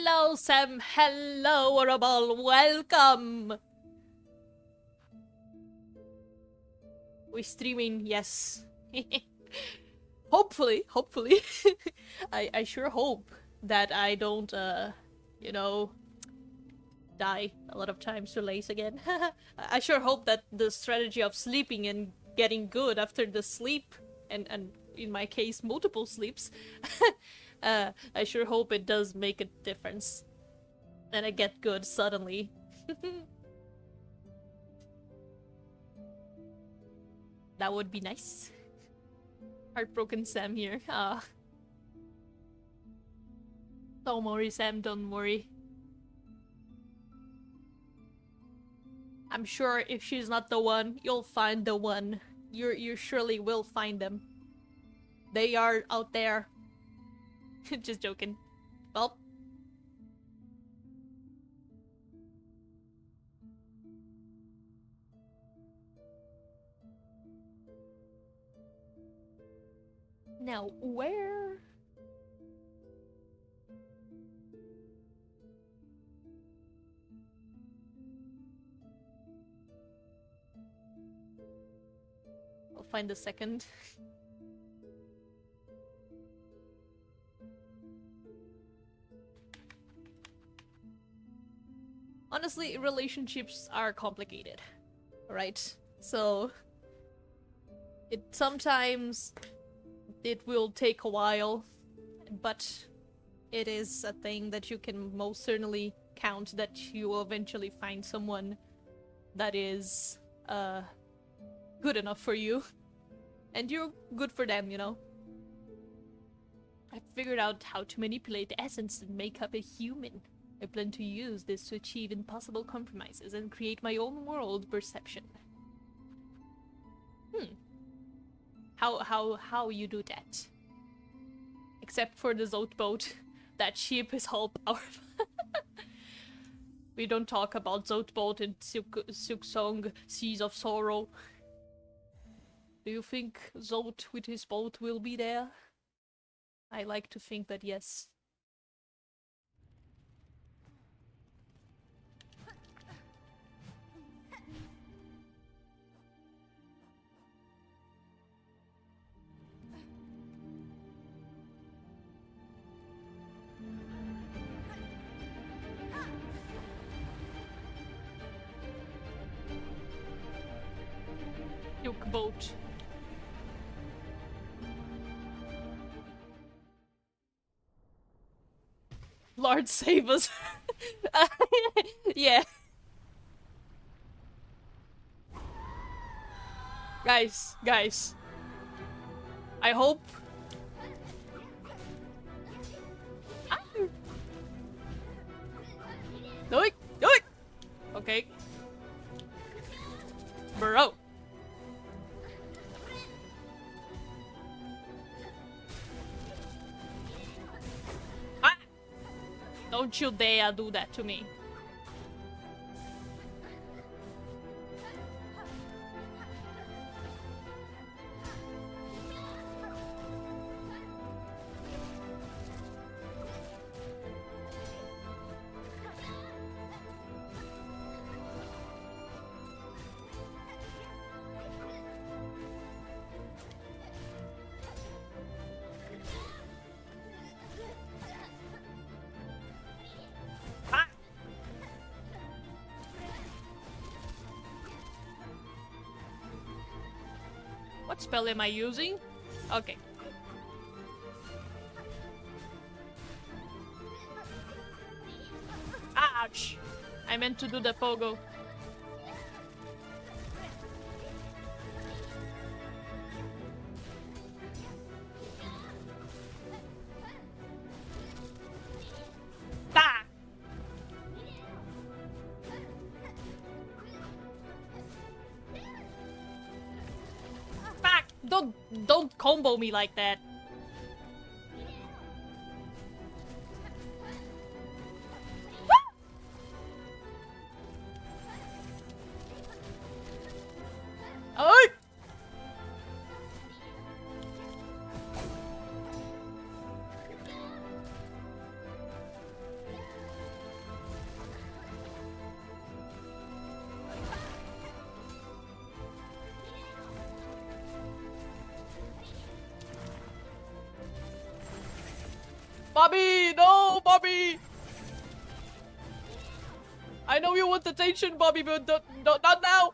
Hello, Sam. Hello, Arabal. Welcome. We're streaming, yes. Hopefully. I sure hope that I don't, you know, die a lot of times too late again. I sure hope that the strategy of sleeping and getting good after the sleep, and in my case, multiple sleeps, I sure hope it does make a difference. And I get good suddenly. That would be nice. Heartbroken Sam here. Don't worry, Sam, don't worry. I'm sure if she's not the one, you'll find the one. You surely will find them. They are out there. Just joking. Well. Now, where? I'll find the second. Honestly, relationships are complicated, right? So sometimes it will take a while, but it is a thing that you can most certainly count that you will eventually find someone that is good enough for you, and you're good for them, you know? I've figured out how to manipulate the essence and make up a human. I plan to use this to achieve impossible compromises and create my own world perception. How you do that? Except for the Zot boat. That ship is all powerful. We don't talk about Zot boat in Silksong, Seas of Sorrow. Do you think Zot with his boat will be there? I like to think that yes. Silk boat. Lord save us. Yeah. Guys. I hope... Do it! Okay. Bro. Don't you dare do that to me. What spell am I using? Okay. Ouch! I meant to do the pogo. Ah! Fuck! Don't combo me like that. Oh! Bobby! No, Bobby! I know you want attention, Bobby, but not now!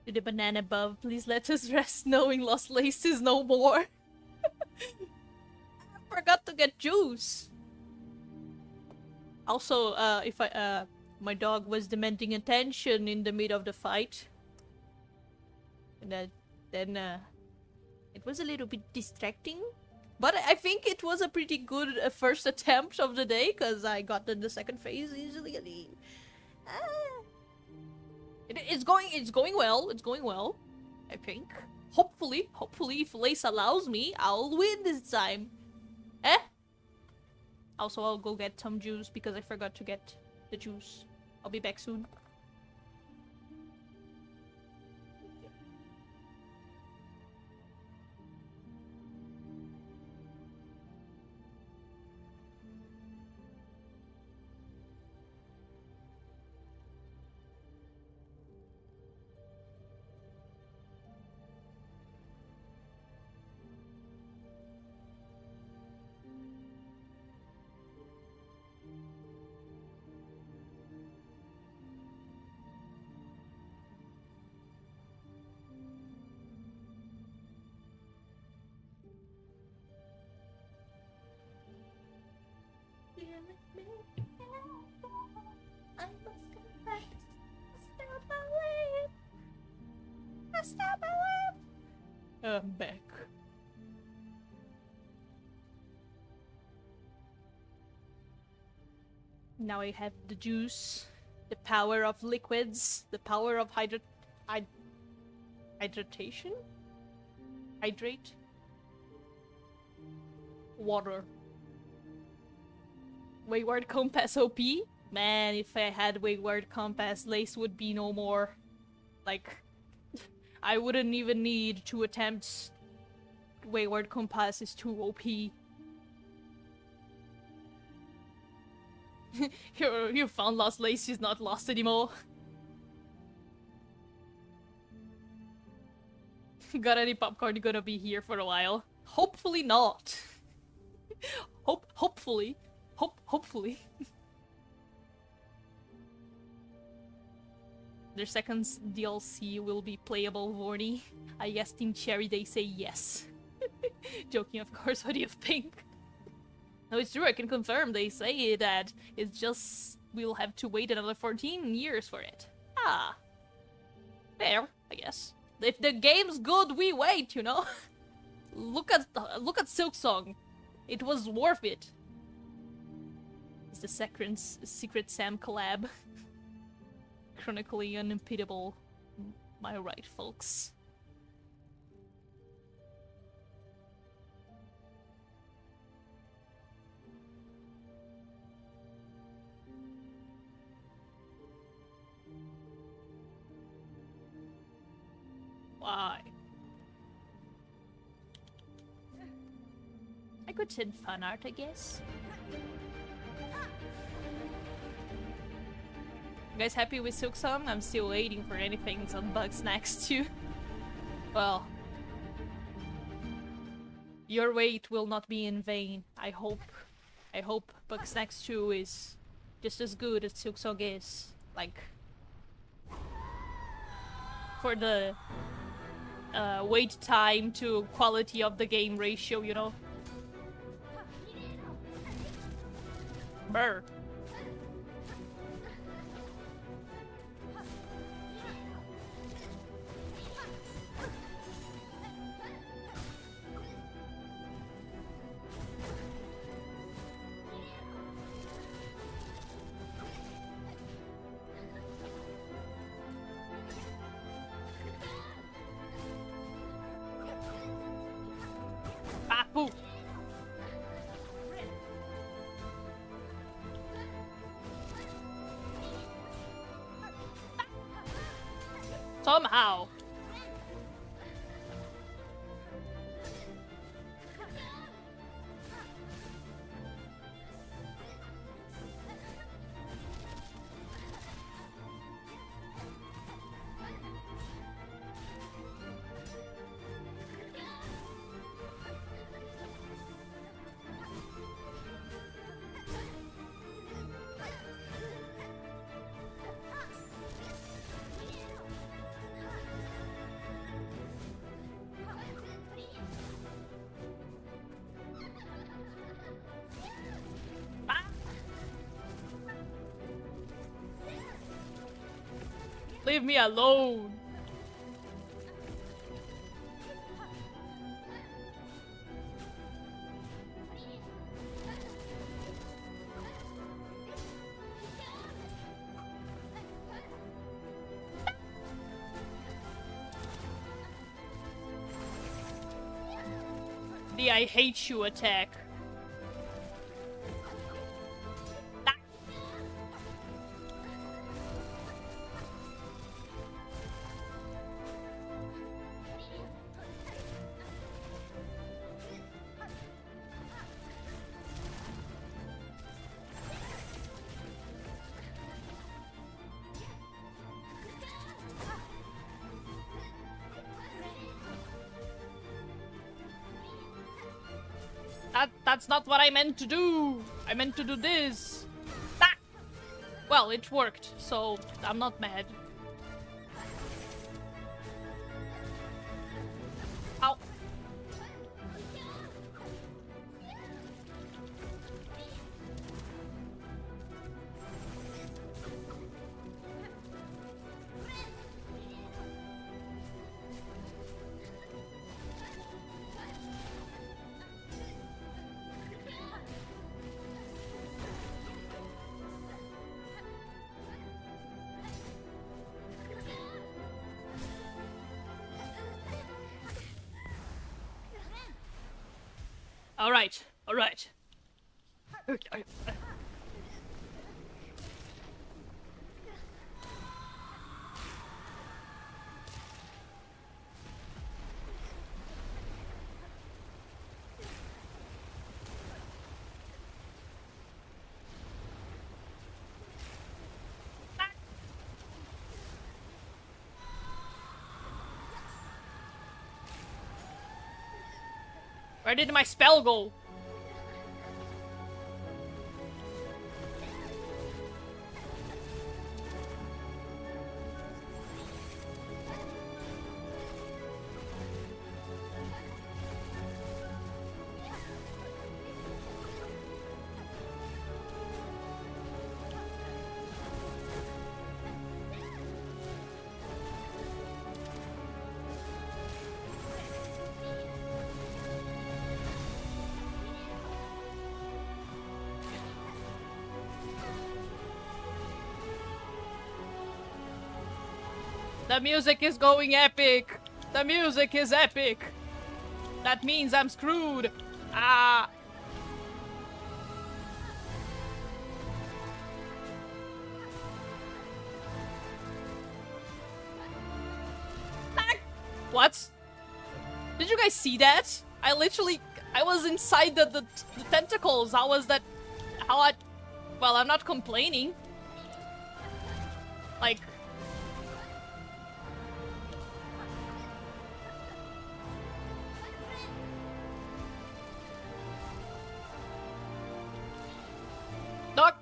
To the banana above, please let us rest knowing lost laces no more. I forgot to get juice. Also, if my dog was demanding attention in the middle of the fight. And then it was a little bit distracting. But I think it was a pretty good first attempt of the day, because I got the second phase easily. It's going well. It's going well, I think. Hopefully, if Lace allows me, I'll win this time. Eh? Also, I'll go get some juice because I forgot to get the juice. I'll be back soon. I'm back. Now I have the juice, the power of liquids, the power of hydration? Hydrate? Water. Wayward Compass OP? Man, if I had Wayward Compass, Lace would be no more. Like, I wouldn't even need 2 attempts. Wayward Compass is too OP. You found lost Lace, she's not lost anymore. Got any popcorn? You're gonna be here for a while. Hopefully not. Hopefully. Their second DLC will be playable, Vorny. I guess Team Cherry, they say yes. Joking, of course, what do you think? No, it's true, I can confirm. They say that it's just... we'll have to wait another 14 years for it. Ah. Fair, I guess. If the game's good, we wait, you know? Look at Silksong. It was worth it. It's the Secret Sam collab. Chronically unimpedable. My right, folks. Why? I could send fan art, I guess. You guys happy with Silksong? I'm still waiting for anything on Bugsnax too. Well, your wait will not be in vain. I hope Bugsnax 2 is just as good as Silksong is. Like, for the wait time to quality of the game ratio, you know? Brr. Somehow. Leave me alone. The I hate you attack. That's not what I meant to do. I meant to do this. Ah! Well, it worked, so I'm not mad. Ow. Alright, alright. Where did my spell go? The music is going epic! The music is epic! That means I'm screwed! Ah! What? Did you guys see that? I was inside the tentacles. How was that? Well, I'm not complaining. Like... Doc!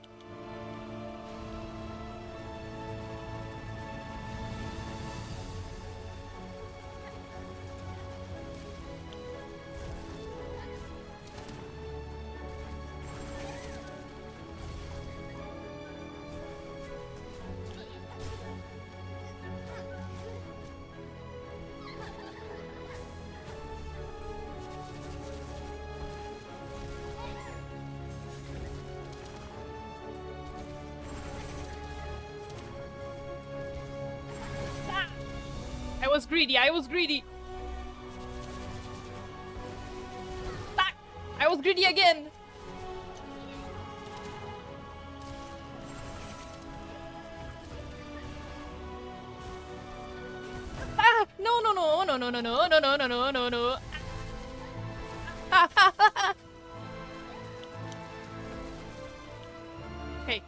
I was greedy! Ah! I was greedy again! no, no, no, no, no, no, no, no, no, no, no, no. Okay.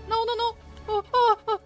No, no, no. Oh, oh, oh.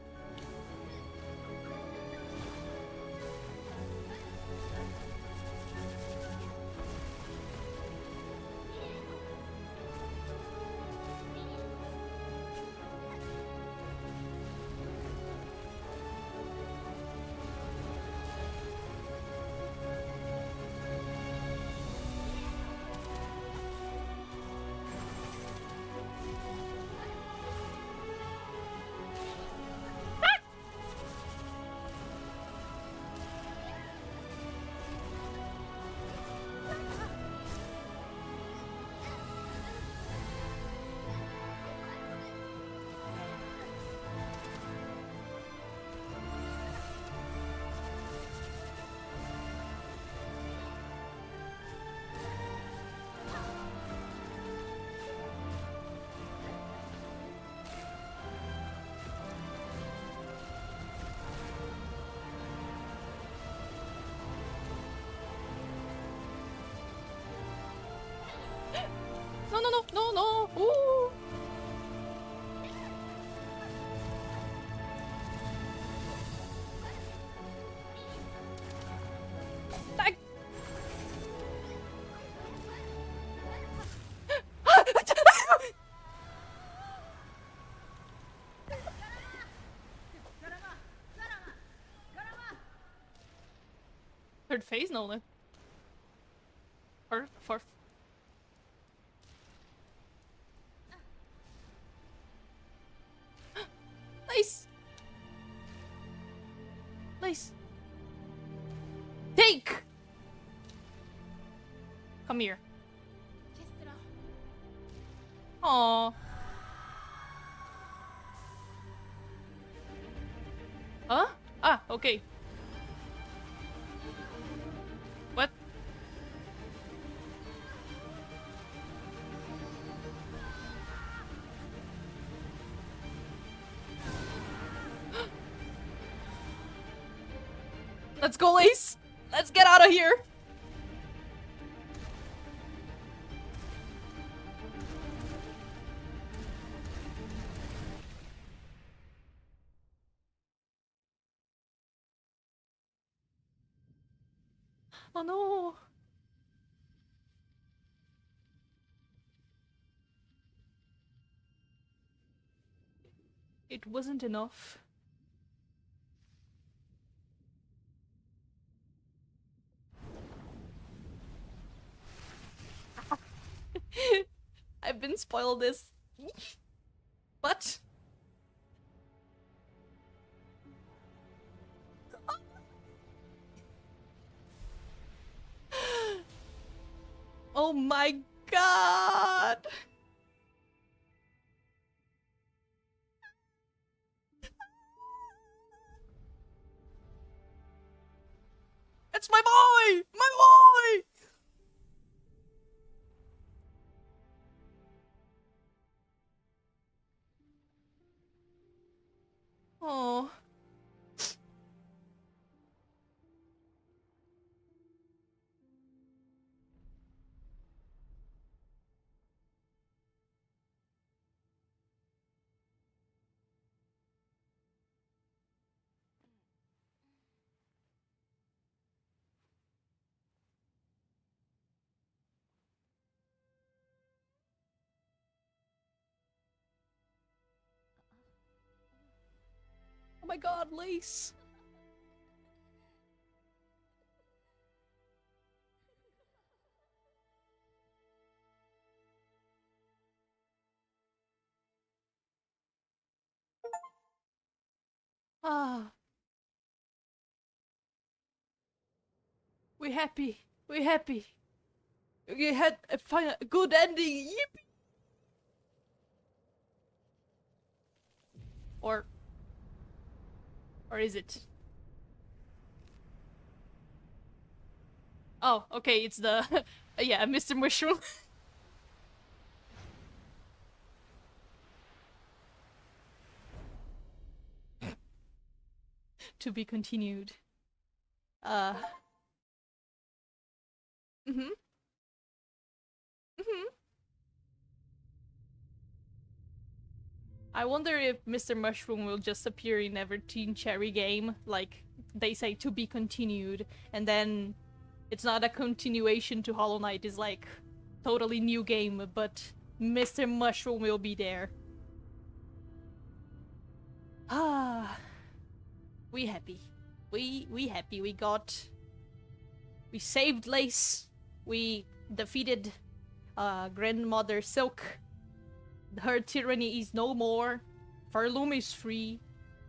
No, no, no, no, no. Ooh. Like... Third phase, Nolan. Or fourth. Nice. Nice. Take. Come here. Aww. Huh? Ah, okay. What? Let's go, Ace! Let's get out of here! Oh no! It wasn't enough. I've been spoiled this. What? Oh my god! It's my boy! My boy! Oh. Oh my god, Lace. Ah, we happy. We happy. We had a good ending. Yippee! Or is it? Oh, okay, it's the yeah, Mr. Mushroom. To be continued. Uh mhm. Mhm. I wonder if Mr. Mushroom will just appear in every Teen Cherry game, like they say to be continued, and then it's not a continuation to Hollow Knight, it's like totally new game, but Mr. Mushroom will be there. Ah, we happy. We happy. We saved Lace. We defeated Grandmother Silk. Her tyranny is no more. Farloom is free.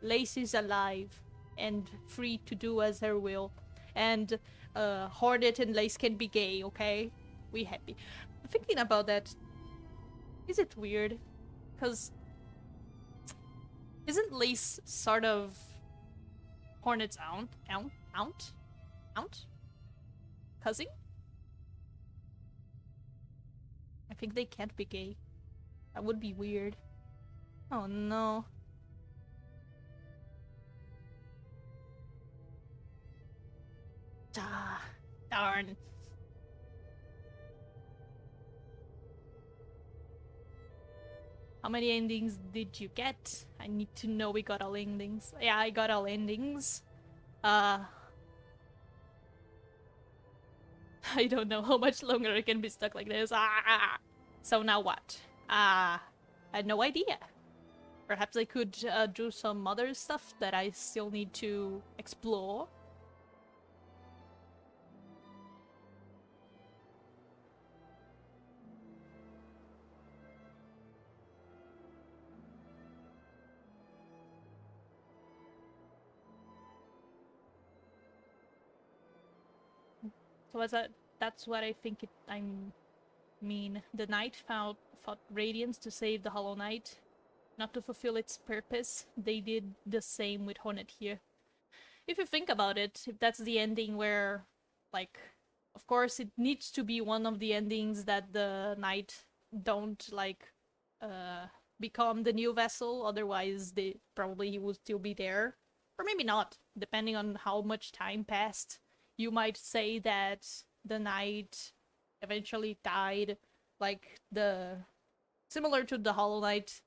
Lace is alive and free to do as her will. And Hornet and Lace can be gay, okay? We happy. Thinking about that, is it weird? Because isn't Lace sort of Hornet's aunt? Cousin? I think they can't be gay. That would be weird. Oh no. Ah, darn. How many endings did you get? I need to know we got all endings. Yeah, I got all endings. Uh, I don't know how much longer I can be stuck like this. Ah! So now what? I had no idea. Perhaps I could do some other stuff that I still need to explore. So that's what I think I mean. The knight fought Radiance to save the Hollow Knight, not to fulfill its purpose. They did the same with Hornet here. If you think about it, if that's the ending where, like, of course it needs to be one of the endings that the knight don't, like, uh, become the new vessel, otherwise probably he would still be there. Or maybe not, depending on how much time passed. You might say that the knight eventually died, like the similar to the Hollow Knight.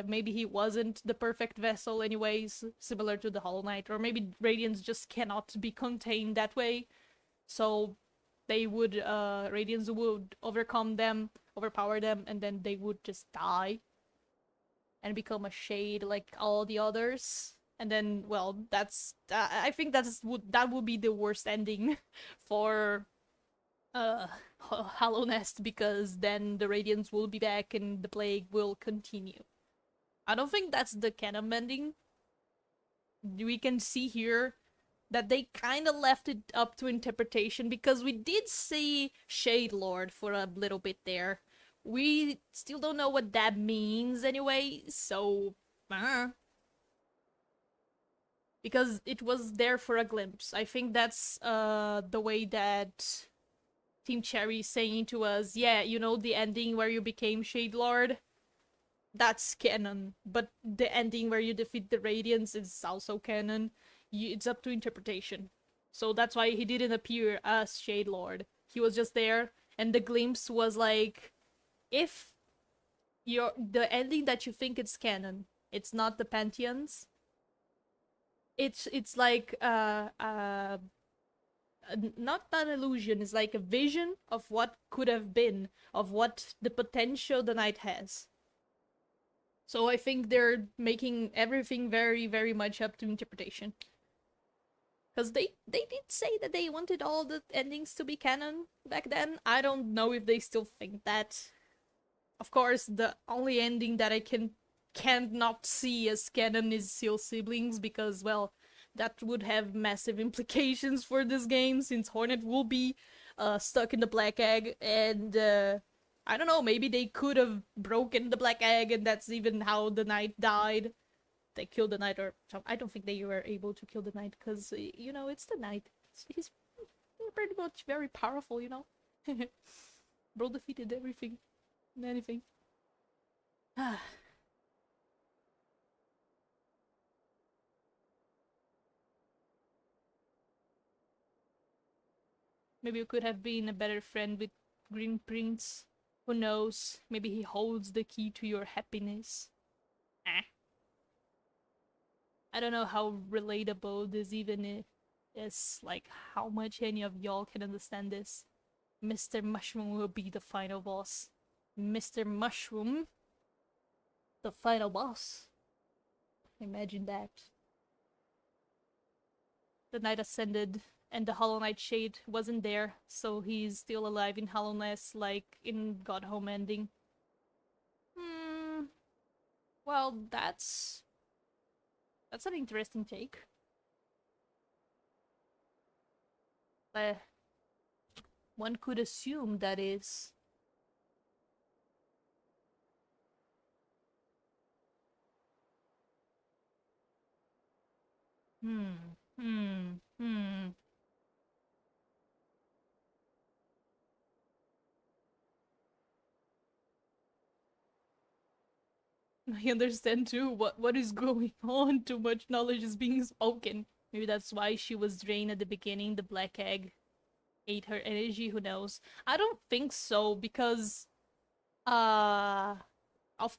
Maybe he wasn't the perfect vessel anyways, similar to the Hollow Knight, or maybe Radiance just cannot be contained that way. So Radiance would overpower them, and then they would just die and become a shade like all the others. And then, well, I think that would be the worst ending for uh Hollow Nest, because then the Radiance will be back and the plague will continue. I don't think that's the canon ending. We can see here that they kind of left it up to interpretation, because we did see Shade Lord for a little bit there. We still don't know what that means anyway, so because it was there for a glimpse. I think that's the way that Team Cherry is saying to us, yeah, you know the ending where you became Shade Lord? That's canon. But the ending where you defeat the Radiance is also canon. It's up to interpretation. So that's why he didn't appear as Shade Lord. He was just there, and the glimpse was like, if the ending that you think it's canon, it's not the Pantheons. It's like not an illusion. It's like a vision of what could have been, of what the potential the knight has. So I think they're making everything very, very much up to interpretation. Because they did say that they wanted all the endings to be canon back then. I don't know if they still think that. Of course, the only ending that I can can't not see as canon is Seal siblings because, well, that would have massive implications for this game since Hornet will be stuck in the black egg and I don't know, maybe they could have broken the black egg and that's even how the knight died. They killed the knight or some, I don't think they were able to kill the knight because, you know, it's the knight. He's pretty much very powerful, you know? Bro defeated everything and anything. Maybe you could have been a better friend with Green Prince. Who knows? Maybe he holds the key to your happiness. Eh. I don't know how relatable this even is. Like, how much any of y'all can understand this. Mr. Mushroom will be the final boss. Mr. Mushroom, the final boss. Imagine that. The Knight ascended, and the Hollow Knight Shade wasn't there, so he's still alive in Hollowness, like in Godhome ending. Well, that's an interesting take. But one could assume that is. I understand too what is going on. Too much knowledge is being spoken. Maybe that's why she was drained at the beginning. The black egg ate her energy, who knows? I don't think so, because of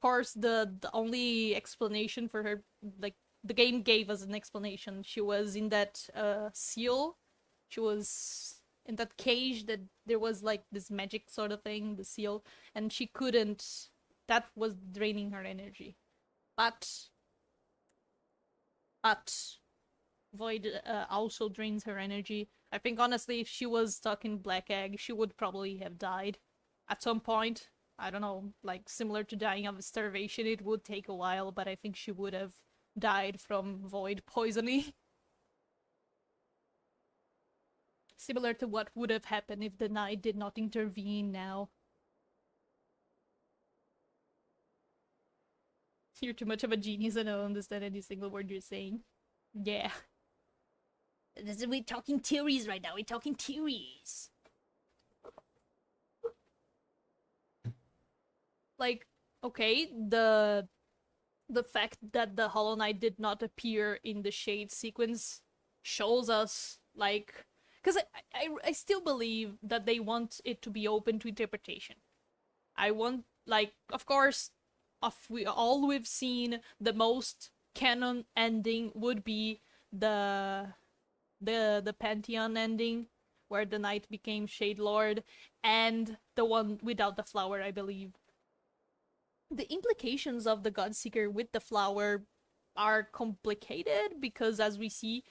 course the only explanation for her, like, the game gave us an explanation. She was in that seal. She was in that cage that there was like this magic sort of thing, the seal, and she couldn't, that was draining her energy. But Void also drains her energy. I think honestly, if she was stuck in Black Egg, she would probably have died at some point. I don't know, like similar to dying of starvation, it would take a while, but I think she would have died from Void poisoning. Similar to what would have happened if the Knight did not intervene now. You're too much of a genius and I don't understand any single word you're saying. Yeah. We're talking theories right now. We're talking theories. Like, okay, the fact that the Hollow Knight did not appear in the Shade sequence shows us, like, because I still believe that they want it to be open to interpretation. I want, like, of course, we've seen, the most canon ending would be the Pantheon ending, where the knight became Shade Lord, and the one without the flower, I believe. The implications of the Godseeker with the flower are complicated, because as we see,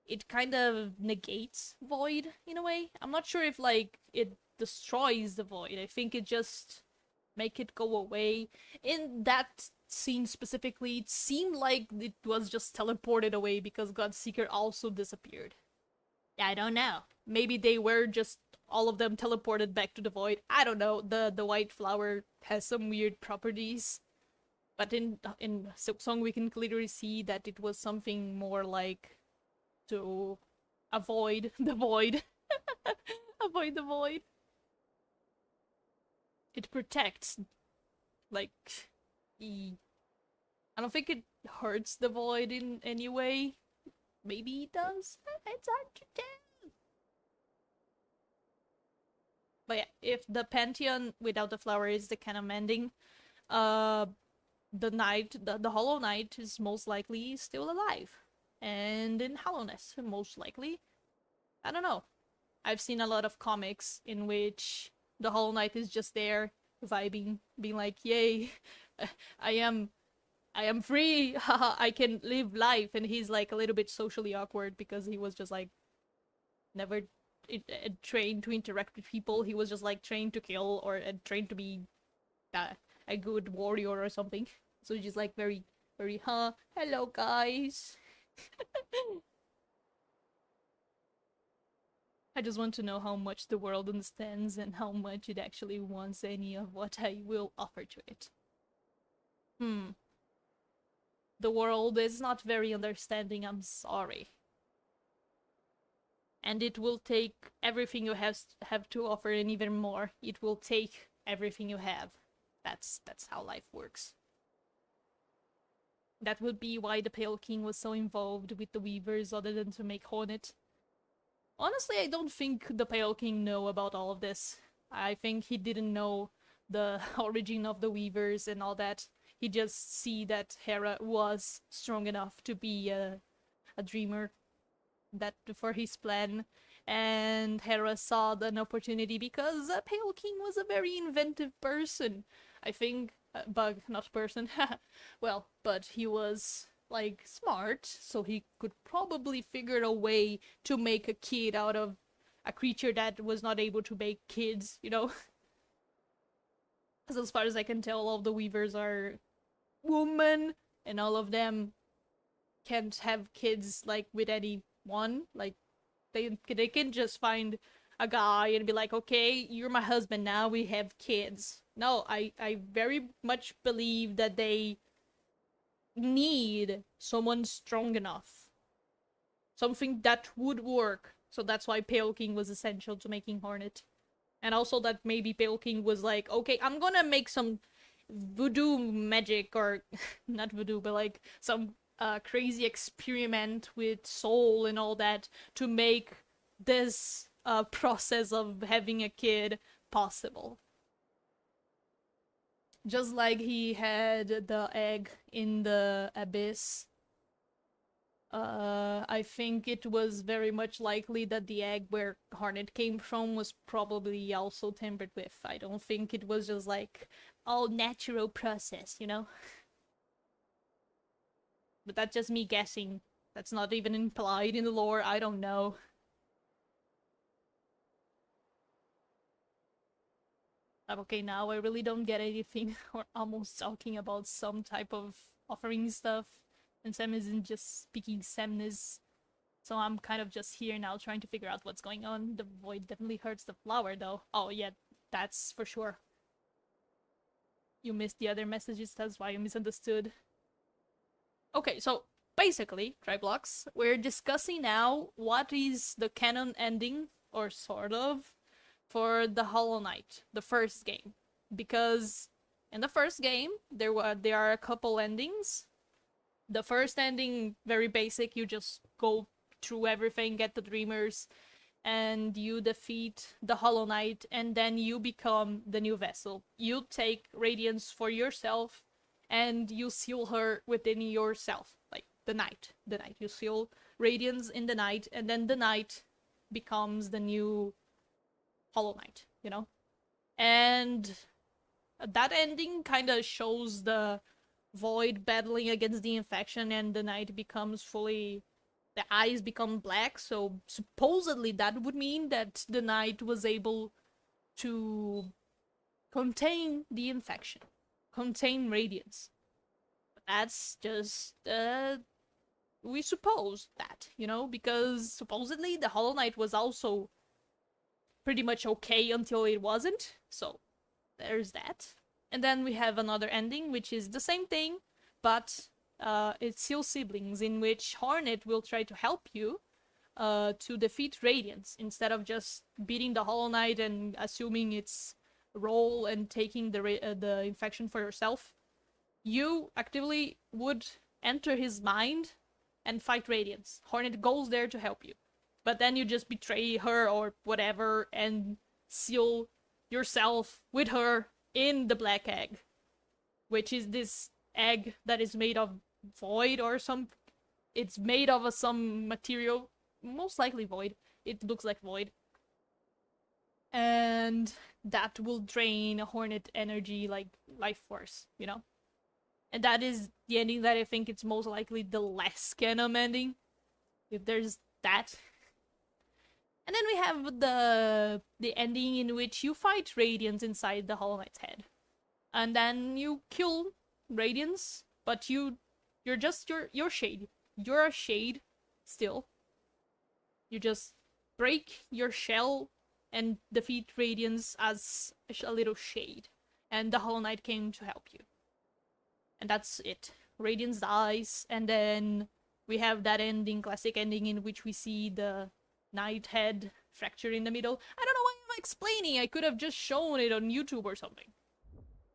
it kind of negates Void in a way. I'm not sure if, like, it destroys the Void. I think it just make it go away. In that scene specifically, it seemed like it was just teleported away because Godseeker also disappeared. I don't know. Maybe they were just all of them teleported back to the void. I don't know. The white flower has some weird properties. But in Silksong we can clearly see that it was something more like to avoid the void. Avoid the void. It protects, like, I don't think it hurts the void in any way. Maybe it does? It's hard to tell. But yeah, if the Pantheon without the flower is the canon ending, the knight, the Hollow Knight is most likely still alive. And in Hollowness, most likely. I don't know. I've seen a lot of comics in which the Hollow Knight is just there, vibing, being like, yay, I am free, haha, I can live life, and he's like a little bit socially awkward because he was just like never trained to interact with people. He was just like trained to kill or trained to be a good warrior or something. So she's like very, very, hello guys. I just want to know how much the world understands and how much it actually wants any of what I will offer to it. The world is not very understanding, I'm sorry. And it will take everything you have to offer and even more. It will take everything you have. That's how life works. That would be why the Pale King was so involved with the Weavers other than to make Hornet. Honestly, I don't think the Pale King know about all of this. I think he didn't know the origin of the Weavers and all that. He just see that Hera was strong enough to be a dreamer that for his plan, and Hera saw an opportunity because Pale King was a very inventive person. I think bug, not person. Well, but he was like smart, so he could probably figure a way to make a kid out of a creature that was not able to make kids, you know? Because as far as I can tell, all the Weavers are women, and all of them can't have kids like with anyone. Like they can just find a guy and be like, okay, you're my husband now, we have kids. No, I very much believe that they need someone strong enough, something that would work. So that's why Pale King was essential to making Hornet. And also that maybe Pale King was like, okay, I'm gonna make some voodoo magic, or not voodoo, but like some crazy experiment with soul and all that to make this process of having a kid possible. Just like he had the egg in the abyss, I think it was very much likely that the egg where Hornet came from was probably also tampered with. I don't think it was just like all natural process, you know? But that's just me guessing. That's not even implied in the lore, I don't know. Okay, now I really don't get anything. We're almost talking about some type of offering stuff, and Sam isn't just speaking Samness. So I'm kind of just here now trying to figure out what's going on. The void definitely hurts the flower though. Oh yeah, that's for sure. You missed the other messages, that's why you misunderstood. Okay, so basically, Triblocks, we're discussing now what is the canon ending, or sort of, for the Hollow Knight, the first game. Because in the first game, there are a couple endings. The first ending, very basic, you just go through everything, get the Dreamers, and you defeat the Hollow Knight, and then you become the new vessel. You take Radiance for yourself, and you seal her within yourself, like the Knight. The Knight. You seal Radiance in the Knight, and then the Knight becomes the new Hollow Knight, you know? And that ending kind of shows the Void battling against the infection, and the Knight becomes fully... the eyes become black, so supposedly that would mean that the Knight was able to contain the infection, contain Radiance. But that's just, we suppose that, you know, because supposedly the Hollow Knight was also pretty much okay until it wasn't, so there's that. And then we have another ending, which is the same thing, but it's still siblings, in which Hornet will try to help you to defeat Radiance, instead of just beating the Hollow Knight and assuming its role and taking the infection for yourself. You actively would enter his mind and fight Radiance. Hornet goes there to help you. But then you just betray her or whatever and seal yourself with her in the black egg, which is this egg that is made of void or some... it's made of some material, most likely void. It looks like void. And that will drain a Hornet energy, like life force, you know? And that is the ending that I think it's most likely the less canon ending, if there's that. And then we have the ending in which you fight Radiance inside the Hollow Knight's head. And then you kill Radiance, but you're just your shade. You're a shade still. You just break your shell and defeat Radiance as a little shade. And the Hollow Knight came to help you. And that's it. Radiance dies, and then we have that ending, classic ending, in which we see the Knight head fracture in the middle. I don't know why I'm explaining. I could have just shown it on YouTube or something.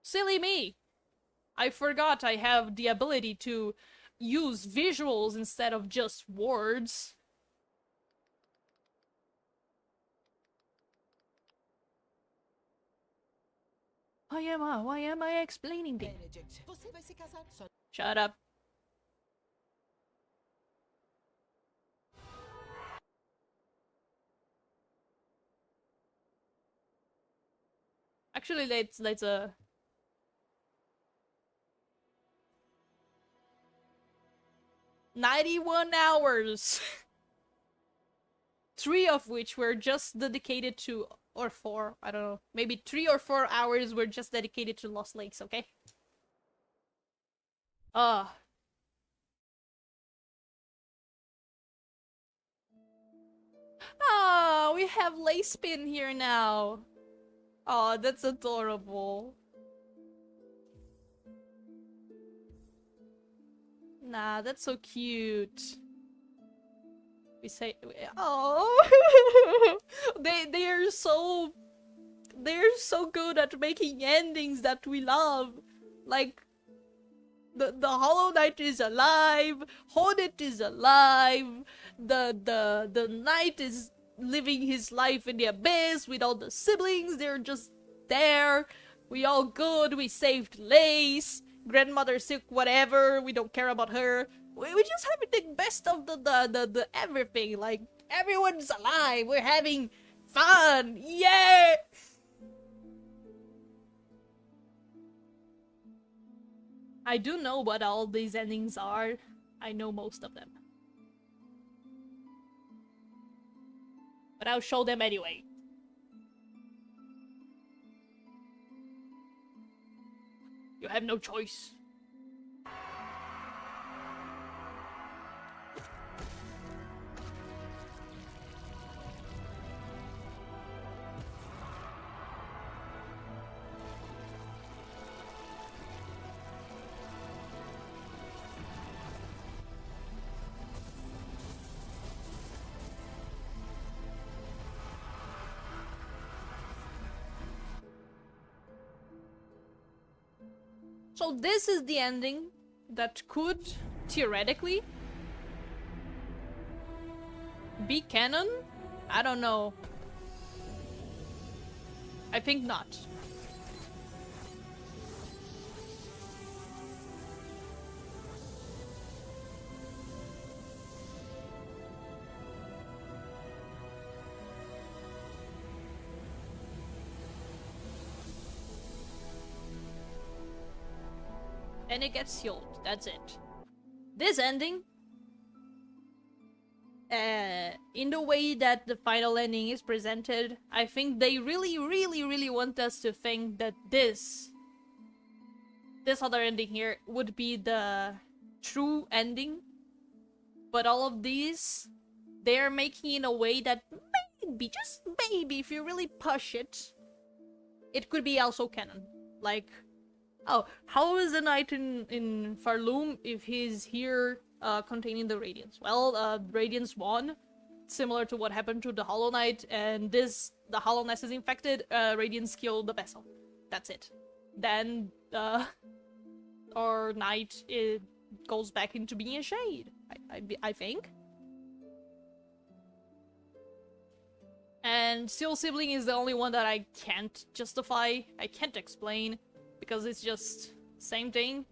Silly me! I forgot I have the ability to use visuals instead of just words. Why am I explaining this? Shut up. Actually, let's 91 hours. 3 of which were just dedicated to, or 4, I don't know, maybe 3 or 4 hours were just dedicated to Lost Lakes, okay? Ah, we have Lacepin here now. Oh, that's adorable. Nah, that's so cute. We say, oh, they're so good at making endings that we love. Like, the Hollow Knight is alive, Hornet is alive, the Knight is living his life in the abyss with all the siblings. They're just there. We all good. We saved Lace. Grandmother Silk, whatever. We don't care about her. We just having the best of the everything. Like, everyone's alive. We're having fun. Yeah! I do know what all these endings are. I know most of them. But I'll show them anyway. You have no choice. So this is the ending that could, theoretically, be canon? I don't know. I think not. And it gets sealed. That's it. This ending, in the way that the final ending is presented, I think they really want us to think that this other ending here would be the true ending. But all of these, they're making in a way that maybe, just maybe, if you really push it, it could be also canon. Like, oh, how is the Knight in Farloom if he's here containing the Radiance? Well, Radiance won, similar to what happened to the Hollow Knight, and the Hollow Nest is infected, Radiance killed the vessel. That's it. Then, our Knight, it goes back into being a shade, I think. And Steel Sibling is the only one that I can't justify, I can't explain. Because it's just same thing,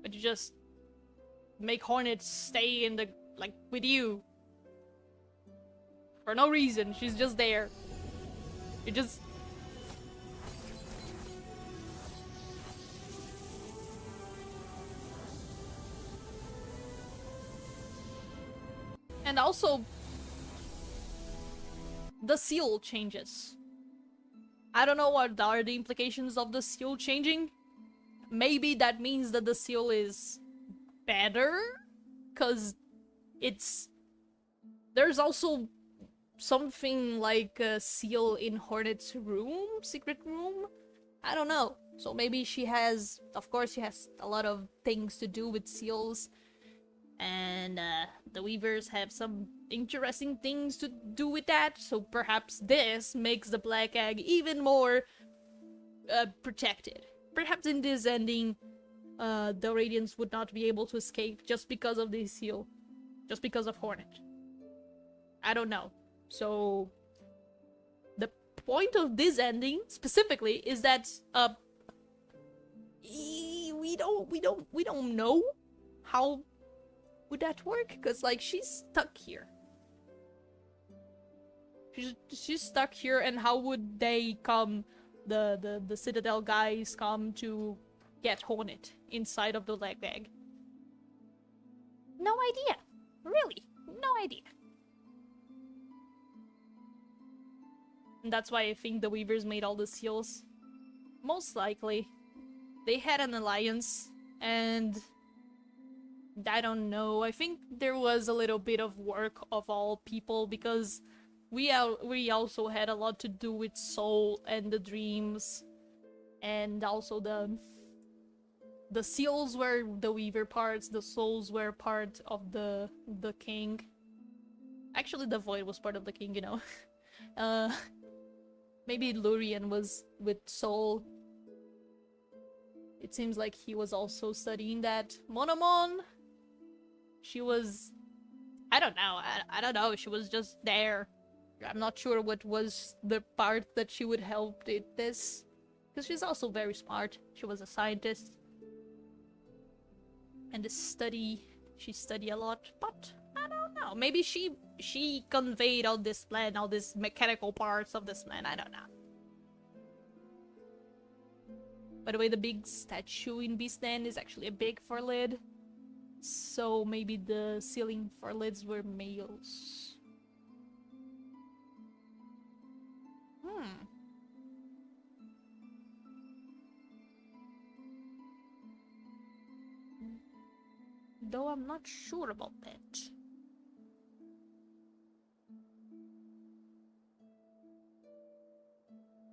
but you just make Hornet stay in the, like, with you for no reason. She's just there. You just and also the seal changes. I don't know what are the implications of the seal changing, maybe that means that the seal is better, because there's also something like a seal in Hornet's room, secret room. I don't know. So maybe she has, of course, she has a lot of things to do with seals, and the Weavers have some interesting things to do with that. So perhaps this makes the Black Egg even more protected. Perhaps in this ending, the Radiants would not be able to escape just because of the seal, just because of Hornet. I don't know. So the point of this ending specifically is that we don't know how would that work, because like she's stuck here. She's stuck here, and how would they come? The Citadel guys come to get Hornet inside of the Black Egg? No idea. Really, no idea. And that's why I think the Weavers made all the seals. Most likely, they had an alliance, and I don't know. I think there was a little bit of work of all people, because we also had a lot to do with Soul and the dreams, and also the seals were the Weaver parts, the souls were part of the king. Actually, the Void was part of the king, you know. Maybe Lurien was with Soul. It seems like he was also studying that. Monomon, she was... I don't know. I don't know. She was just there. I'm not sure what was the part that she would help with this. Because she's also very smart. She was a scientist. And she studied a lot. But I don't know. Maybe she conveyed all this plan, all these mechanical parts of this plan. I don't know. By the way, the big statue in Beast Den is actually a big forlid. So maybe the ceiling forlids were males. Though I'm not sure about that.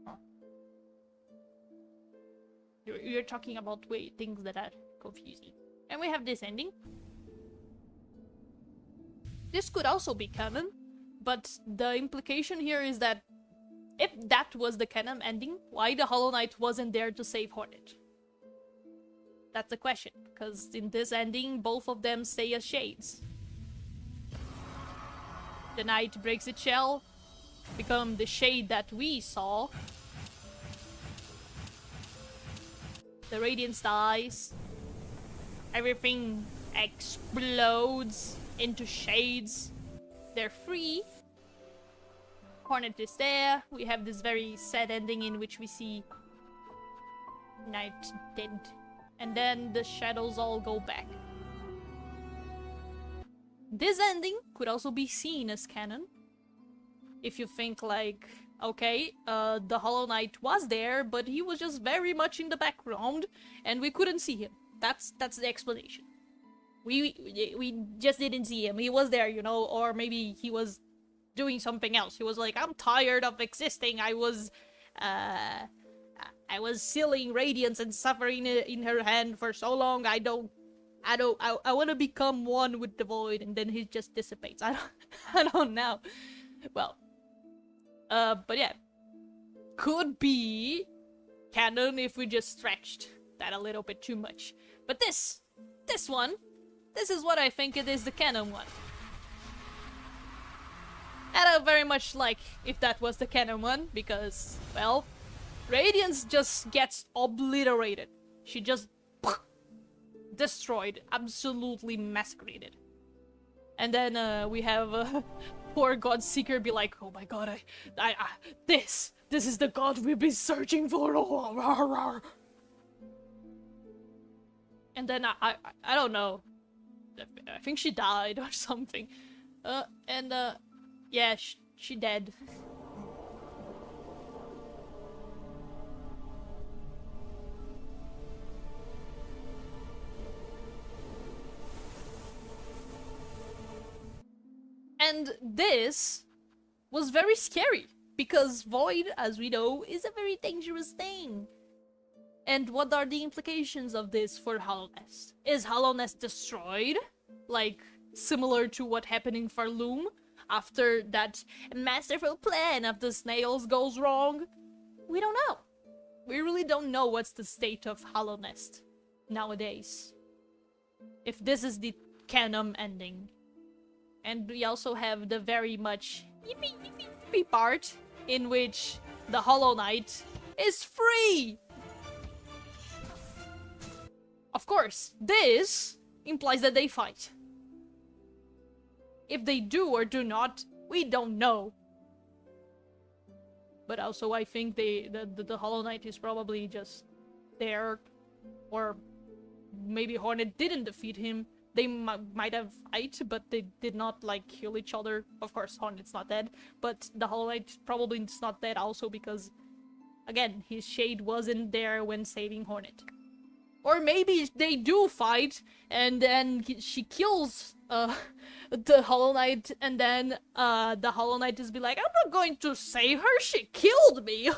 Oh. You're talking about things that are confusing. And we have this ending. This could also be canon, but the implication here is that if that was the canon ending, why the Hollow Knight wasn't there to save Hornet? That's the question, because in this ending, both of them stay as shades. The Knight breaks its shell, become the shade that we saw. The Radiance dies. Everything explodes into shades. They're free. Hornet is there. We have this very sad ending in which we see Knight dead. And then the shadows all go back. This ending could also be seen as canon. If you think like, okay, the Hollow Knight was there, but he was just very much in the background, and we couldn't see him. That's the explanation. We just didn't see him. He was there, you know, or maybe he was doing something else. He was like, I'm tired of existing. I was sealing radiance and suffering in her hand for so long. I want to become one with the void, and then he just dissipates. I don't know. Well, but yeah, could be canon if we just stretched that a little bit too much. But this one, this is what I think it is, the canon one. And I very much like if that was the canon one, because, well, Radiance just gets obliterated. She just destroyed, absolutely massacred. And then we have poor Godseeker be like, oh my god, this is the god we've been searching for. And then I don't know. I think she died or something. Yeah, she dead. And this was very scary, because void, as we know, is a very dangerous thing. And what are the implications of this for Hallownest? Is Hallownest destroyed? Like, similar to what happened in Farloom after that masterful plan of the snails goes wrong? We don't know. We really don't know what's the state of Hallownest nowadays. If this is the canon ending. And we also have the very much yippee part in which the Hollow Knight is free! Of course, this implies that they fight. If they do or do not, we don't know. But also I think the Hollow Knight is probably just there, or maybe Hornet didn't defeat him. They might have fight, but they did not, like, kill each other. Of course, Hornet's not dead, but the Hollow Knight probably is not dead also because, again, his shade wasn't there when saving Hornet. Or maybe they do fight, and then she kills the Hollow Knight, and then the Hollow Knight is be like, I'm not going to save her, she killed me!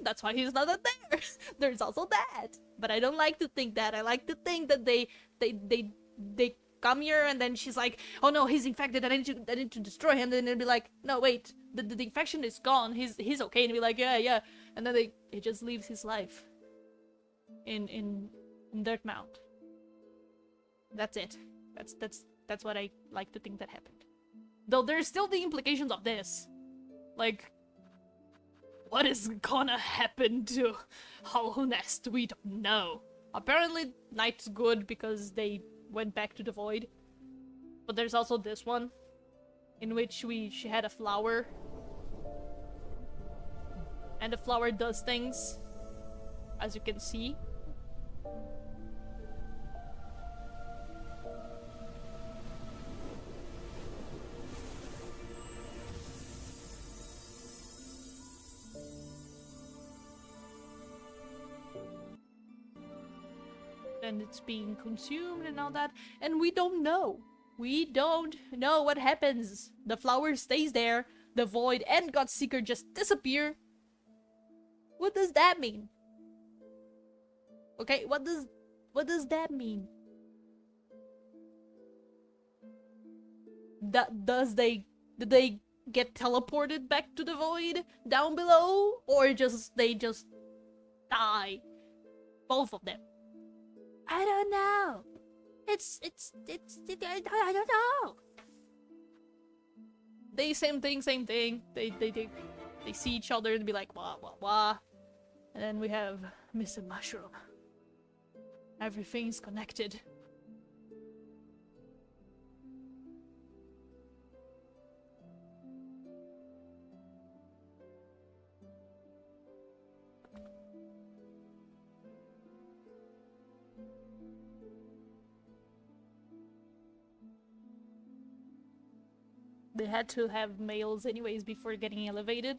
That's why he's not there. There's also that. But I don't like to think that. I like to think that they come here, and then she's like, oh no, he's infected, I need to destroy him, and then they'll be like, no, wait, the infection is gone, he's okay, and be like, yeah, and then he just leaves his life in Dirt Mount. That's it. That's what I like to think that happened. Though there's still the implications of this. Like, what is gonna happen to Hallownest? We don't know. Apparently, Night's good because they went back to the Void. But there's also this one, in which she had a flower. And the flower does things, as you can see. And it's being consumed and all that, and we don't know. We don't know what happens. The flower stays there, the Void and Godseeker just disappear. What does that mean? Okay, what does that mean? Did they get teleported back to the Void down below, or they just die? Both of them. I don't know. I don't know. They same thing. They see each other and be like, wah, wah, wah. And then we have Mr. Mushroom. Everything's connected. They had to have males anyways before getting elevated.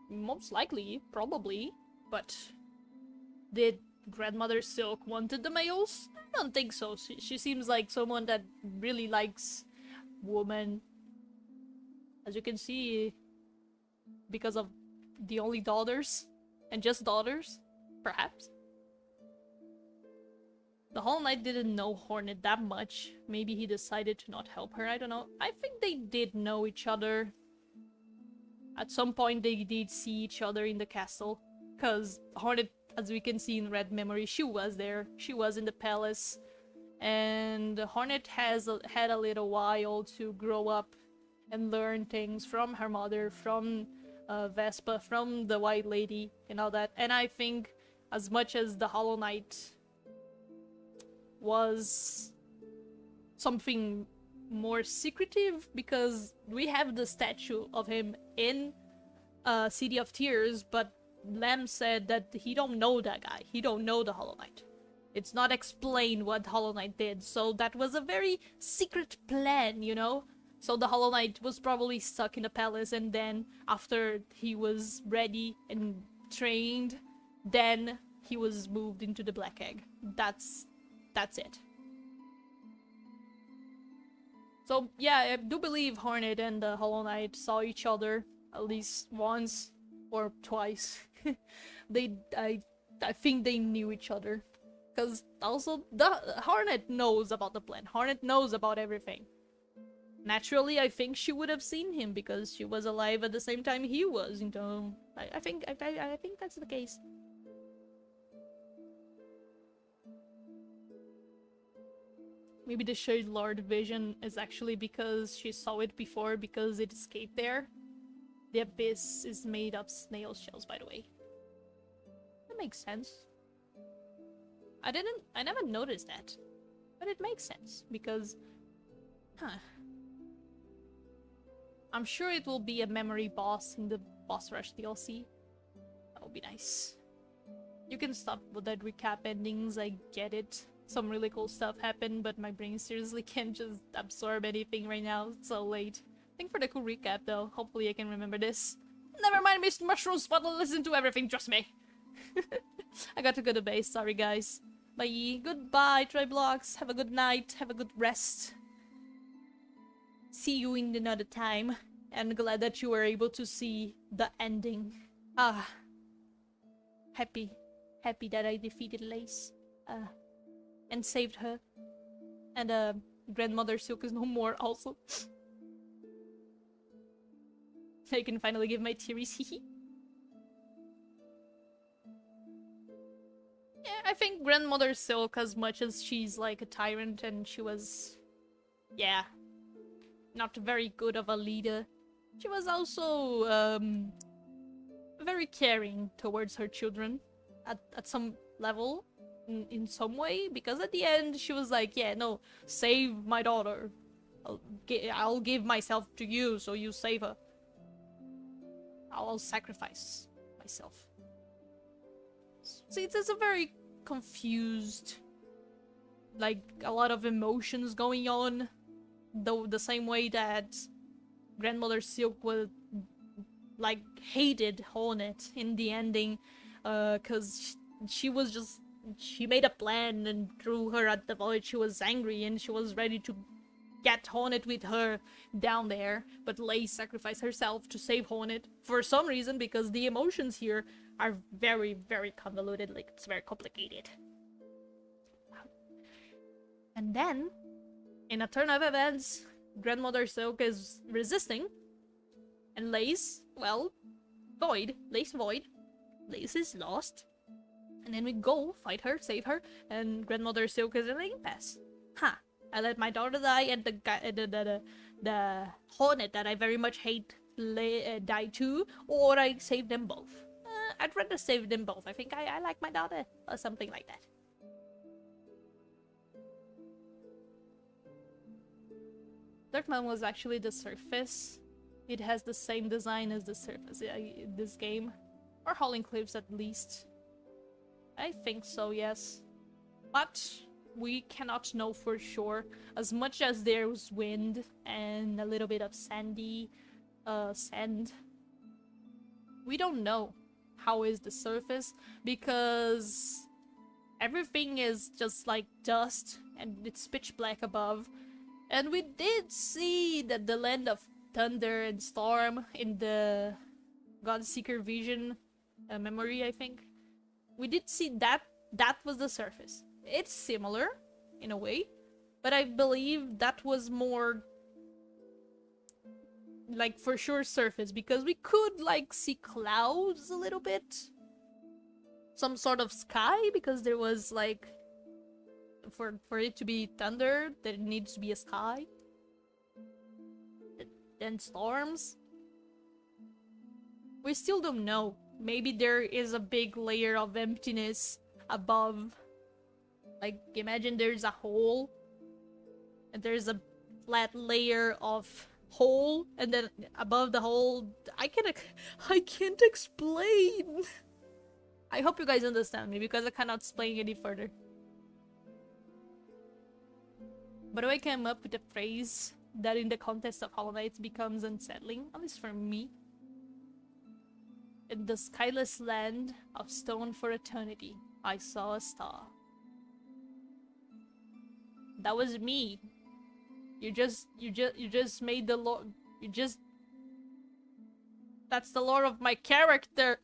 Most likely, probably. But did Grandmother Silk wanted the males? I don't think so. She seems like someone that really likes women. As you can see, because of the only daughters. And just daughters, perhaps. The Hollow Knight didn't know Hornet that much. Maybe he decided to not help her, I don't know. I think they did know each other. At some point they did see each other in the castle. Because Hornet, as we can see in Red Memory, she was there. She was in the palace. And Hornet had a little while to grow up and learn things from her mother, from Vespa, from the White Lady, and all that. And I think as much as the Hollow Knight was something more secretive, because we have the statue of him in City of Tears, but Lem said that he don't know that guy. He don't know the Hollow Knight. It's not explained what Hollow Knight did, so that was a very secret plan, you know? So the Hollow Knight was probably stuck in the palace, and then after he was ready and trained, then he was moved into the Black Egg. That's it. So yeah, I do believe Hornet and the Hollow Knight saw each other at least once or twice. I think they knew each other. Because also, the Hornet knows about the plan. Hornet knows about everything. Naturally, I think she would have seen him because she was alive at the same time he was. So I think that's the case. Maybe the shared Lord vision is actually because she saw it before because it escaped there. The abyss is made of snail shells, by the way. That makes sense. I never noticed that. But it makes sense because, I'm sure it will be a memory boss in the Boss Rush DLC. That would be nice. You can stop with that recap endings, I get it. Some really cool stuff happened, but my brain seriously can't just absorb anything right now. It's so late. Think for the cool recap though. Hopefully I can remember this. Never mind Mr. Mushrooms, but I'll listen to everything, trust me. I got to go to base, sorry guys. Bye. Goodbye, Triblocks. Have a good night. Have a good rest. See you in another time. And glad that you were able to see the ending. Ah. Happy that I defeated Lace. And saved her. And Grandmother Silk is no more also. I can finally give my theories, hehe. Yeah, I think Grandmother Silk, as much as she's like a tyrant and she was... yeah. Not very good of a leader. She was also, very caring towards her children. At some level. In some way. Because at the end, she was like, yeah, no, save my daughter. I'll give myself to you, so you save her. I'll sacrifice myself. See, it's a very confused... like, a lot of emotions going on. Though the same way that Grandmother Silk was, like, hated Hornet in the ending. Cause she was just... she made a plan and threw her at the void. She was angry and she was ready to get Hornet with her down there, but Lace sacrificed herself to save Hornet for some reason because the emotions here are very, very convoluted, like it's very complicated. And then, in a turn of events, Grandmother Silk is resisting, and Lace, well, Void, Lace Void, Lace is lost, and then we go, fight her, save her, and Grandmother Silk is in an impasse. Huh. I let my daughter die and the Hornet that I very much hate die too, or I save them both. I'd rather save them both. I think I like my daughter, or something like that. Darkman was actually the surface. It has the same design as the surface in this game. Or Howling Cliffs at least. I think so, yes. But we cannot know for sure. As much as there's wind and a little bit of sandy sand, we don't know how is the surface because everything is just like dust and it's pitch black above. And we did see that the land of thunder and storm in the Godseeker vision memory, I think. We did see that was the surface. It's similar, in a way, but I believe that was more, like, for sure surface, because we could, like, see clouds a little bit. Some sort of sky, because there was, like, for it to be thunder, there needs to be a sky. Then storms. We still don't know. Maybe there is a big layer of emptiness above. Like, imagine there's a hole, and there's a flat layer of hole, and then above the hole, I can't explain. I hope you guys understand me, because I cannot explain any further. But I came up with a phrase that in the context of Hollow Knight becomes unsettling, at least for me. In the skyless land of stone for eternity, I saw a star. That was me You just made the lore. You just. That's the lore of my character.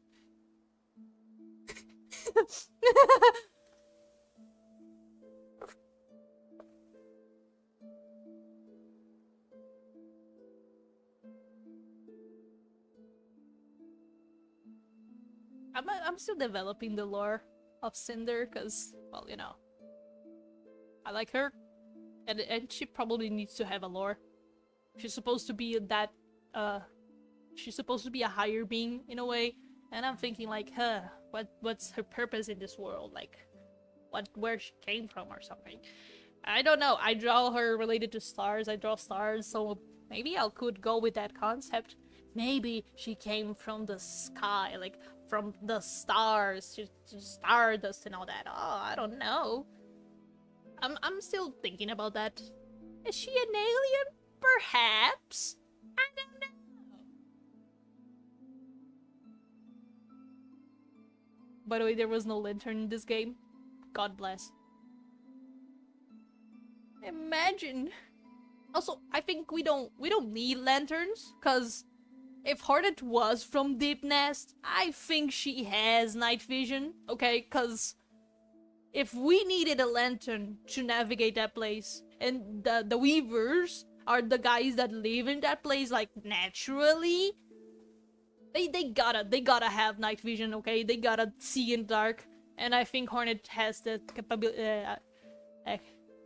I'm still developing the lore of Cinder, cause well, you know, I like her, and she probably needs to have a lore. She's supposed to be that she's supposed to be a higher being in a way, and I'm thinking like, what's her purpose in this world? Like, where she came from or something. I don't know. I draw her related to stars. I draw stars, so maybe I could go with that concept. Maybe she came from the sky, like from the stars, to stardust and all that. Oh, I don't know. I'm still thinking about that. Is she an alien? Perhaps. I don't know. By the way, there was no lantern in this game. God bless. Imagine. Also, I think we don't need lanterns, cause if Hornet was from Deep Nest, I think she has night vision, okay? Cause if we needed a lantern to navigate that place, and the Weavers are the guys that live in that place, like, naturally, they gotta have night vision, okay? They gotta see in dark, and I think Hornet has the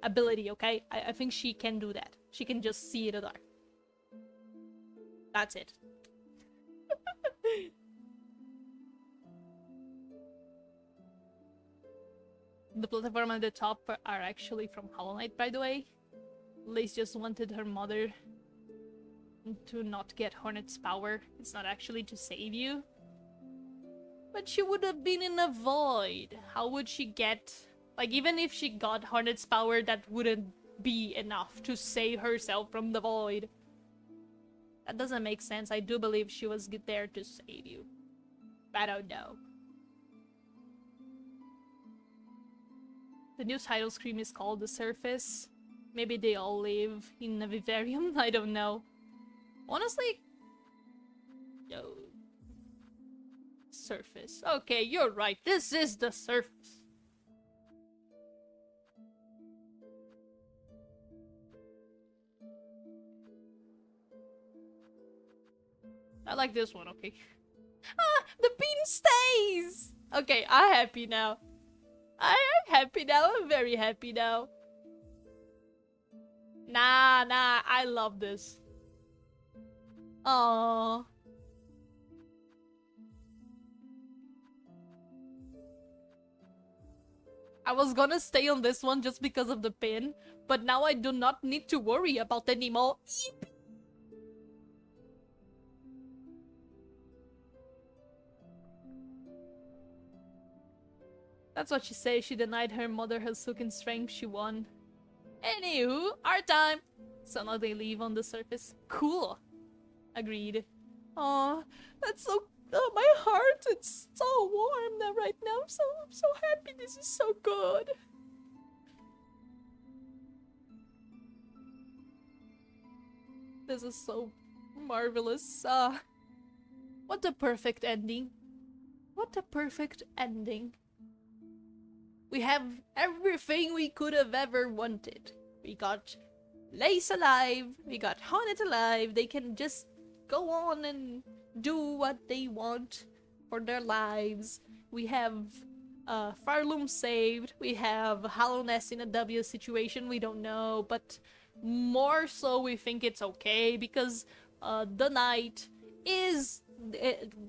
ability, okay? I think she can do that. She can just see in the dark. That's it. The platform at the top are actually from Hollow Knight, by the way. Lace just wanted her mother to not get Hornet's power. It's not actually to save you. But she would have been in a void. How would she get... Like, even if she got Hornet's power, that wouldn't be enough to save herself from the void. That doesn't make sense. I do believe she was there to save you. I don't know. The new title screen is called The Surface. Maybe they all live in a vivarium? I don't know. Honestly... Yo. Surface. Okay, you're right. This is the surface. I like this one, okay. Ah! The bean stays! Okay, I'm happy now. I am happy now. I'm very happy now. Nah, I love this. Aww. I was gonna stay on this one just because of the pin, but now I do not need to worry about anymore. That's what she says. She denied her mother her silken strength. She won. Anywho, our time. So now they leave on the surface. Cool. Agreed. Aw, that's so... Oh, my heart, it's so warm now right now. I'm so happy. This is so good. This is so marvelous. What a perfect ending. What a perfect ending. We have everything we could have ever wanted. We got Lace alive, we got Hornet alive. They can just go on and do what they want for their lives. We have Farloom saved. We have Hallownest in a W situation. We don't know, but more so we think it's okay because the Knight is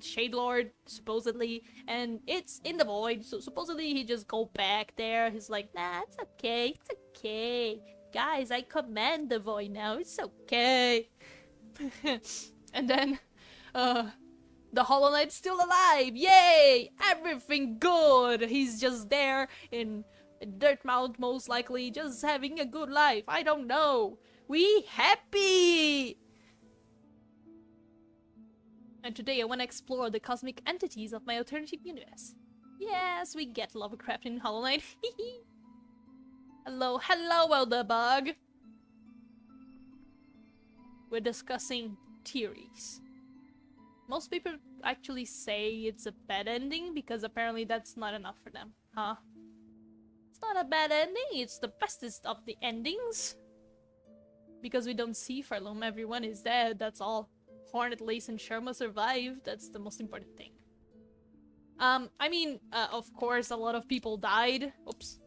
Shade Lord, supposedly, and it's in the void, so supposedly he just go back there. He's like, nah, it's okay. Guys, I command the void now, it's okay. And then, the Hollow Knight's still alive, yay! Everything good! He's just there in Dirtmouth, most likely, just having a good life, I don't know. We happy! And today I want to explore the cosmic entities of my alternative universe. Yes, we get Lovecraft in Hollow Knight. Hello, Elderbug. we're discussing theories. Most people actually say it's a bad ending because apparently that's not enough for them, huh? It's not a bad ending, it's the bestest of the endings. Because we don't see Farloom, everyone is dead, that's all. Hornet, Lace, and Sharma survived, that's the most important thing. I mean, of course, a lot of people died. Oops.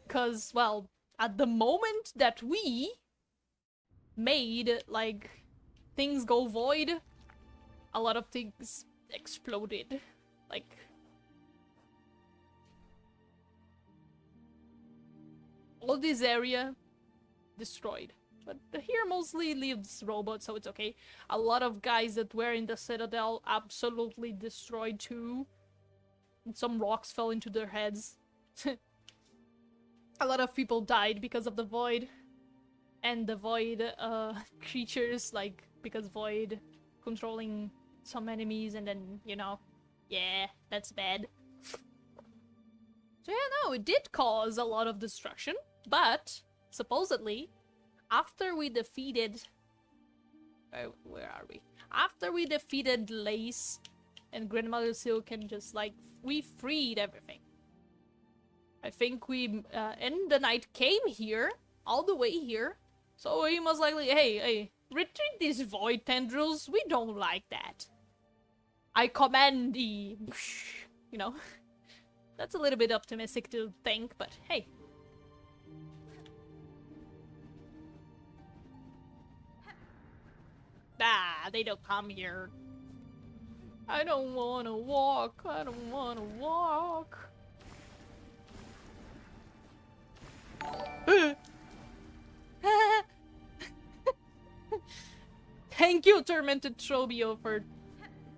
Because, well, at the moment that we made, like, things go void, a lot of things exploded. Like... all this area destroyed. But here mostly lives robots, so it's okay. A lot of guys that were in the Citadel absolutely destroyed too. And some rocks fell into their heads. A lot of people died because of the Void. And the Void creatures, like, because Void controlling some enemies and then, you know, yeah, that's bad. So yeah, no, it did cause a lot of destruction, but supposedly, after we defeated... where are we? After we defeated Lace and Grandmother Silk and just, like, we freed everything. I think we, End the Night came here, all the way here, so he was like, hey, retreat these void tendrils, we don't like that. I command thee, you know? That's a little bit optimistic to think, but hey. Ah, they don't come here. I don't wanna walk, I don't wanna walk. Thank you, Tormented Trobio, for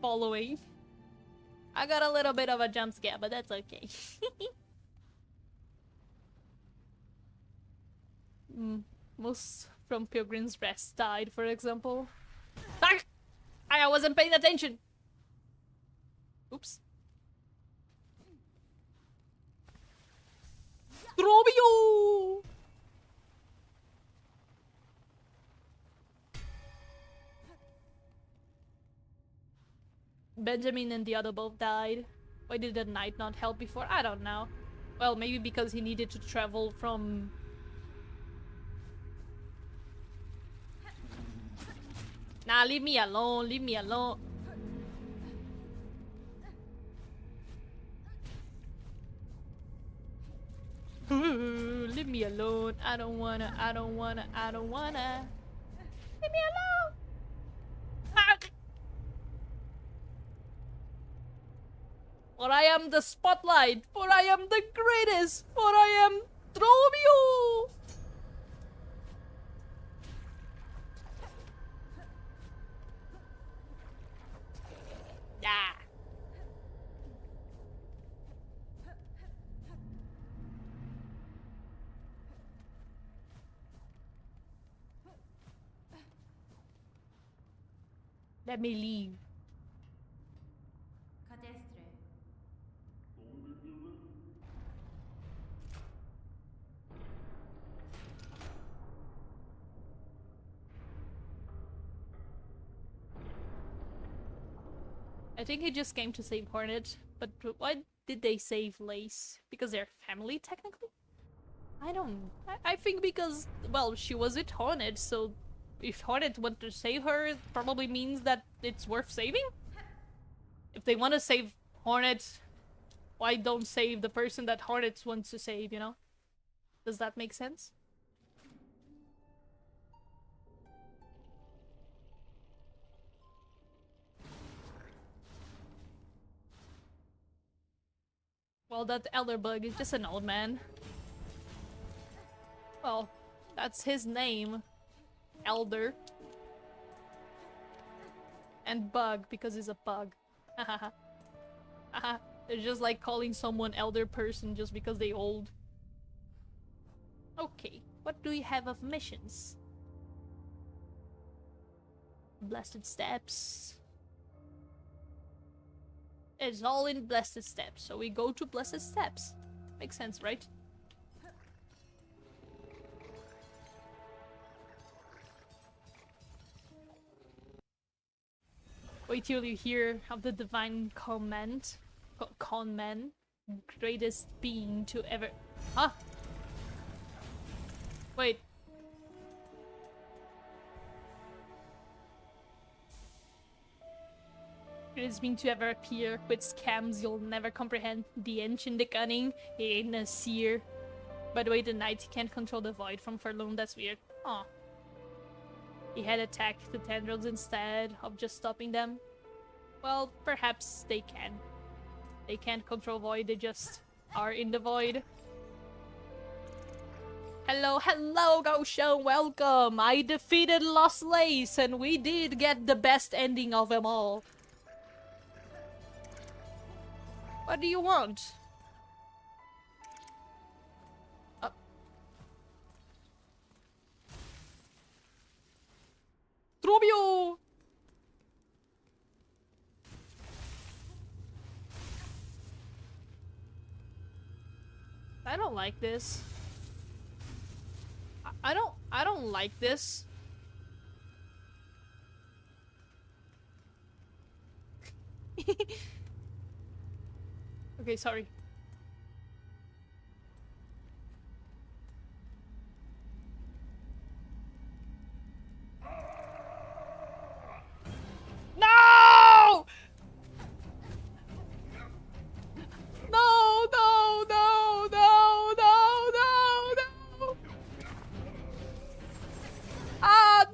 following. I got a little bit of a jump scare, but that's okay. Most from Pilgrim's Rest died, for example. Ah! I wasn't paying attention! Oops. Trobio! Benjamin and the other both died. Why did the knight not help before? I don't know. Well, maybe because he needed to travel from... Nah, leave me alone, leave me alone. Leave me alone. I don't wanna. Leave me alone! Ah! For I am the spotlight, for I am the greatest, for I am Trobio! Ah. Let me leave. I think he just came to save Hornet, but why did they save Lace? Because they're family, technically? I don't... I think because, well, she was with Hornet, so if Hornet want to save her, it probably means that it's worth saving? If they want to save Hornet, why don't save the person that Hornet wants to save, you know? Does that make sense? Well, that elder bug is just an old man. Well, that's his name. Elder. And bug, because he's a bug. Hahaha. Haha. It's just like calling someone elder person just because they old. Okay, what do we have of missions? Blasted Steps. It's all in Blasted Steps, so we go to Blasted Steps. Makes sense, right? Wait till you hear of the divine comment. Conman. Greatest being to ever. Huh? Wait. Greatest being to ever appear. With scams you'll never comprehend. The ancient, the cunning, the seer. By the way, the knight can't control the void from Furlong. That's weird. Aw. He had attacked the tendrils instead of just stopping them. Well, perhaps they can. They can't control void, they just are in the void. Hello, hello, Goshen, welcome! I defeated Lost Lace, and we did get the best ending of them all. What do you want? Trubio! I don't like this. I don't like this. Okay, sorry. No! No, no, no, no, no, no, no! Ah!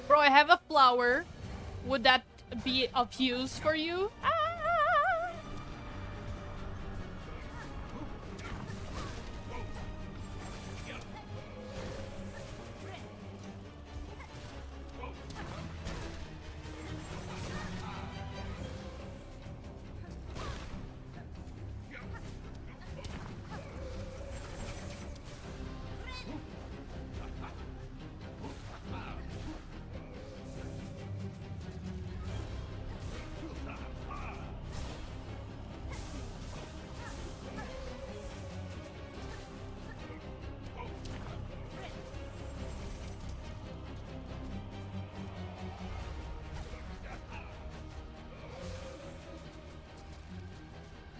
Bro, I have a flower. Would that be of use for you? Ah!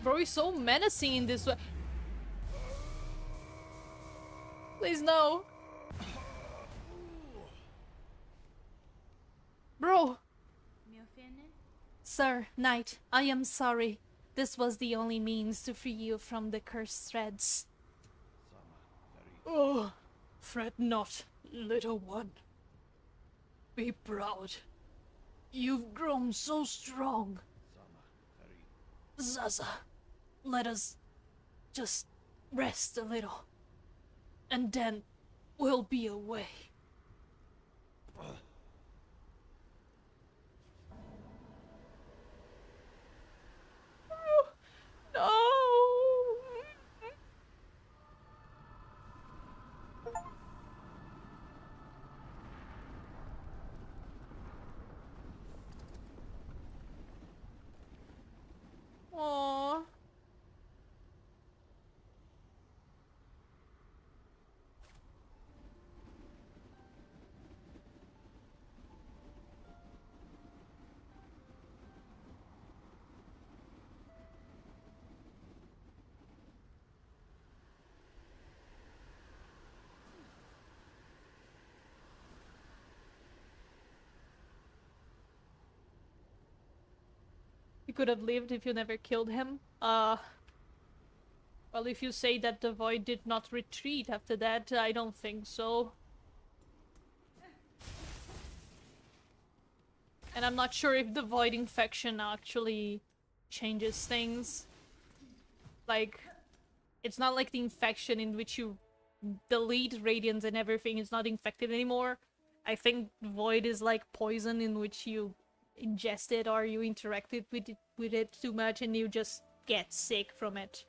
Bro, he's so menacing in this way. Please, no. Bro. Sir, Knight, I am sorry. This was the only means to free you from the cursed threads. Oh, fret not, little one. Be proud. You've grown so strong. Zaza, let us just rest a little. And then we'll be away. No! Aww. You could have lived if you never killed him. Well, if you say that the void did not retreat after that, I don't think so. And I'm not sure if the void infection actually changes things. Like, It's not like the infection in which you delete radiance and everything is not infected anymore. I think void is like poison in which you ingest it or you interacted with it too much and you just get sick from it.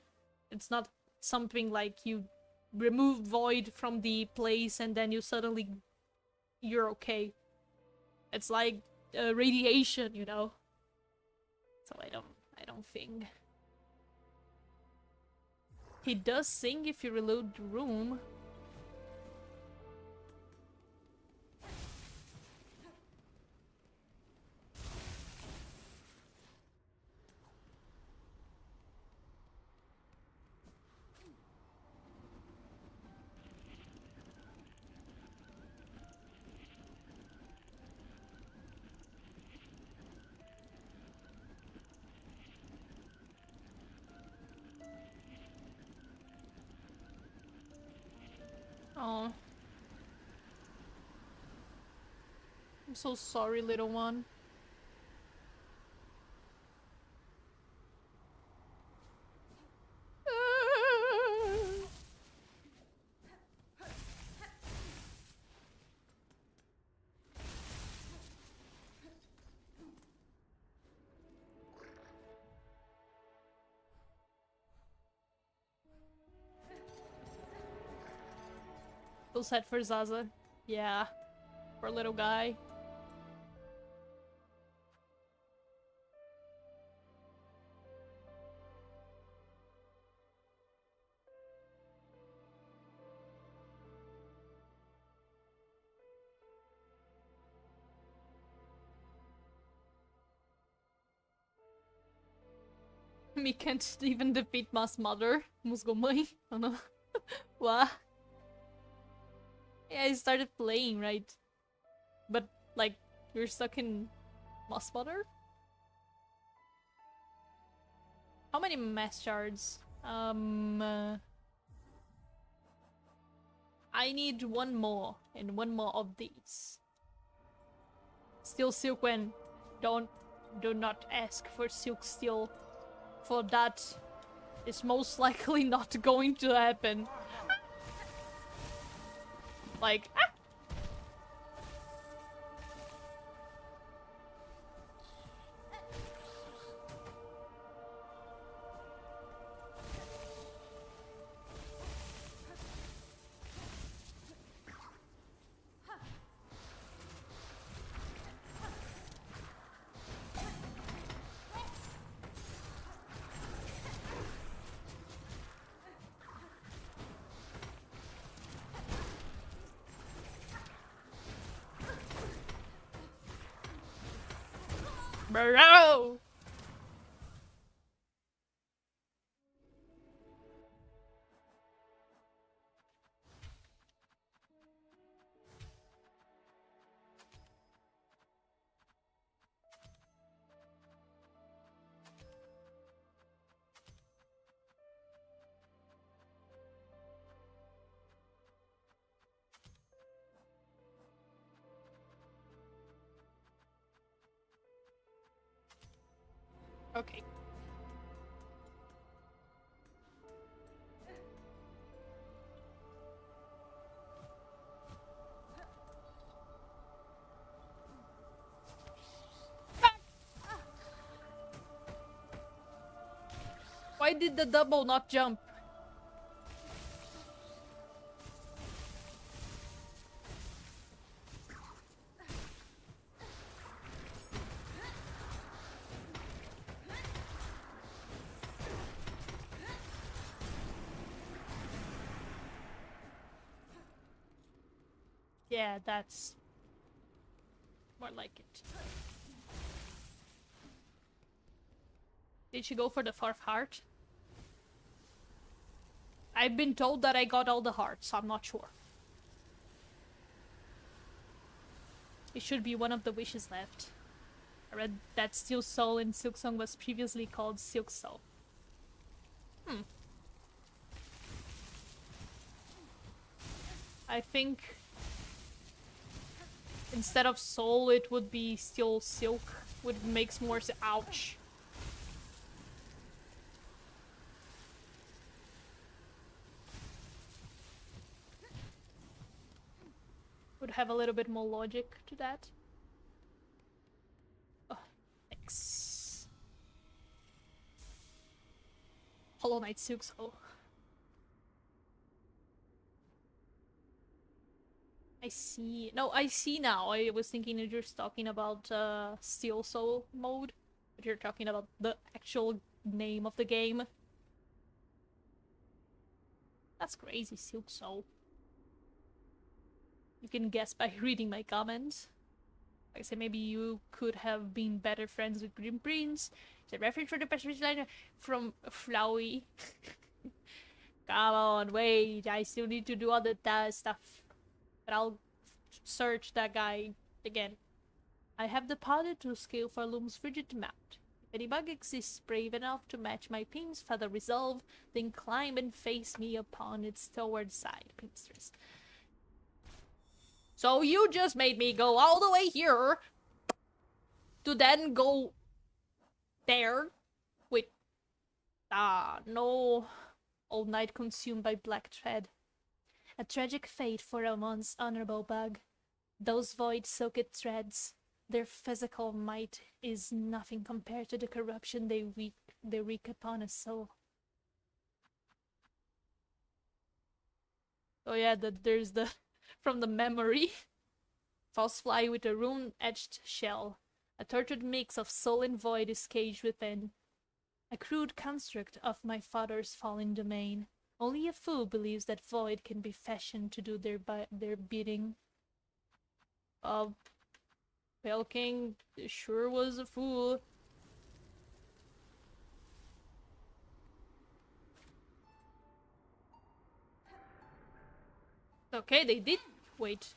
It's not something like you remove void from the place and then you're okay. It's like radiation, you know. So I don't think. He does sing if you reload the room. Oh. I'm so sorry, little one. Feel sad for Zaza. Yeah. Poor little guy. Me can't even defeat Ma's mother. Musgo mãe. Oh no. What? Yeah, I started playing, right? But, like, you're stuck in Ma's mother? How many mass shards? I need one more, and one more of these. Still Silkwen. Do not ask for Silk Steel. For that is most likely not going to happen. Like, ah! Bro! Okay. Why did the double not jump? Yeah, that's more like it. Did she go for the fourth heart? I've been told that I got all the hearts, so I'm not sure. It should be one of the wishes left. I read that Steel Soul in Silksong was previously called Silk Soul. I think instead of soul, it would be Steel Silk, which makes more sense. Ouch. would have a little bit more logic to that. Oh, thanks. Hollow Knight Silksong. I see. No, I see now. I was thinking you're just talking about Steel Soul mode, but you're talking about the actual name of the game. That's crazy, Silksong. You can guess by reading my comments. Like I said, maybe you could have been better friends with Green Prince. It's a reference for the passage line from Flowey. Come on, wait. I still need to do all the stuff. But I'll search that guy again. I have the powder to scale for Loom's frigid mount. If any bug exists brave enough to match my pin's feather resolve, then climb and face me upon its toward side, Pinstress. So you just made me go all the way here to then go there with no old night consumed by black thread. A tragic fate for a once honorable bug. Those void-soaked threads, their physical might is nothing compared to the corruption they wreak upon a soul. Oh yeah, there's the from the memory. False fly with a rune-etched shell. A tortured mix of soul and void is caged within. A crude construct of my father's fallen domain. Only a fool believes that void can be fashioned to do their bidding. Pale King sure was a fool. Okay, they did. Wait.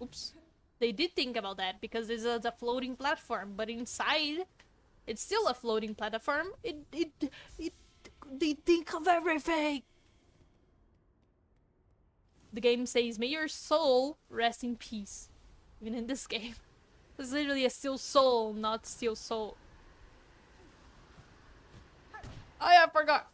Oops. They did think about that because there's a floating platform, but inside, it's still a floating platform. They think of everything. The game says, may your soul rest in peace. Even in this game. It's literally a still soul, not still soul. Oh yeah, I forgot.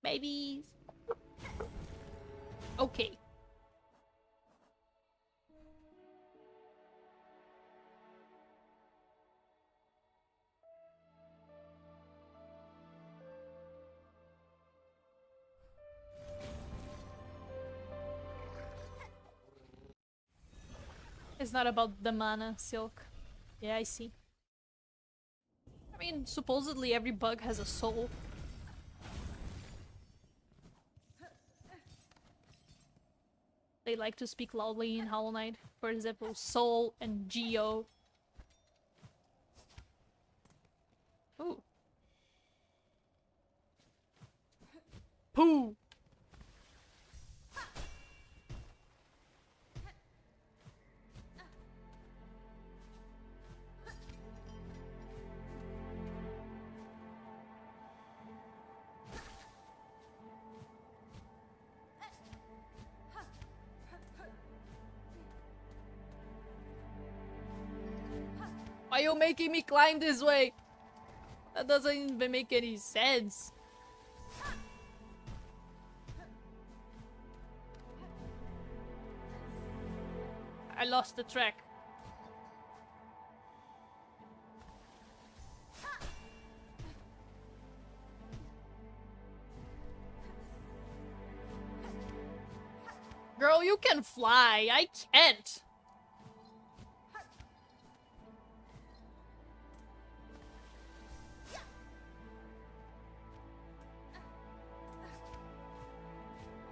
Babies. Okay. It's not about the mana, Silk. Yeah, I see. I mean, supposedly every bug has a soul. They like to speak loudly in Hollow Knight. For example, Soul and Geo. Ooh. Pooh! Why are you making me climb this way? That doesn't even make any sense. I lost the track. Girl, you can fly. I can't.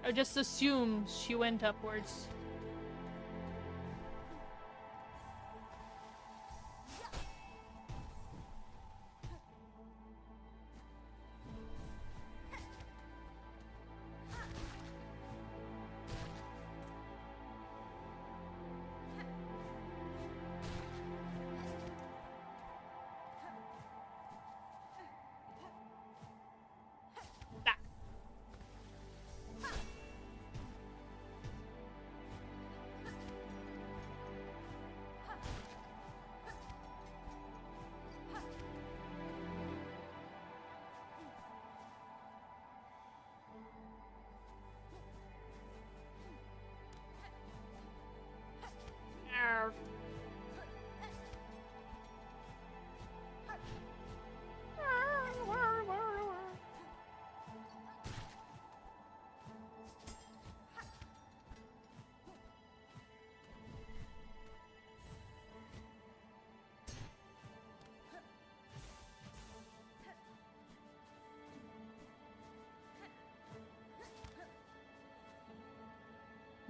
I just assume she went upwards.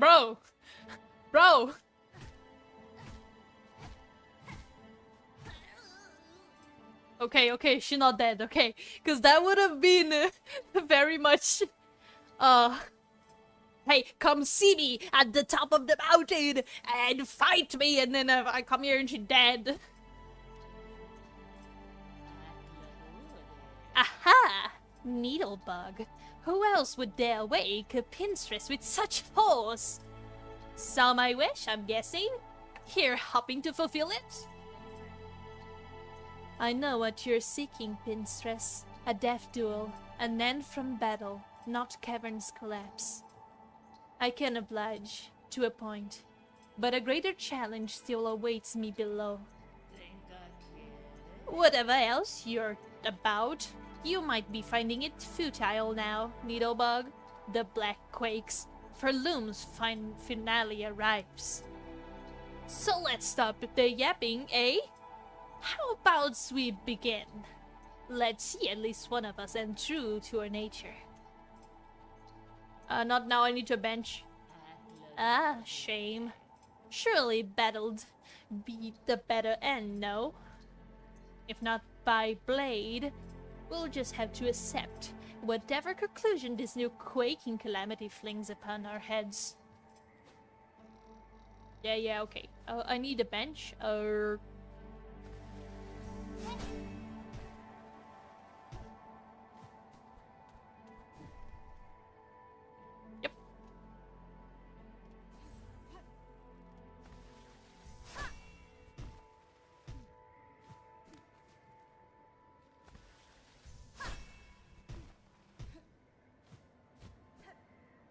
Bro! Bro! Okay, she's not dead, okay. Because that would have been very much... Hey, come see me at the top of the mountain and fight me, and then I come here and she's dead. Aha! Needlebug. Who else would dare wake a pinstress with such force? Saw my wish, I'm guessing? Here, hoping to fulfill it? I know what you're seeking, pinstress. A death duel, an end from battle, not cavern's collapse. I can oblige, to a point, but a greater challenge still awaits me below. Whatever else you're about, you might be finding it futile now, Needlebug. The black quakes, for Loom's fine finale arrives. So let's stop the yapping, eh? How about we begin? Let's see at least one of us and true to our nature. Not now, I need to bench. Ah, shame. Surely battled be the better end, no? If not by blade, we'll just have to accept whatever conclusion this new quaking calamity flings upon our heads. Yeah, okay. I need a bench, or... Yep.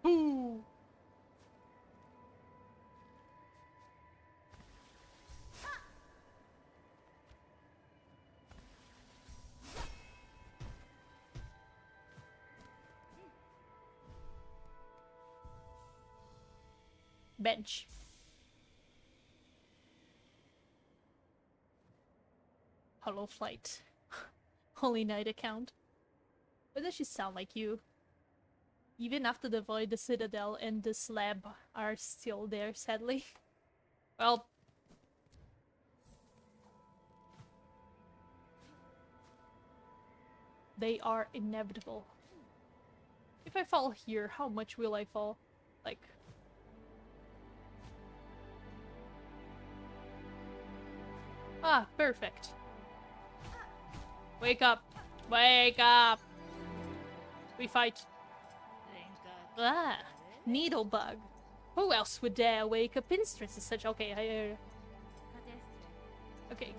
Ooh. Bench. Hollow Flight. Holy Knight account. Why does she sound like you? Even after the void, the citadel and the slab are still there, sadly. Well... they are inevitable. If I fall here, how much will I fall? Like... ah, perfect. Wake up! Wake up! We fight. Ah, Needlebug. Who else would dare wake a pinstress as such? Okay, okay.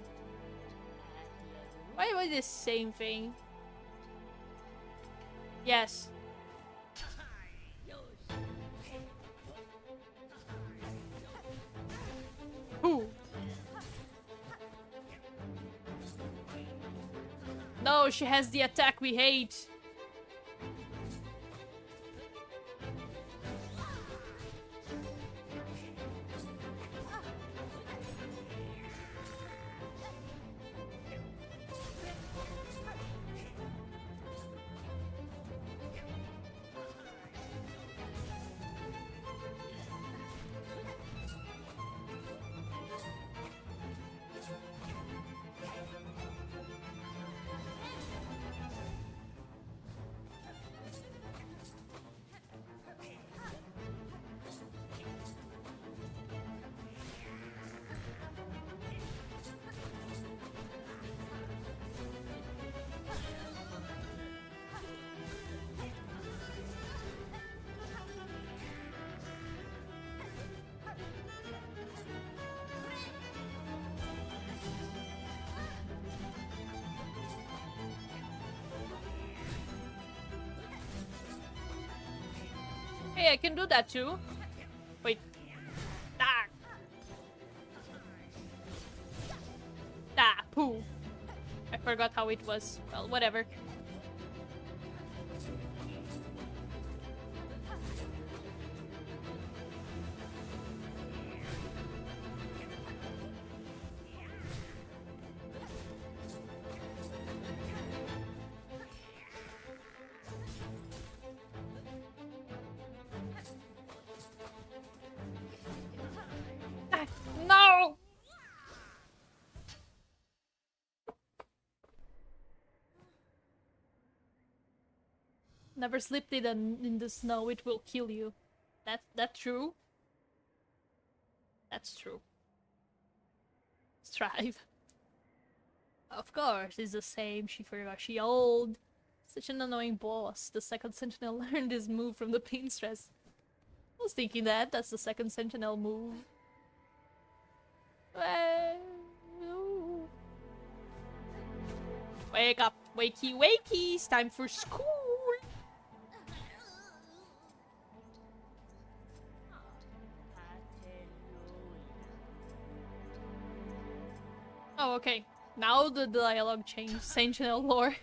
Why was this same thing? Yes. Who? No, she has the attack we hate. Hey, I can do that too. Wait. Ah! Ah, poo. I forgot how it was. Well, whatever. Never sleep in the snow, it will kill you. That's true? That's true. Strive. Of course, it's the same. She forgot she old. Such an annoying boss. The second sentinel learned this move from the pain stress. I was thinking that's the second sentinel move. Wake up, wakey wakey, it's time for school. Oh, okay. Now the dialogue changed. Sentinel lore.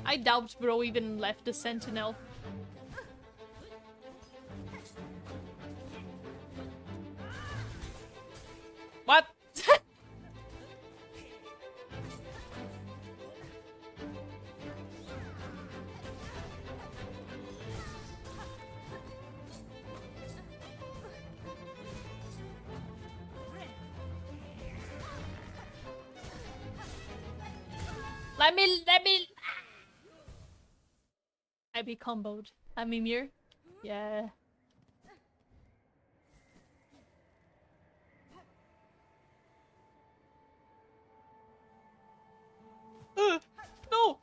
I doubt bro even left the sentinel. What? Let me. I be comboed. I'm Mimir. Yeah. No!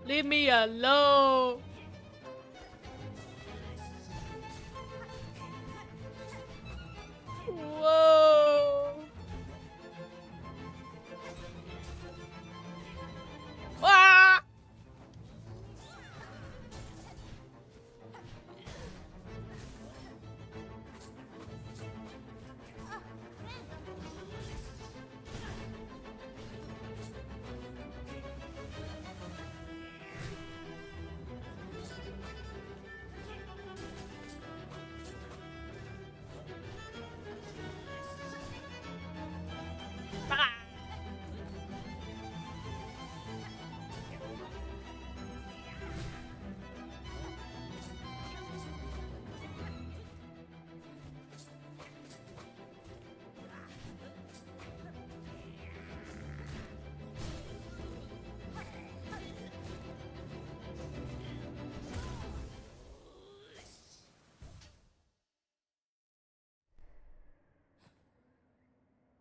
Leave me alone. Whoa. Ah!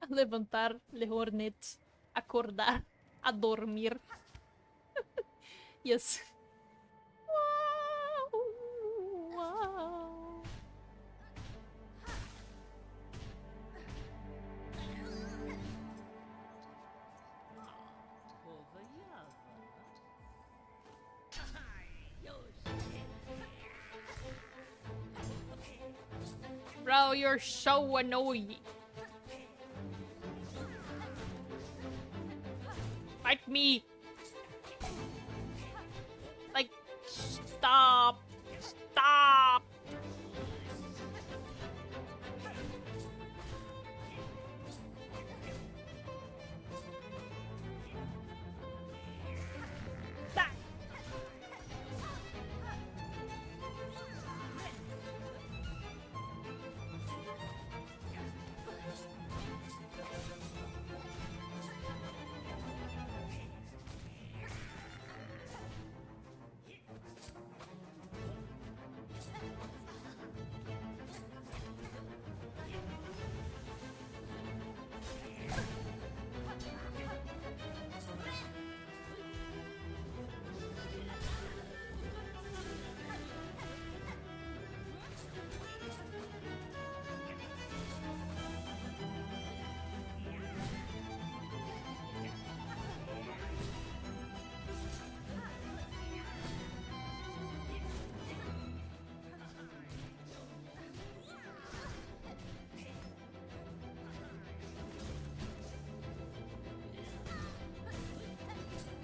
A levantar, le hornet, acordar, a dormir. Yes. Wow, wow. Bro, you're so annoying. Fight me. Like, stop. Stop. Stop.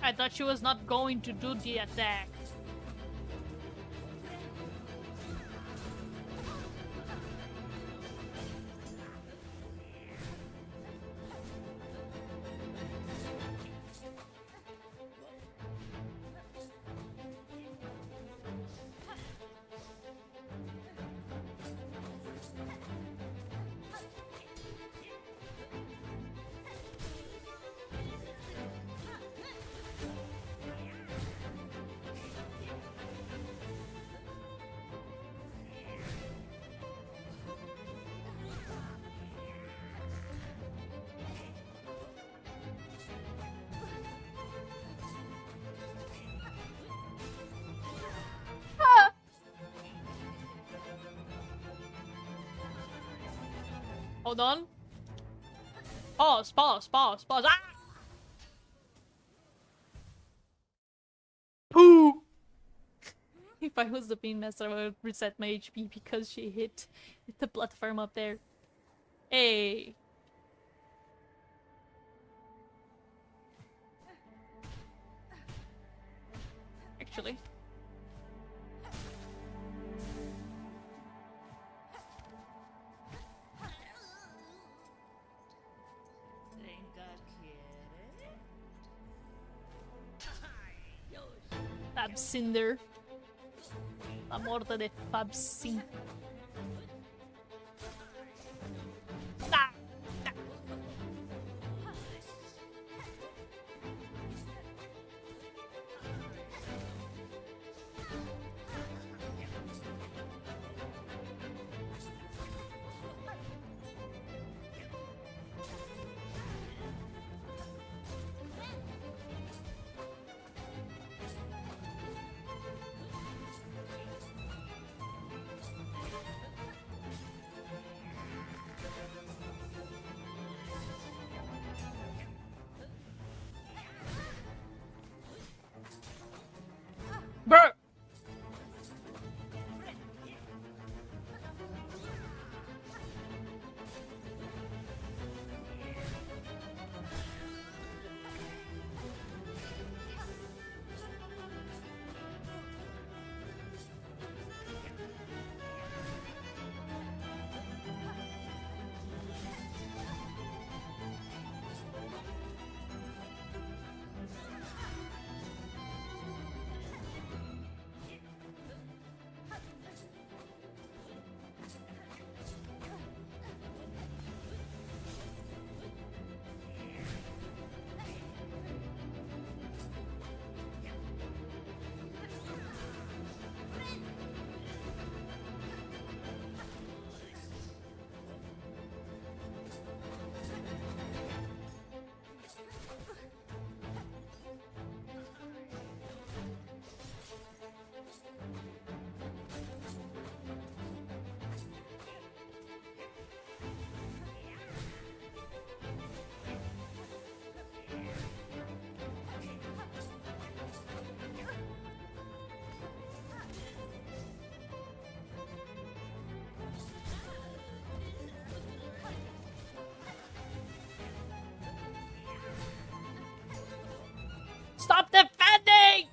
I thought she was not going to do the attack. Hold on. Pause. Ah! Poo! If I was the Bean Master, I would reset my HP because she hit the platform up there. Hey. Actually. Fabcinder. La morte de Fabcin. Ah! Bro! Stop defending!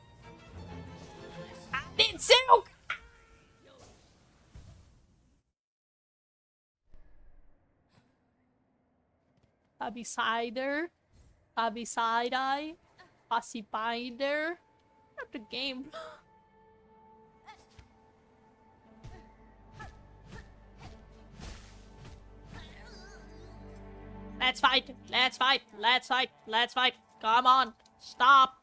I need Silk! Abisider. Abiside-eye. Pacifider. Not the game. Let's fight! Let's fight! Let's fight! Let's fight! Come on! Stop!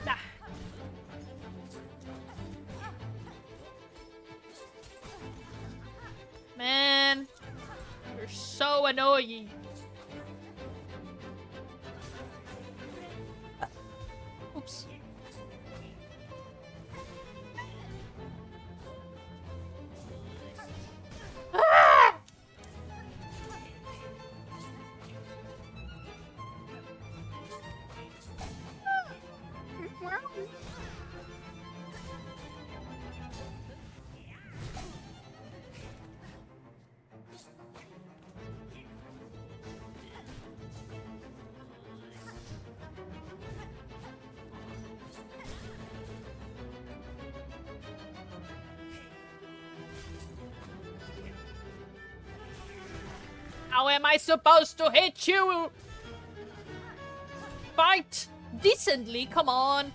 Ah. Man, you're so annoying. Oops. Ah! How am I supposed to hit you? Fight decently, come on.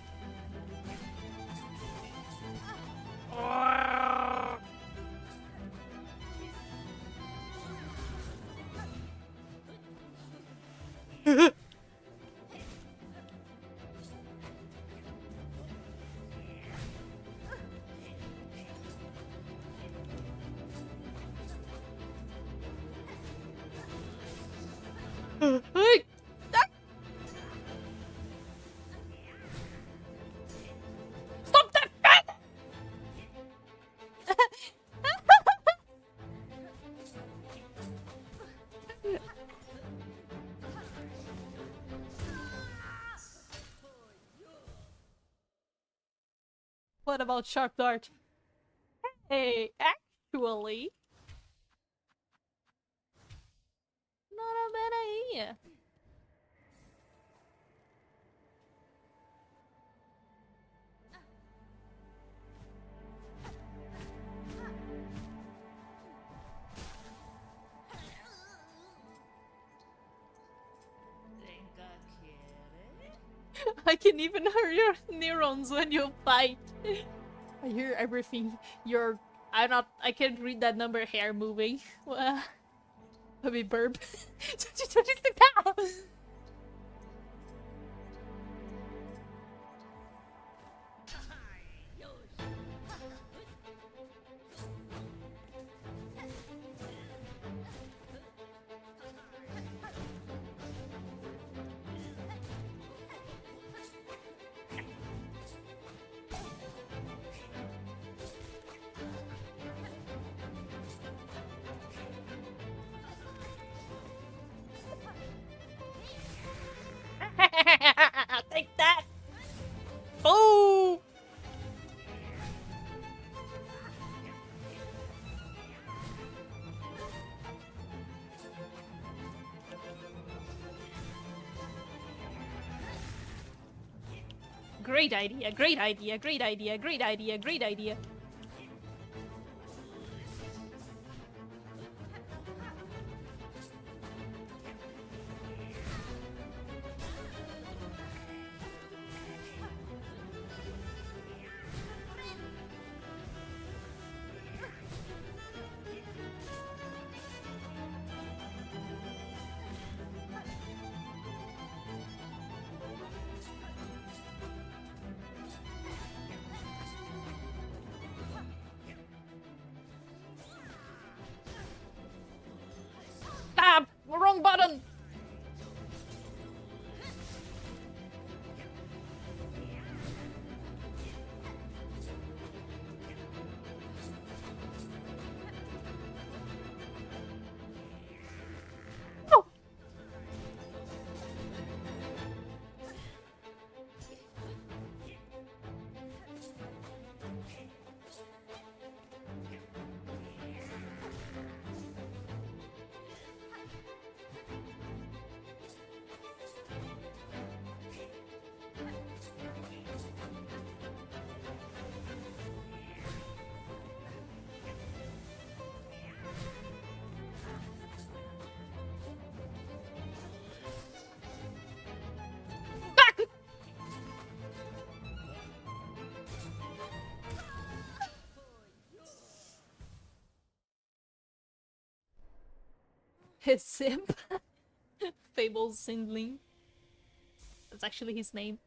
Stop that! What about Sharp Dart? Hey, actually, not a bad idea. I can even hear your neurons when you fight. I hear everything. I can't read that number hair moving. Maybe burp. Take that! Oh! Great idea, great idea, great idea, great idea, great idea. Ah! Wrong button! Oh! Back! His simp? Fable's Sindling. That's actually his name.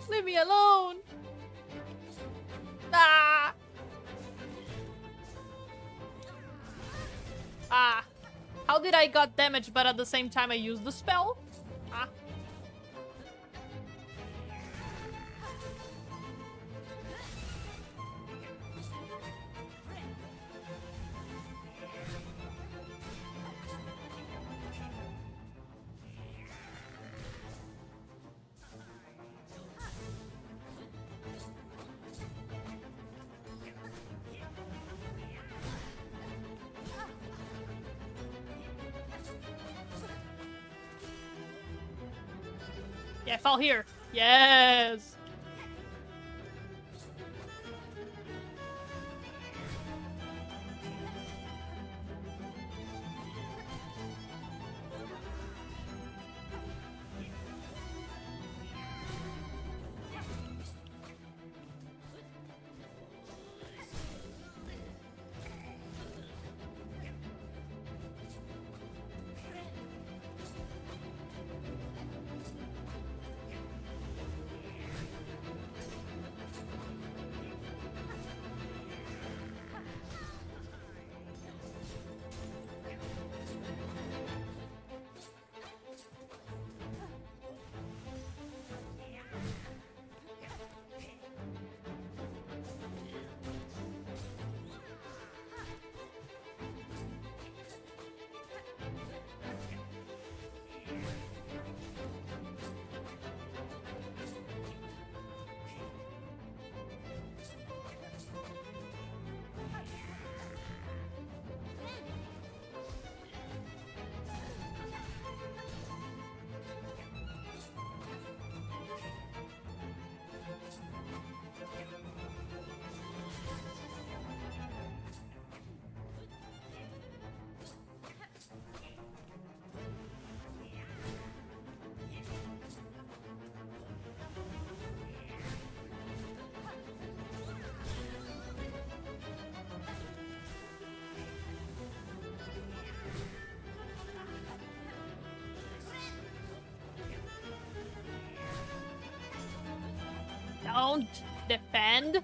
Leave me alone! Ah! Ah. How did I got damaged but at the same time I used the spell? Ah. Yeah, fall here. Yes! Don't defend.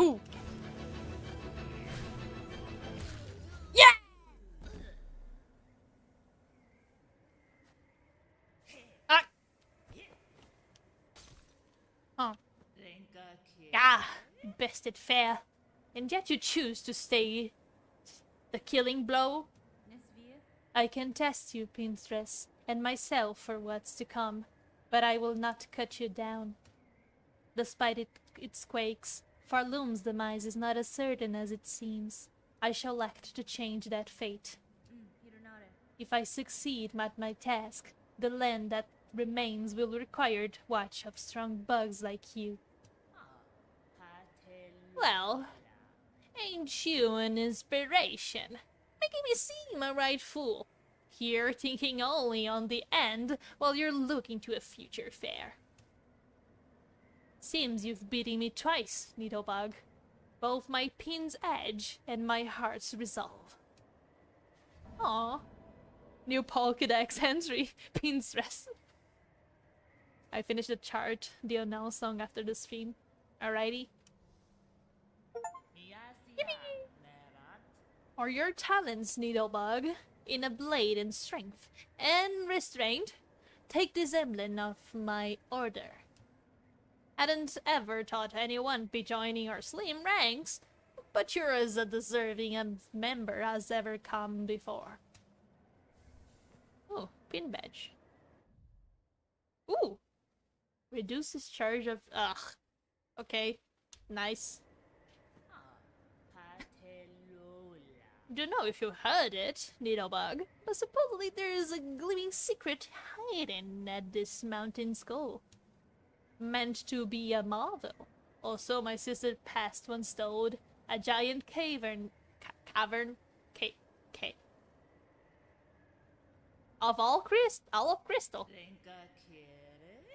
Ooh. Yeah! Ah! Oh. Ah, bested fair. And yet you choose to stay the killing blow? I can test you, Pinterest, and myself for what's to come, but I will not cut you down. Despite its quakes, Farloom's demise is not as certain as it seems. I shall act to change that fate. If I succeed at my task, the land that remains will require watch of strong bugs like you. Well, ain't you an inspiration? Making me seem a right fool. Here thinking only on the end while you're looking to a future fair. Seems you've beaten me twice, Needlebug. Both my pin's edge and my heart's resolve. Aw. New Pokédex entry, Pinterest. I finished the chart, the announce song after the stream. Alrighty. Yippee! Or your talents, Needlebug, in a blade and strength, and restraint, take this emblem of my order. Hadn't ever thought anyone be joining our slim ranks, but you're as a deserving a member as ever come before. Oh, pin badge. Ooh! Reduces charge of... Ugh. Okay. Nice. Don't know if you heard it, Needlebug, but supposedly there is a gleaming secret hidden at this mountain skull. Meant to be a marvel. Also, my sister passed once told, a giant cavern... all of crystal.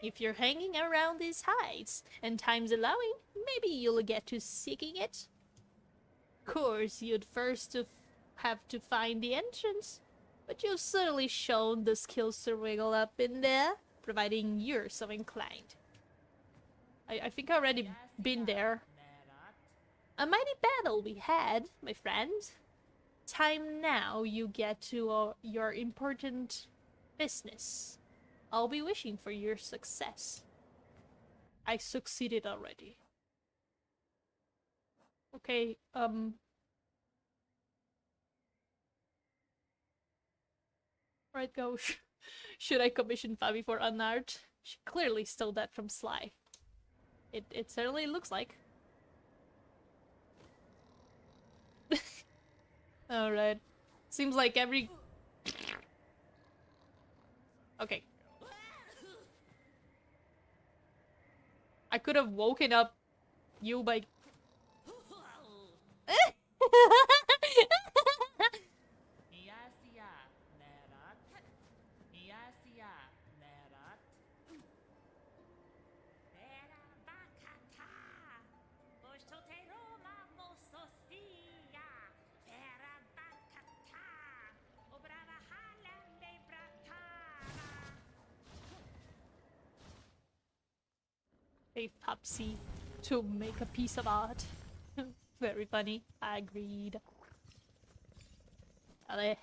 If you're hanging around these heights, and time's allowing, maybe you'll get to seeking it. Course, you'd first have to find the entrance, but you've certainly shown the skills to wriggle up in there, providing you're so inclined. I think I already been there. A mighty battle we had, my friend. Time now you get to your important business. I'll be wishing for your success. I succeeded already. Okay, Right, go. Should I commission Fabi for an art? She clearly stole that from Sly. It certainly looks like. Alright. Seems like every... Okay. I could have woken up you by... A Pepsi to make a piece of art. Very funny. I agreed. Ale,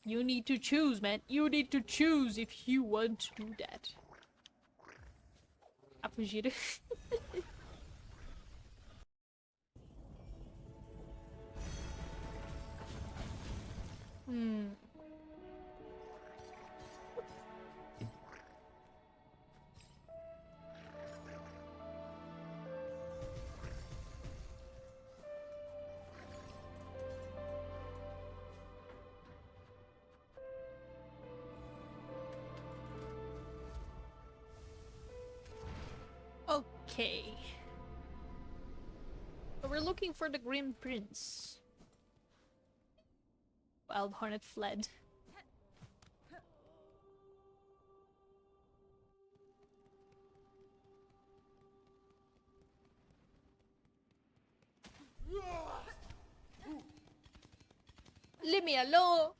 you need to choose, man. You need to choose if you want to do that. A fugir. Okay. So we're looking for the Grim Prince. Wild Hornet fled. Leave me alone!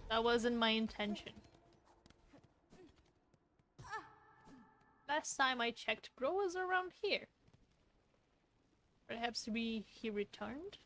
That wasn't my intention. Last time I checked, Bro was around here. Perhaps he returned?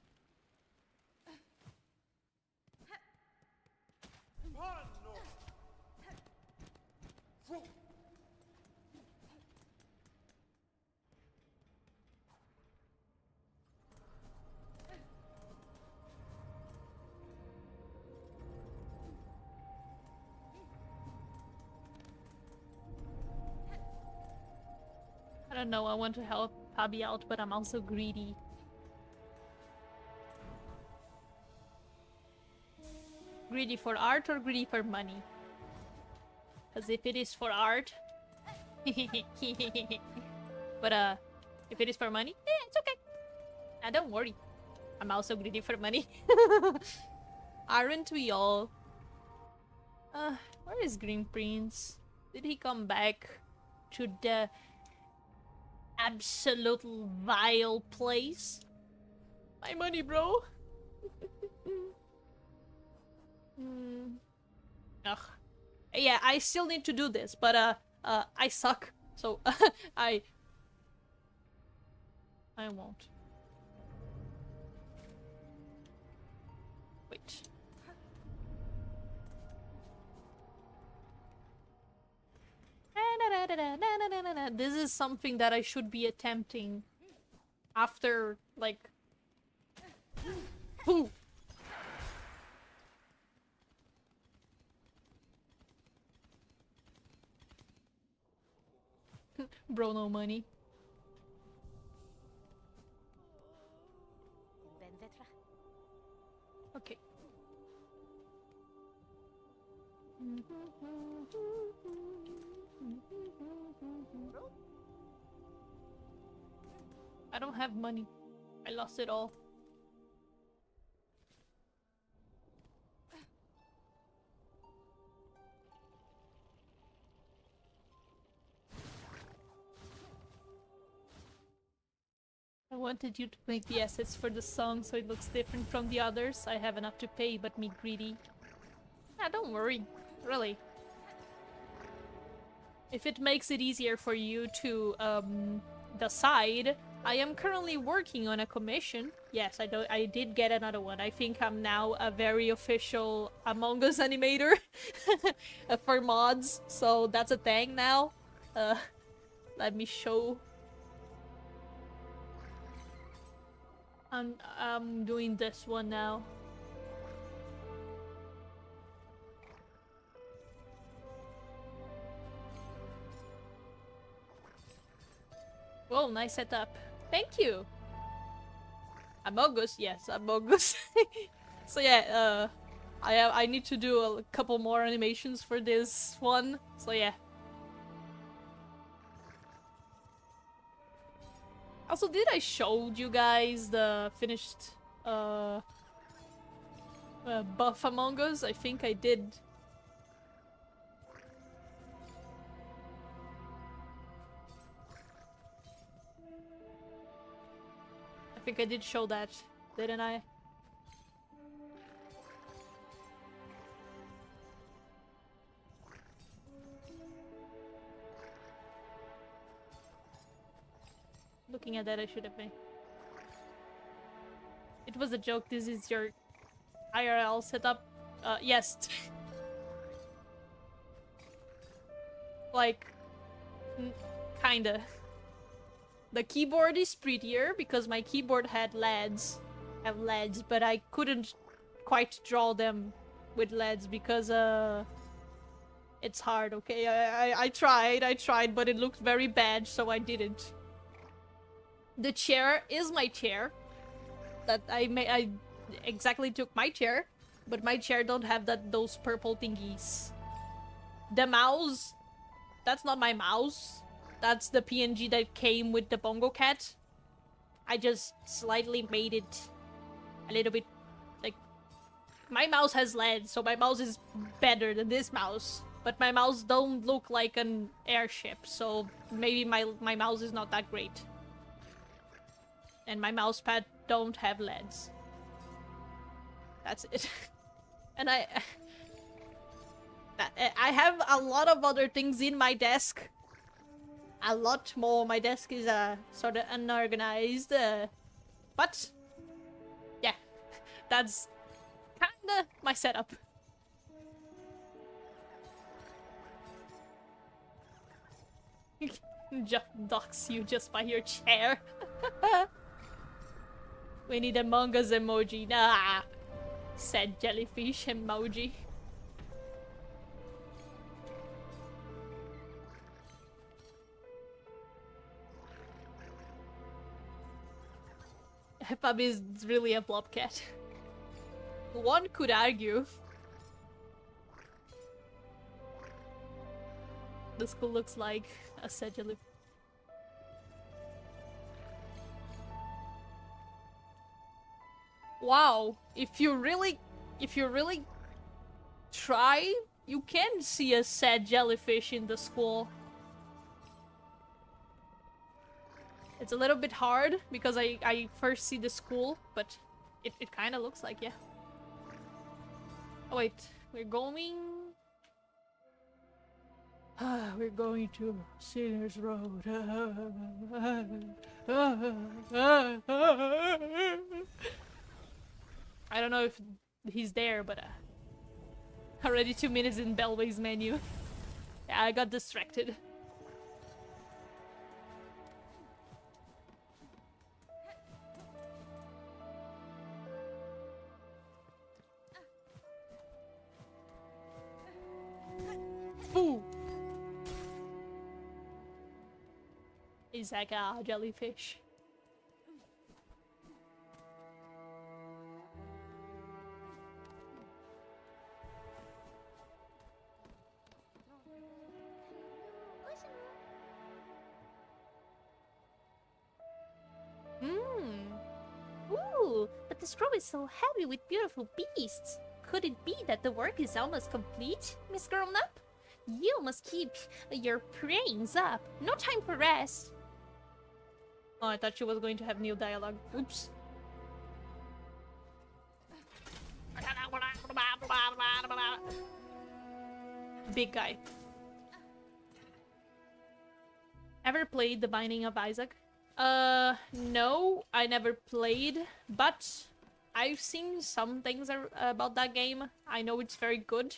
I don't know, I want to help Fabi out, but I'm also greedy. Greedy for art or greedy for money? Because if it is for art... but if it is for money, it's okay. Don't worry. I'm also greedy for money. Aren't we all? Where is Green Prince? Did he come back to the absolute vile place? My money, bro. Ugh. Yeah, I still need to do this, but I suck, so I won't. Wait. This is something that I should be attempting after, like... Ooh. Bro, no money. Okay. I don't have money. I lost it all. I wanted you to make the assets for the song so it looks different from the others. I have enough to pay, but me greedy. Ah, don't worry. Really. If it makes it easier for you to decide, I am currently working on a commission. Yes, I did get another one. I think I'm now a very official Among Us animator for mods. So that's a thing now. Let me show. I'm doing this one now. Whoa, nice setup. Thank you. Among Us, yes, Among Us. So yeah, I need to do a couple more animations for this one. So yeah. Also, did I show you guys the finished buff Among Us? I think I did. I think I did show that, didn't I? Looking at that, I should have been. It was a joke. This is your IRL setup. Yes. Like, kinda. The keyboard is prettier because my keyboard had LEDs. But I couldn't quite draw them with LEDs because it's hard. Okay, I tried, but it looked very bad, so I didn't. The chair is my chair. That I exactly took my chair, but my chair don't have those purple thingies. The mouse, that's not my mouse. That's the PNG that came with the Bongo Cat. I just slightly made it a little bit, like, my mouse has LED, so my mouse is better than this mouse. But my mouse don't look like an airship, so maybe my mouse is not that great. And my mousepad don't have LEDs. That's it. And I have a lot of other things in my desk. A lot more. My desk is sort of unorganized. But yeah, that's kinda my setup. Just dox you just by your chair. We need a Among Us emoji. Nah. Said jellyfish emoji. Puppy is really a blobcat. One could argue. The school looks like a said jellyfish. Wow, if you really try, you can see a sad jellyfish in the school. It's a little bit hard because I first see the school, but it kind of looks like, yeah. Oh wait, we're going... we're going to Sinners Road. I don't know if he's there, but already 2 minutes in Bellway's menu. Yeah, I got distracted. Boo! Is like a jellyfish. Ooh, but the scroll is so heavy with beautiful beasts. Could it be that the work is almost complete, Miss Grown-Up? You must keep your brains up. No time for rest. Oh, I thought she was going to have new dialogue. Oops. Big guy. Ever played The Binding of Isaac? No, I never played, but I've seen some things about that game. I know it's very good.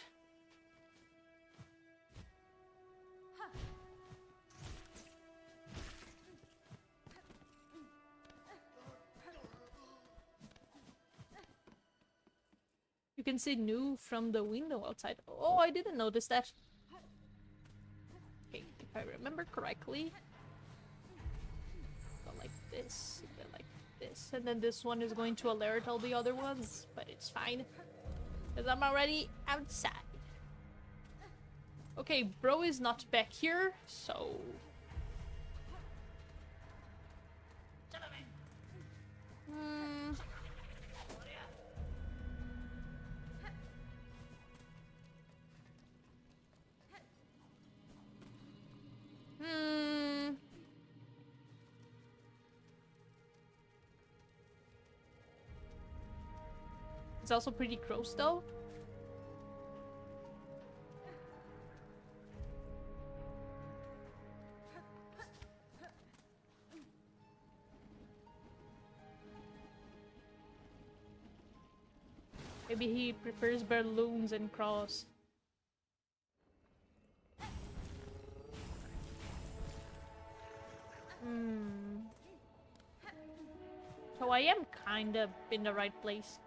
You can see new from the window outside. Oh, I didn't notice that. Okay, if I remember correctly. Go like this, then like this, and then this one is going to alert all the other ones, but it's fine. Because I'm already outside. Okay, bro is not back here, so... Hmm... Hmm... It's also pretty gross though. Maybe he prefers balloons and cross. Hmm. So I am kind of in the right place.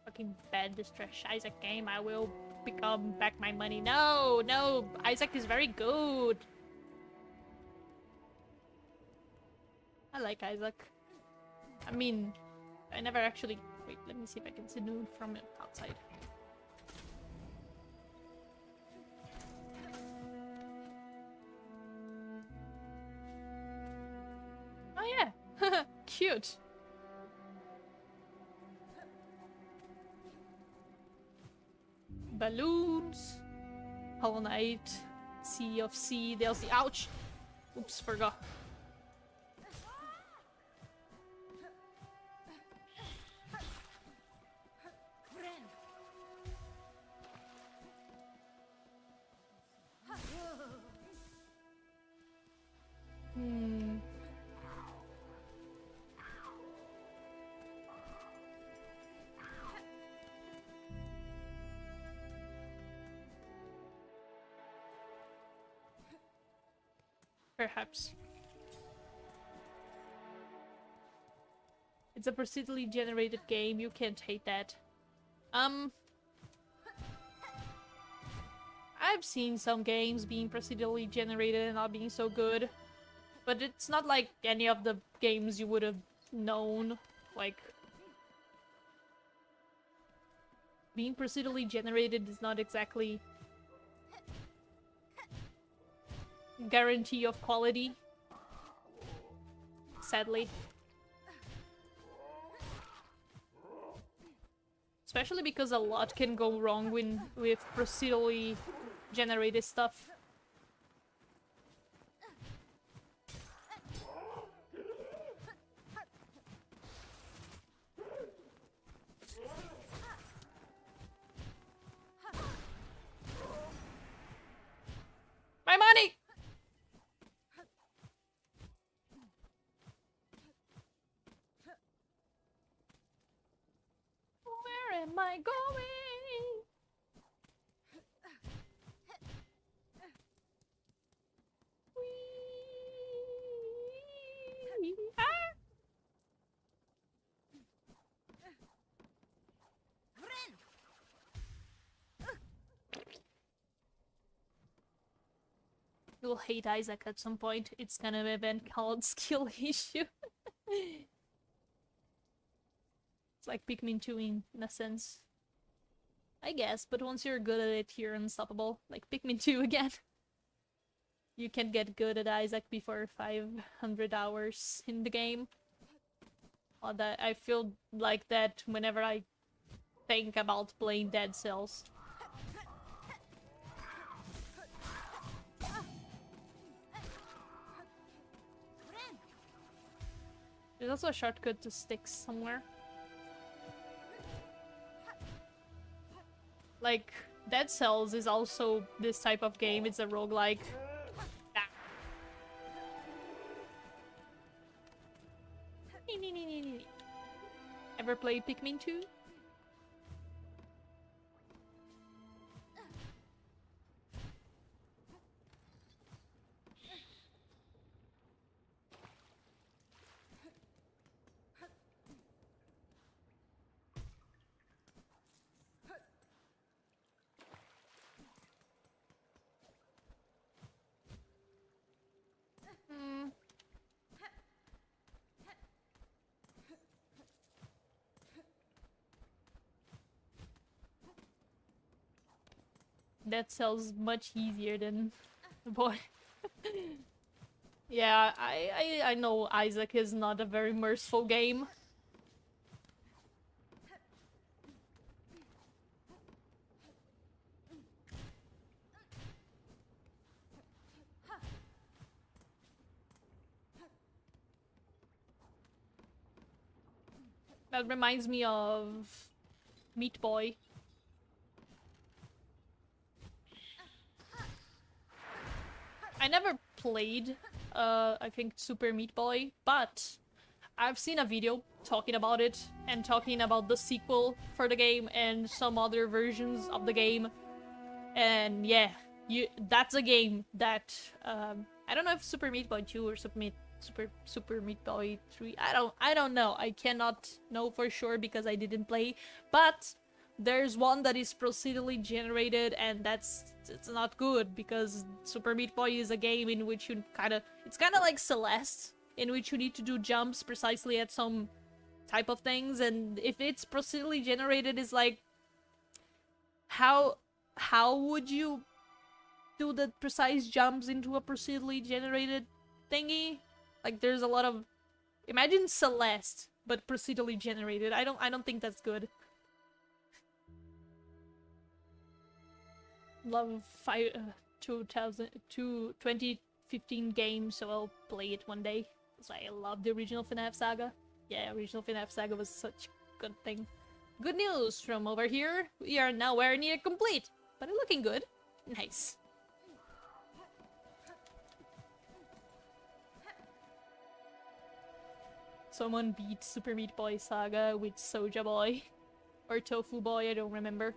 Fucking bad Distress Isaac game. I will become back my money. No, no, Isaac is very good. I like Isaac. I mean, I never actually... Wait, let me see if I can see Noon from outside. Oh yeah, cute. Balloons. Hollow Knight. Sea of Sea. DLC. Ouch! Oops, forgot. Hmm. Perhaps. It's a procedurally generated game, you can't hate that. I've seen some games being procedurally generated and not being so good. But it's not like any of the games you would have known. Like, being procedurally generated is not exactly guarantee of quality. Sadly. Especially because a lot can go wrong with procedurally generated stuff. My money! Where am I going? Ah! You'll hate Isaac at some point. It's kind of an event called skill issue. It's like Pikmin 2 in a sense. I guess, but once you're good at it, you're unstoppable. Like Pikmin 2 again. You can get good at Isaac before 500 hours in the game. That I feel like that whenever I think about playing Dead Cells. There's also a shortcut to sticks somewhere. Like, Dead Cells is also this type of game. It's a roguelike. Ah. ever played Pikmin 2? Hmm. That sounds much easier than boy. Yeah, I know Isaac is not a very merciful game. That reminds me of Meat Boy. I never played, I think Super Meat Boy, but I've seen a video talking about it and talking about the sequel for the game and some other versions of the game. And yeah, that's a game that I don't know if Super Meat Boy 2 or Super Meat Boy 3. I don't know. I cannot know for sure because I didn't play, but there's one that is procedurally generated, and it's not good because Super Meat Boy is a game in which it's kind of like Celeste, in which you need to do jumps precisely at some type of things, and if it's procedurally generated, it's like how would you do the precise jumps into a procedurally generated thingy? Like there's a lot of imagine Celeste but procedurally generated. I don't think that's good. Love 2015 game, so I'll play it one day. So I love the original FNAF Saga. Yeah, original FNAF Saga was such a good thing. Good news from over here. We are nowhere near complete, but it's looking good. Nice. Someone beat Super Meat Boy Saga with Soja Boy. Or Tofu Boy, I don't remember.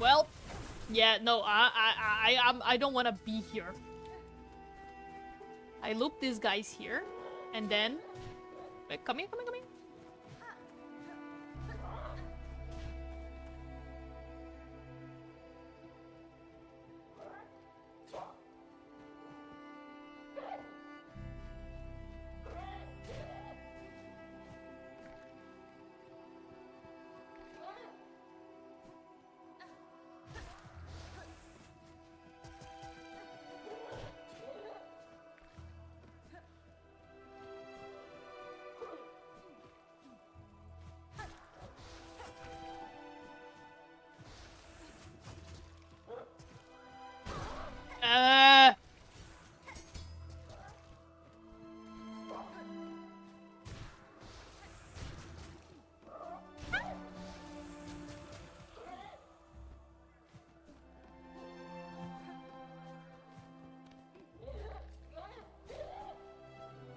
Well, yeah, no, I don't want to be here. I loop these guys here, and then... Wait, come here, come here, come here.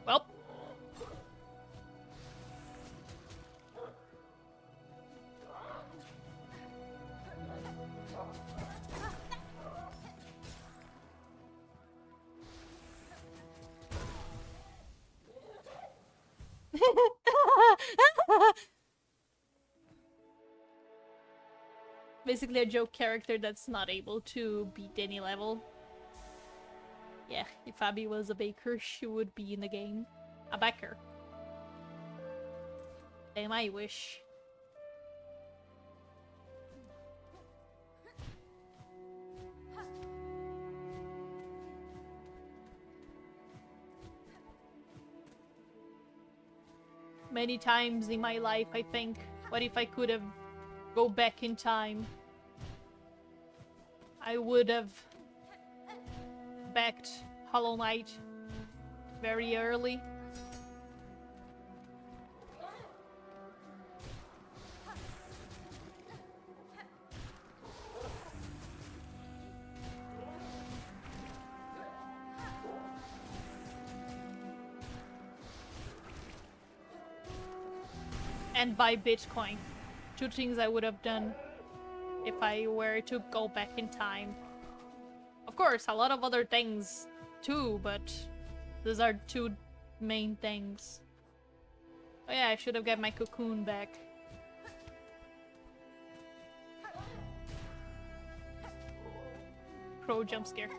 Well. Basically a joke character that's not able to beat any level. Yeah, if Abby was a baker, she would be in the game. A baker. Damn, I wish. many times in my life, I think. What if I could have go back in time? I would have backed Hollow Knight very early. And buy Bitcoin. Two things I would have done if I were to go back in time. Of course, a lot of other things too, but those are two main things. Oh yeah, I should have got my cocoon back. Pro jump scare.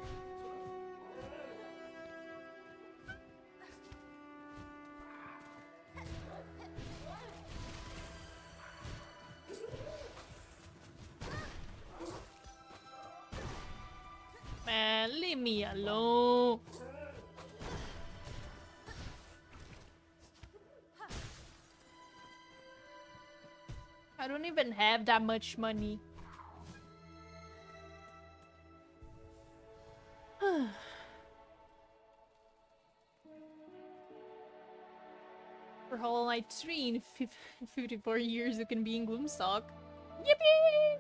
Man, leave me alone. I don't even have that much money. For Hollow Knight 3 in 54 years you can be in Gloomstalk. Yippee!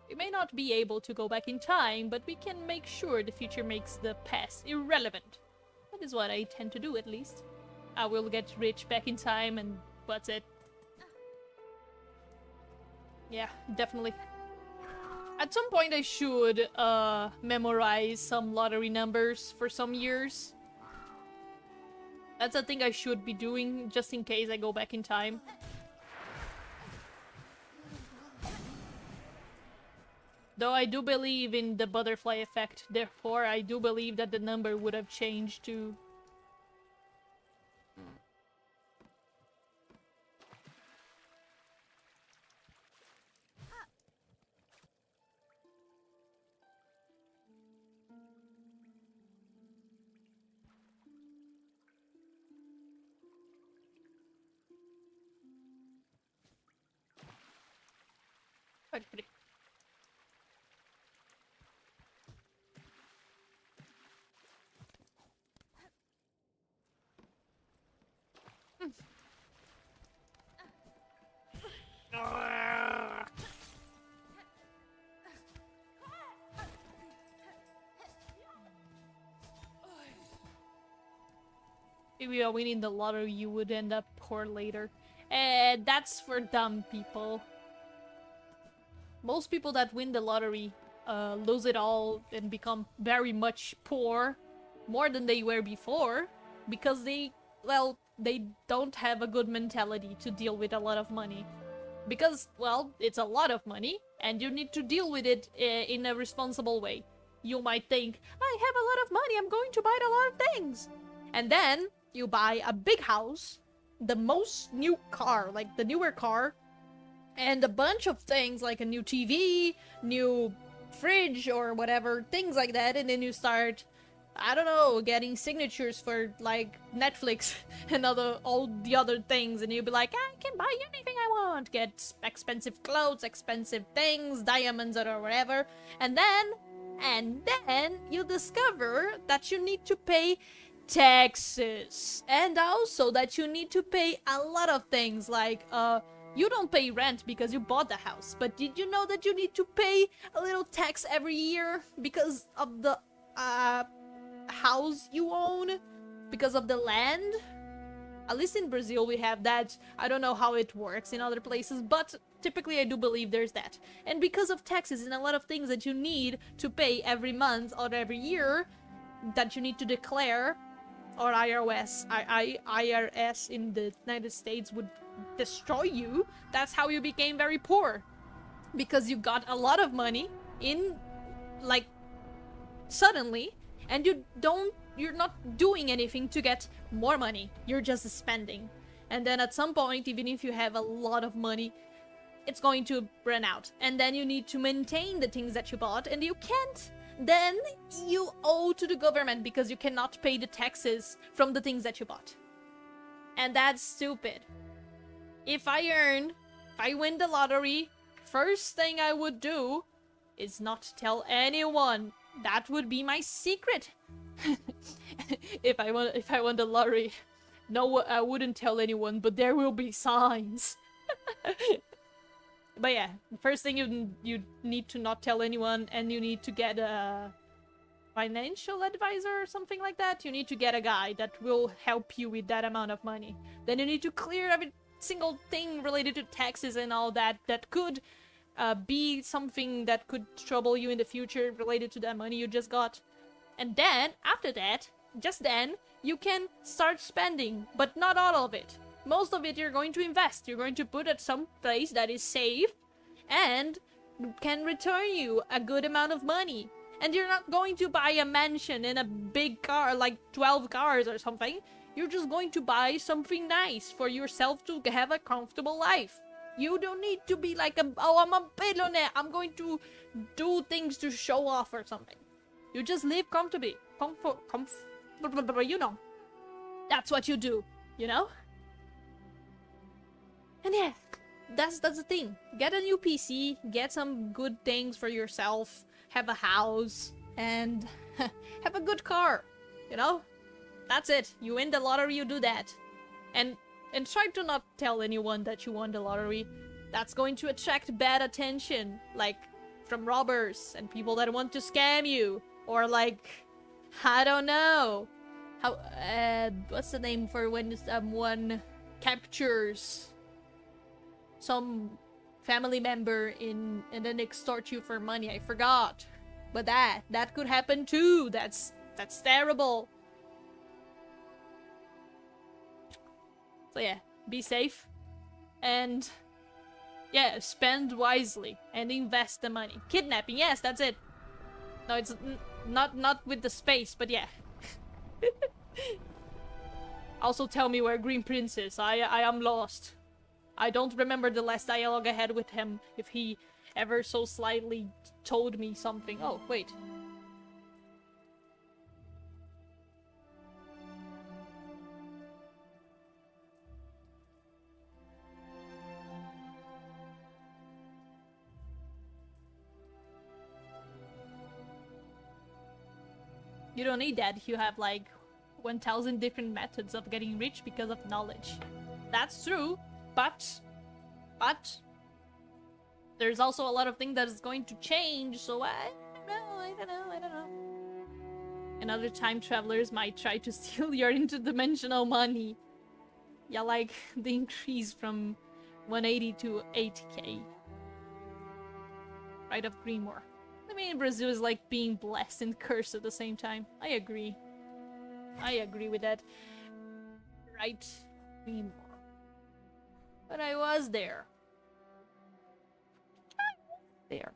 We may not be able to go back in time, but we can make sure the future makes the past irrelevant. That is what I tend to do, at least. I will get rich back in time and that's it. Yeah, definitely. At some point I should memorize some lottery numbers for some years. That's a thing I should be doing, just in case I go back in time. Though I do believe in the butterfly effect, therefore I do believe that the number would have changed too. Pode crer. If you are winning the lottery, you would end up poor later. And that's for dumb people. Most people that win the lottery lose it all and become very much poor, more than they were before, because they don't have a good mentality to deal with a lot of money. Because, well, it's a lot of money, and you need to deal with it in a responsible way. You might think, I have a lot of money, I'm going to buy a lot of things. And then, you buy a big house, the most new car, like the newer car, and a bunch of things like a new TV, new fridge or whatever, things like that, and then you start, I don't know, getting signatures for like Netflix and all the other things, and you'll be like, I can buy anything I want, get expensive clothes, expensive things, diamonds or whatever, and then you discover that you need to pay taxes, and also that you need to pay a lot of things like you don't pay rent because you bought the house, but did you know that you need to pay a little tax every year because of the house you own, because of the land? At least in Brazil we have that. I don't know how it works in other places, but typically I do believe there's that. And because of taxes and a lot of things that you need to pay every month or every year that you need to declare, or IRS in the United States would destroy you, that's how you became very poor. Because you got a lot of money in, like, suddenly, and you're not doing anything to get more money. You're just spending. And then at some point, even if you have a lot of money, it's going to run out. And then you need to maintain the things that you bought, and you can't. Then you owe to the government because you cannot pay the taxes from the things that you bought. And that's stupid. If I win the lottery, first thing I would do is not tell anyone. That would be my secret. if I won the lottery, no, I wouldn't tell anyone, but there will be signs. But yeah, first thing you need to not tell anyone, and you need to get a financial advisor or something like that. You need to get a guy that will help you with that amount of money. Then you need to clear every single thing related to taxes and all that that could be something that could trouble you in the future related to that money you just got. And then, after that, just then, you can start spending, but not all of it. Most of it you're going to invest. You're going to put at some place that is safe and can return you a good amount of money. And you're not going to buy a mansion and a big car, like 12 cars or something. You're just going to buy something nice for yourself to have a comfortable life. You don't need to be like, oh, I'm a billionaire, I'm going to do things to show off or something. You just live comfortably. You know. That's what you do, you know? And yeah, that's the thing. Get a new PC, get some good things for yourself, have a house, and have a good car, you know? That's it. You win the lottery, you do that. And try to not tell anyone that you won the lottery. That's going to attract bad attention, like from robbers and people that want to scam you. Or like, I don't know. How, what's the name for when someone captures some family member and then extort you for money? I forgot. But that could happen too. That's terrible. So yeah, be safe. And yeah, spend wisely and invest the money. Kidnapping, yes, that's it. No, it's not with the space, but yeah. Also tell me where Green Prince is. I am lost. I don't remember the last dialogue I had with him, if he ever so slightly told me something. Oh, wait. You don't need that. You have like 1,000 different methods of getting rich because of knowledge. That's true, but there's also a lot of things that is going to change, so I don't know. And other time travelers might try to steal your interdimensional money. Yeah, like the increase from 180 to 80k. Right of Greenmore. I mean, Brazil is like being blessed and cursed at the same time. I agree. I agree with that. Right, Greenmore. But I was there. There.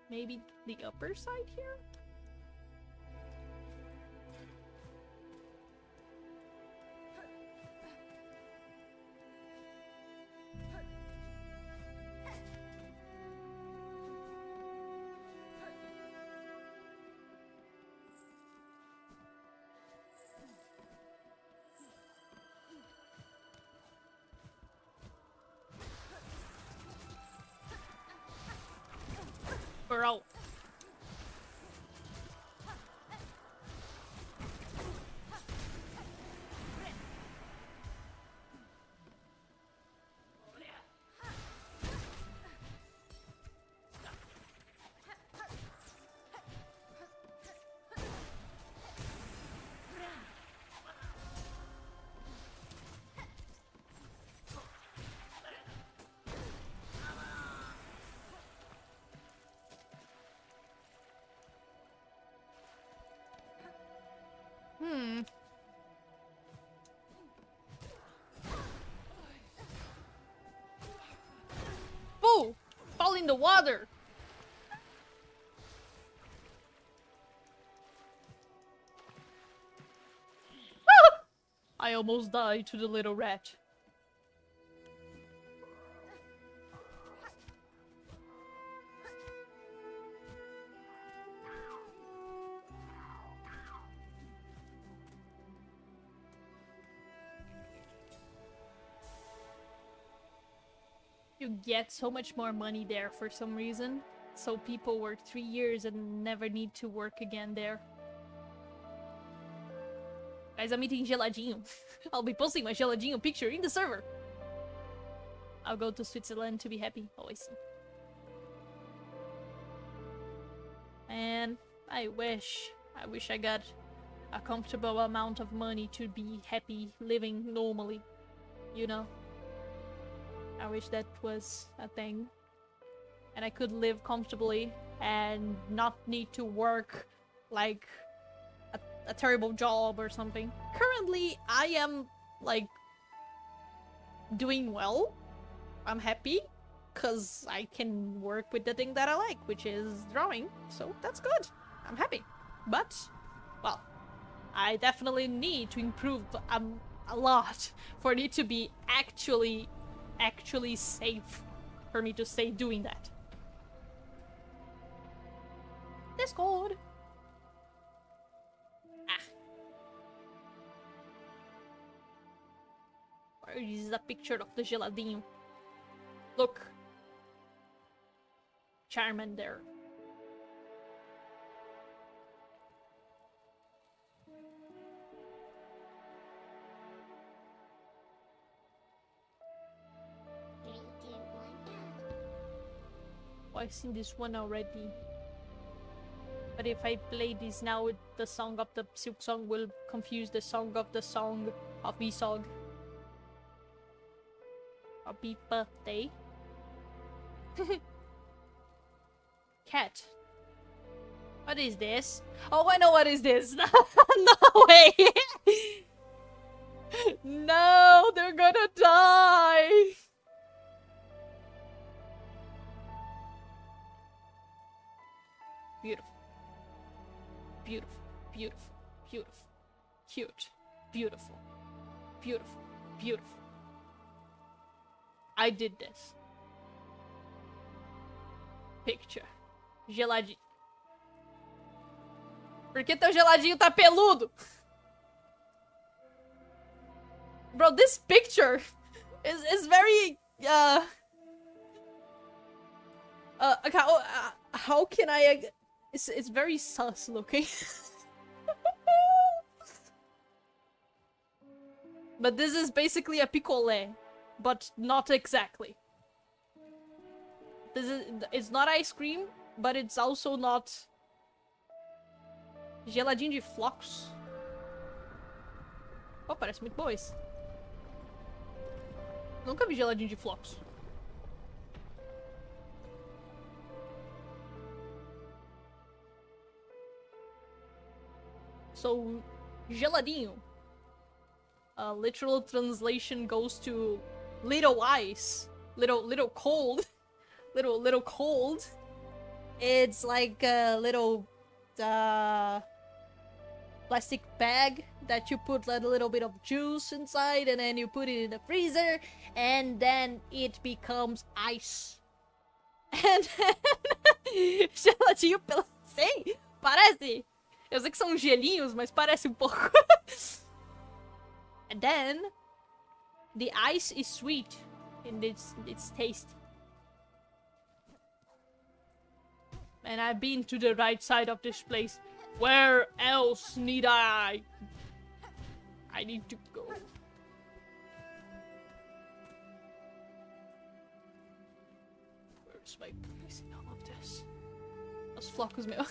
Maybe the upper side here? Bro. Boo! Fall in the water! I almost died to the little rat. You get so much more money there for some reason. So people work 3 years and never need to work again there. Guys, I'm eating geladinho. I'll be posting my geladinho picture in the server. I'll go to Switzerland to be happy. Oh, I see. And I wish I got a comfortable amount of money to be happy living normally. You know? I wish that was a thing. And I could live comfortably and not need to work like a terrible job or something. Currently, I am, like, doing well. I'm happy, because I can work with the thing that I like, which is drawing. So that's good. I'm happy. But, well, I definitely need to improve a lot for it to be actually safe for me to stay doing that. Discord. Where is the picture of the geladinho? Look. Charmander. Oh, I've seen this one already. But if I play this now, the song of the Silksong will confuse the song of Esog. Happy birthday. Cat. What is this? Oh, I know what is this. No way. No, they're gonna die. Beautiful. Beautiful. Beautiful. Beautiful. Cute. Beautiful. Beautiful. Beautiful. I did this. Picture. Geladinho. Por que teu geladinho tá peludo? Bro, this picture is very how can I it's very sus looking. But this is basically a picolé, but not exactly. It's not ice cream, but it's also not geladinho de flocos. Oh, parece muito bom esse. Nunca vi geladinho de flocos. So, geladinho. Literal translation goes to little ice, little cold, little cold. It's like a little plastic bag that you put a little bit of juice inside, and then you put it in the freezer, and then it becomes ice. And then geladinho pelo sei, parece. Eu sei que são gelinhos, mas parece um pouco. And then the ice is sweet in its taste. And I've been to the right side of this place. Where else need I? I need to go. Where's my place in all of this? Os flocos meu.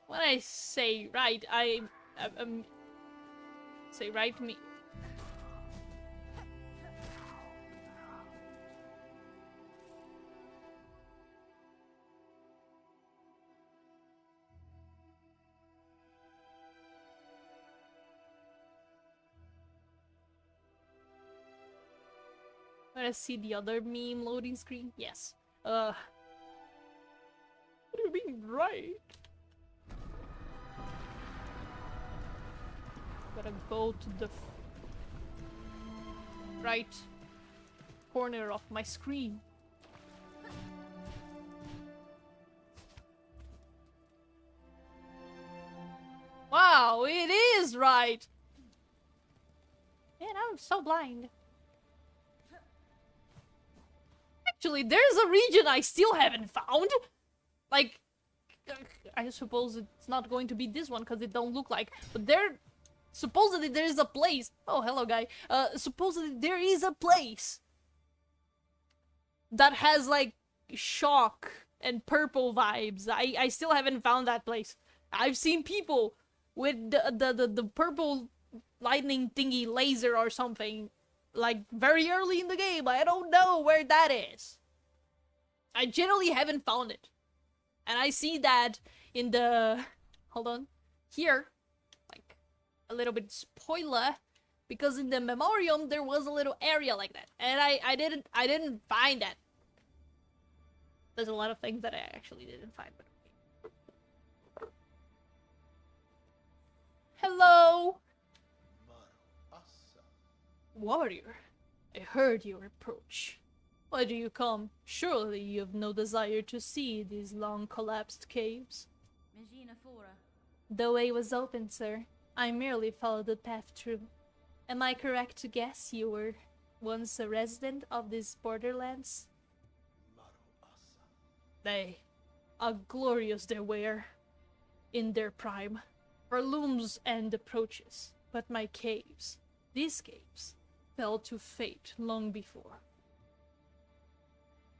When I say right, I say right me. Wanna see the other meme loading screen? Yes. What do you mean, right? Gotta go to the right corner of my screen. Wow, it is right! Man, I'm so blind. Actually, there's a region I still haven't found! Like, I suppose it's not going to be this one because it don't look like, but there... Supposedly there is a place. Oh, hello, guy. Supposedly there is a place that has like shock and purple vibes. I still haven't found that place. I've seen people with the purple lightning thingy laser or something like very early in the game. I don't know where that is. I generally haven't found it, and I see that in the hold on here. A little bit spoiler, because in the memoriam there was a little area like that, and I didn't find that. There's a lot of things that I actually didn't find, but hello, warrior. I heard your approach. Why do you come? Surely you have no desire to see these long collapsed caves. The way was open, sir. I merely followed the path through. Am I correct to guess you were once a resident of these borderlands? They are glorious they were, in their prime, for looms and approaches. But my caves, these caves, fell to fate long before.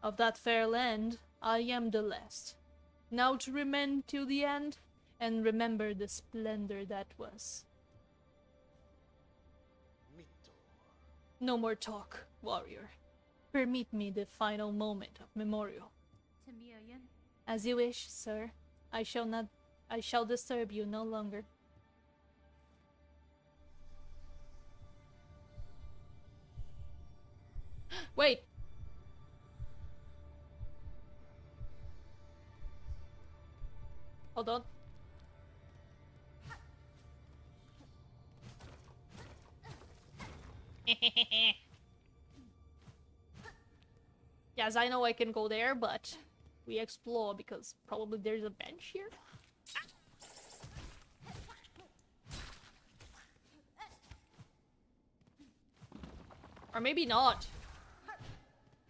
Of that fair land, I am the last. Now to remain till the end, and remember the splendor that was. No more talk, warrior. Permit me the final moment of memorial. As you wish, sir. I shall disturb you no longer. Wait! Hold on. Yes, I know I can go there, but we explore because probably there's a bench here. Or maybe not.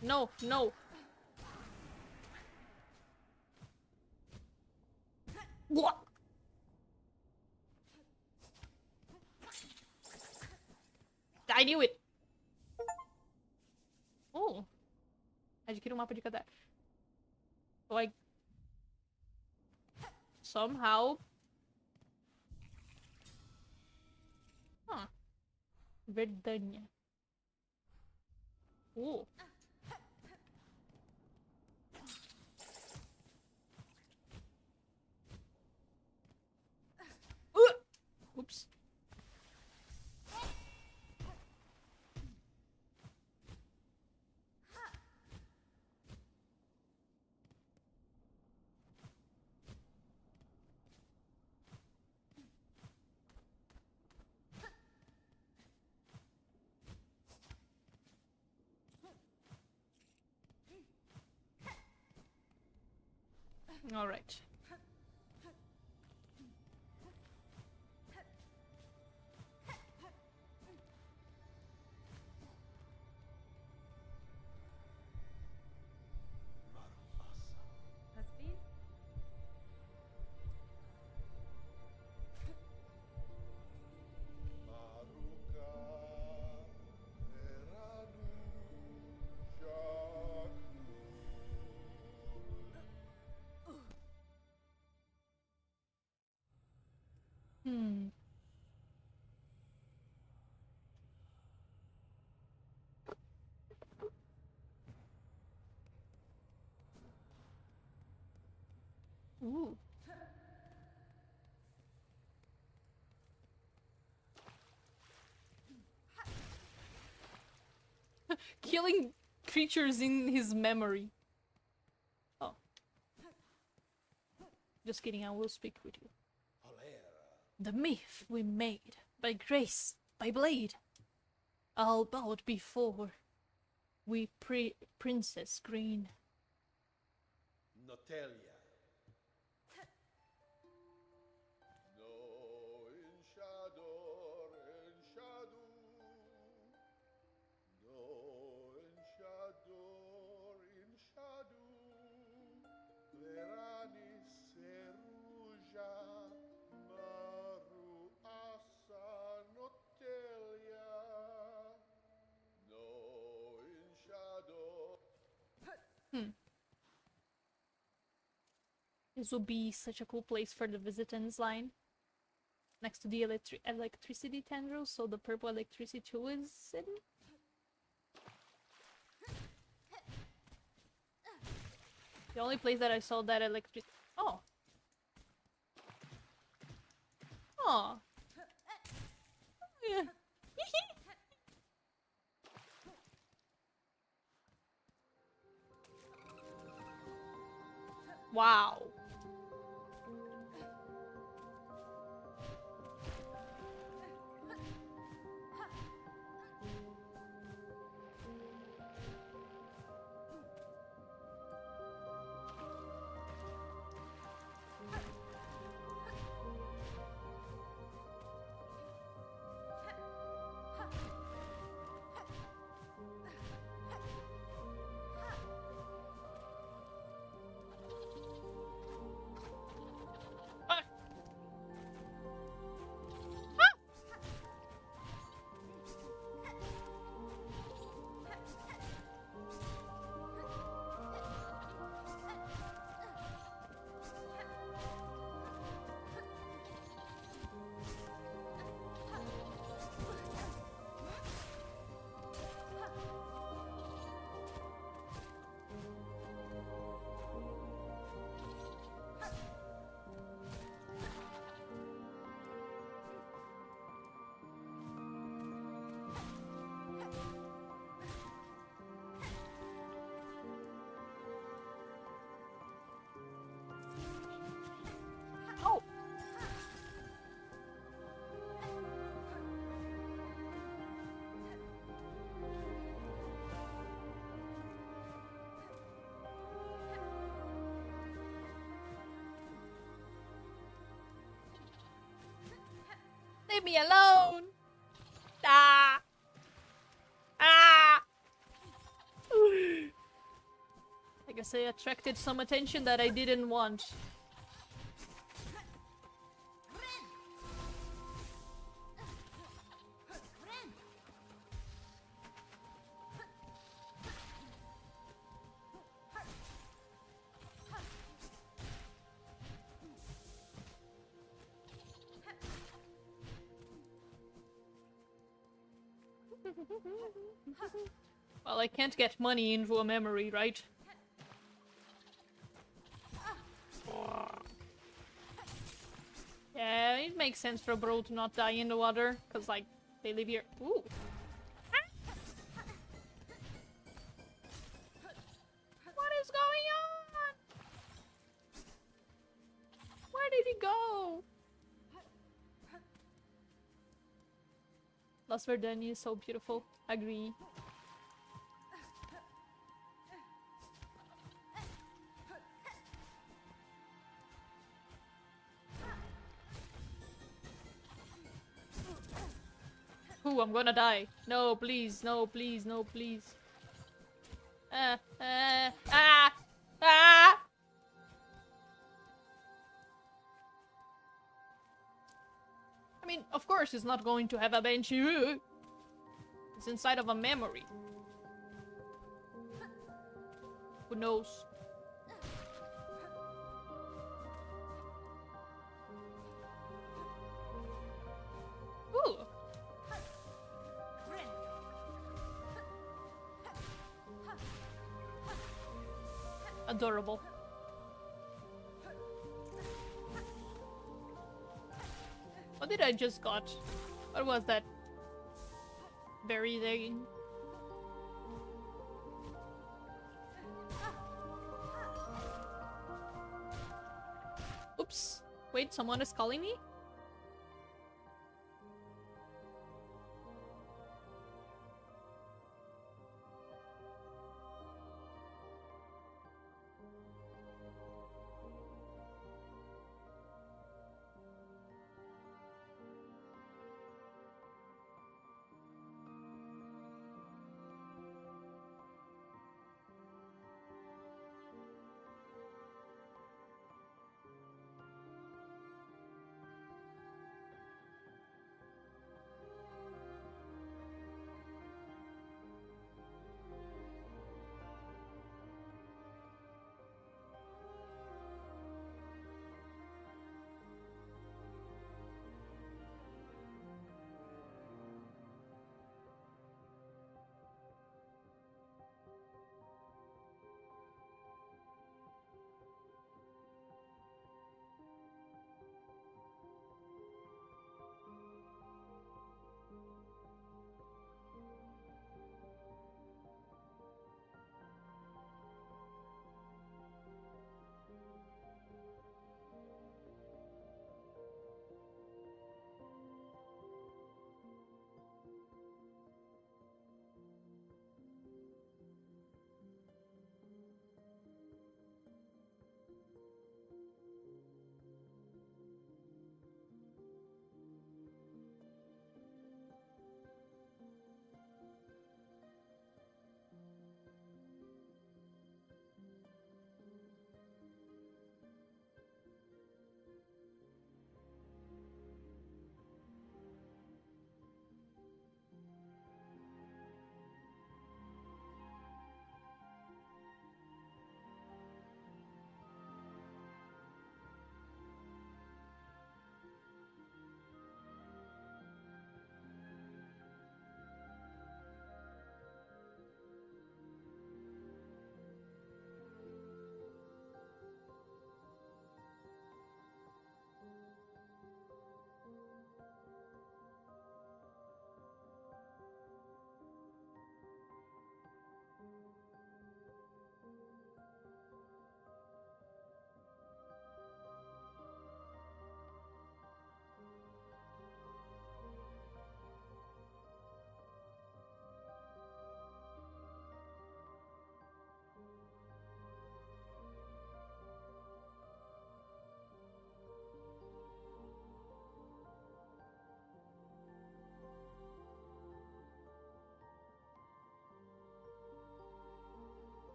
No, no. What? I knew it. Oh. Adquira mapa de cada. Like somehow. Huh. Verdania. Oh. Oops. All right. Hmm. Ooh. killing creatures in his memory. Oh. Just kidding, I will speak with you. The myth we made, by grace, by blade. All bowed before we Princess Green. Notelia. No enchador, enchado. No enchador, enchado. Verani ceruja, maru asa notelia. No enchador. This would be such a cool place for the visitants line. Next to the electricity tendrils, so the purple electricity too is sitting. The only place that I saw that electric. Oh. Oh. Yeah. Wow. Oh. Leave me alone. Ah. Ah. I guess I attracted some attention that I didn't want. Well, I can't get money into a memory, right? Yeah, it makes sense for a bro to not die in the water, because, like, they live here. Ooh. What is going on? Where did he go? Las Verdania is so beautiful. Agree. Ooh, I'm gonna die. No, please, no, please, no, please. Ah! I mean, of course it's not going to have a bench. It's inside of a memory. Who knows? Ooh. Adorable. What did I just got? What was that? Berry thing? Wait, someone is calling me?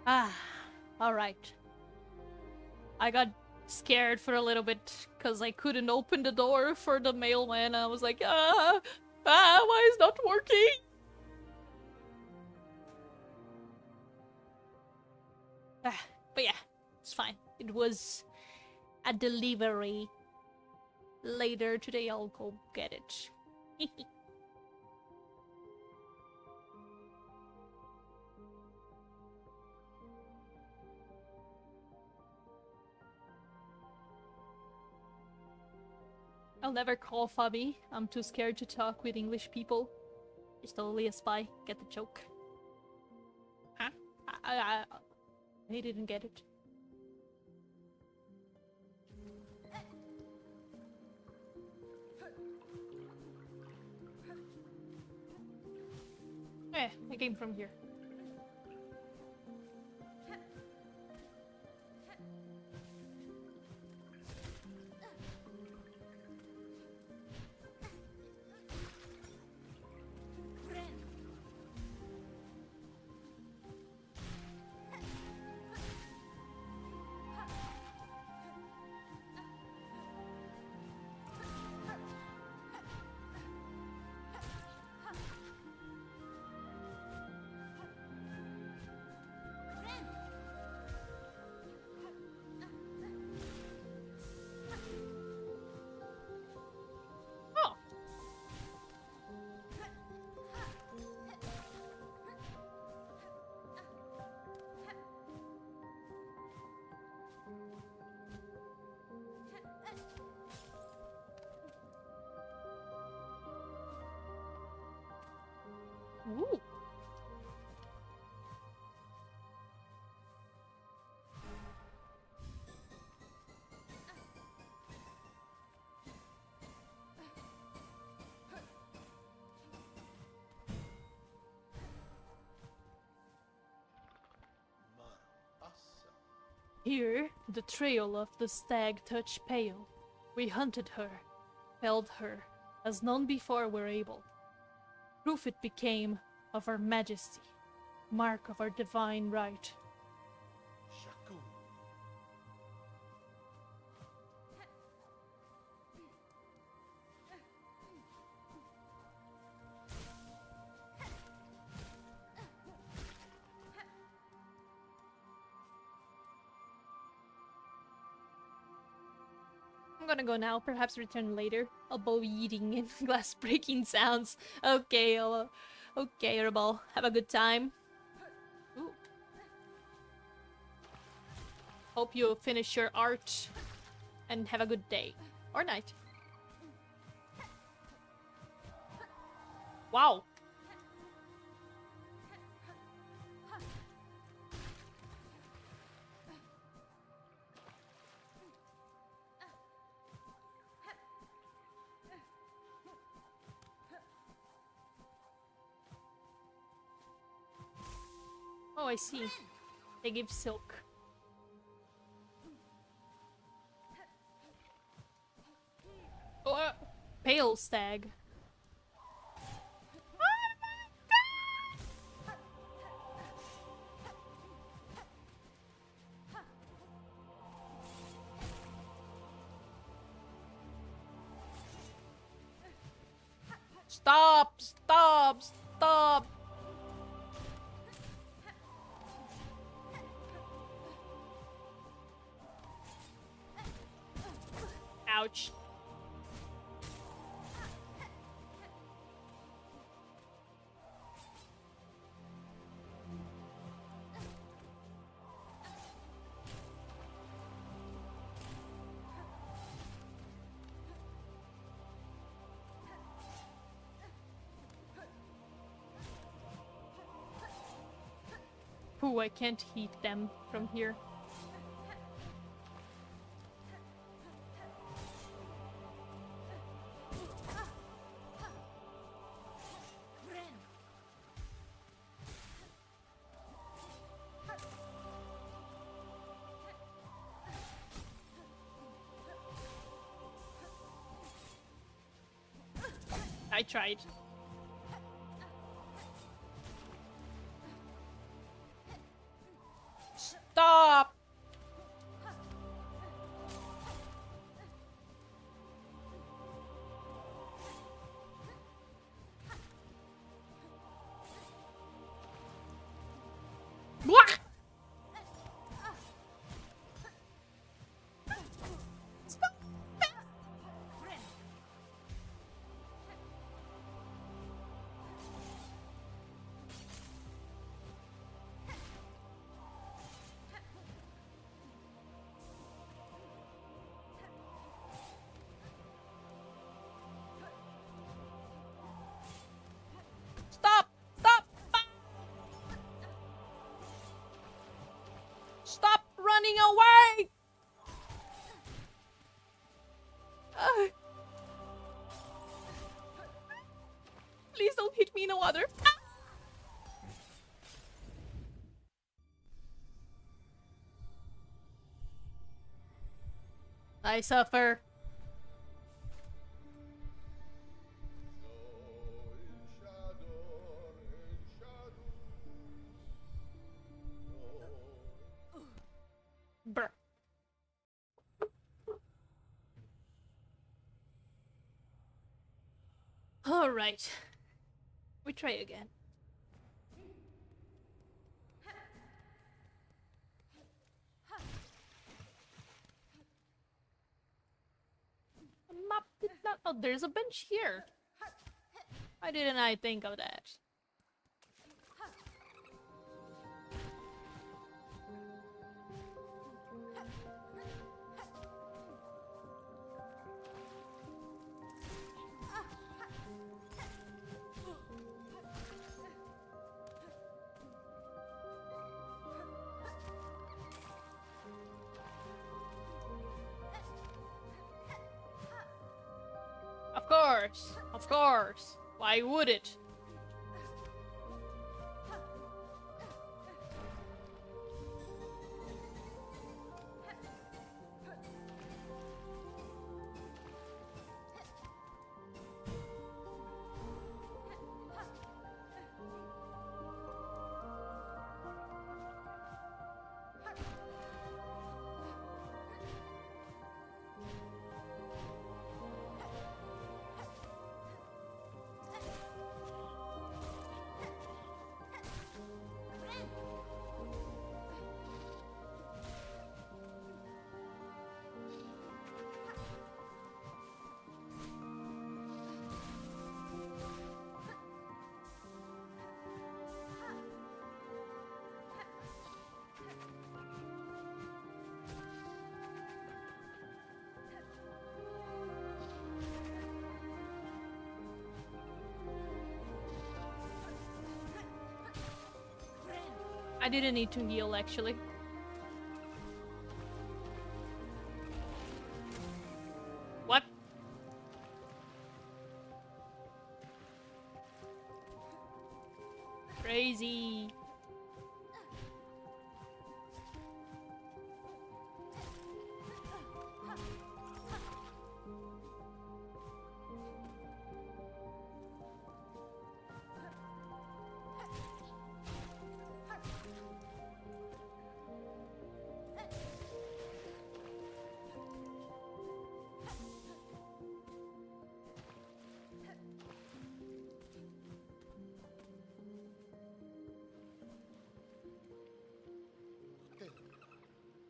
Ah, alright. I got scared for a little bit because I couldn't open the door for the mailman. I was like, why is not working? But yeah, it's fine. It was a delivery. Later today I'll go get it. I'll never call Fabi. I'm too scared to talk with English people. He's totally a spy. Get the joke? Huh? I didn't get it. I came from here. Ooh. Assa. Here, the trail of the stag touched pale. We hunted her, held her, as none before were able. Proof it became of our majesty, mark of our divine right. Shaku. I'm gonna go now, perhaps return later. Elbow eating and glass breaking sounds. Okay, okay, Herbal. Have a good time. Ooh. Hope you finish your art and have a good day. Or night. Wow. Oh, I see. They give silk. Oh, pale stag. Stop! Stop! Stop! Ouch. Ooh, I can't heat them from here. I tried. Stop! Blah! Stop! Stop! Stop! Stop running away! Please don't hit me in the water. I suffer. So in shadow. No. Brr. All right. We try again. The map did not. Oh, there's a bench here. Why didn't I think of that? course. Of course. Why would it? I didn't need to heal, actually. What? Crazy.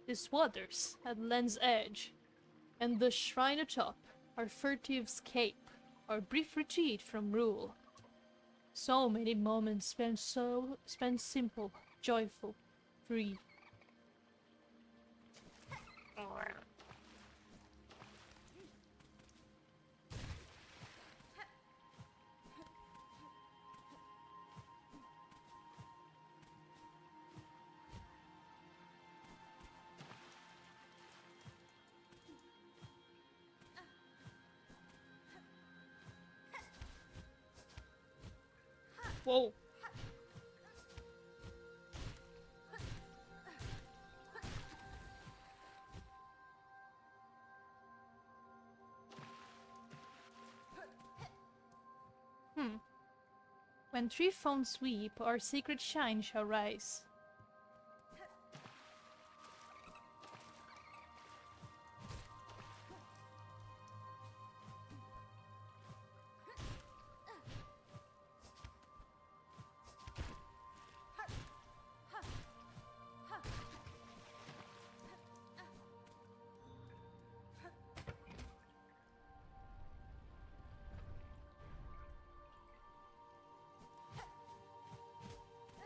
These waters at Land's Edge, and the shrine atop, our furtive escape, our brief retreat from rule. So many moments spent simple, joyful, free. Whoa. When three phones sweep, our secret shine shall rise.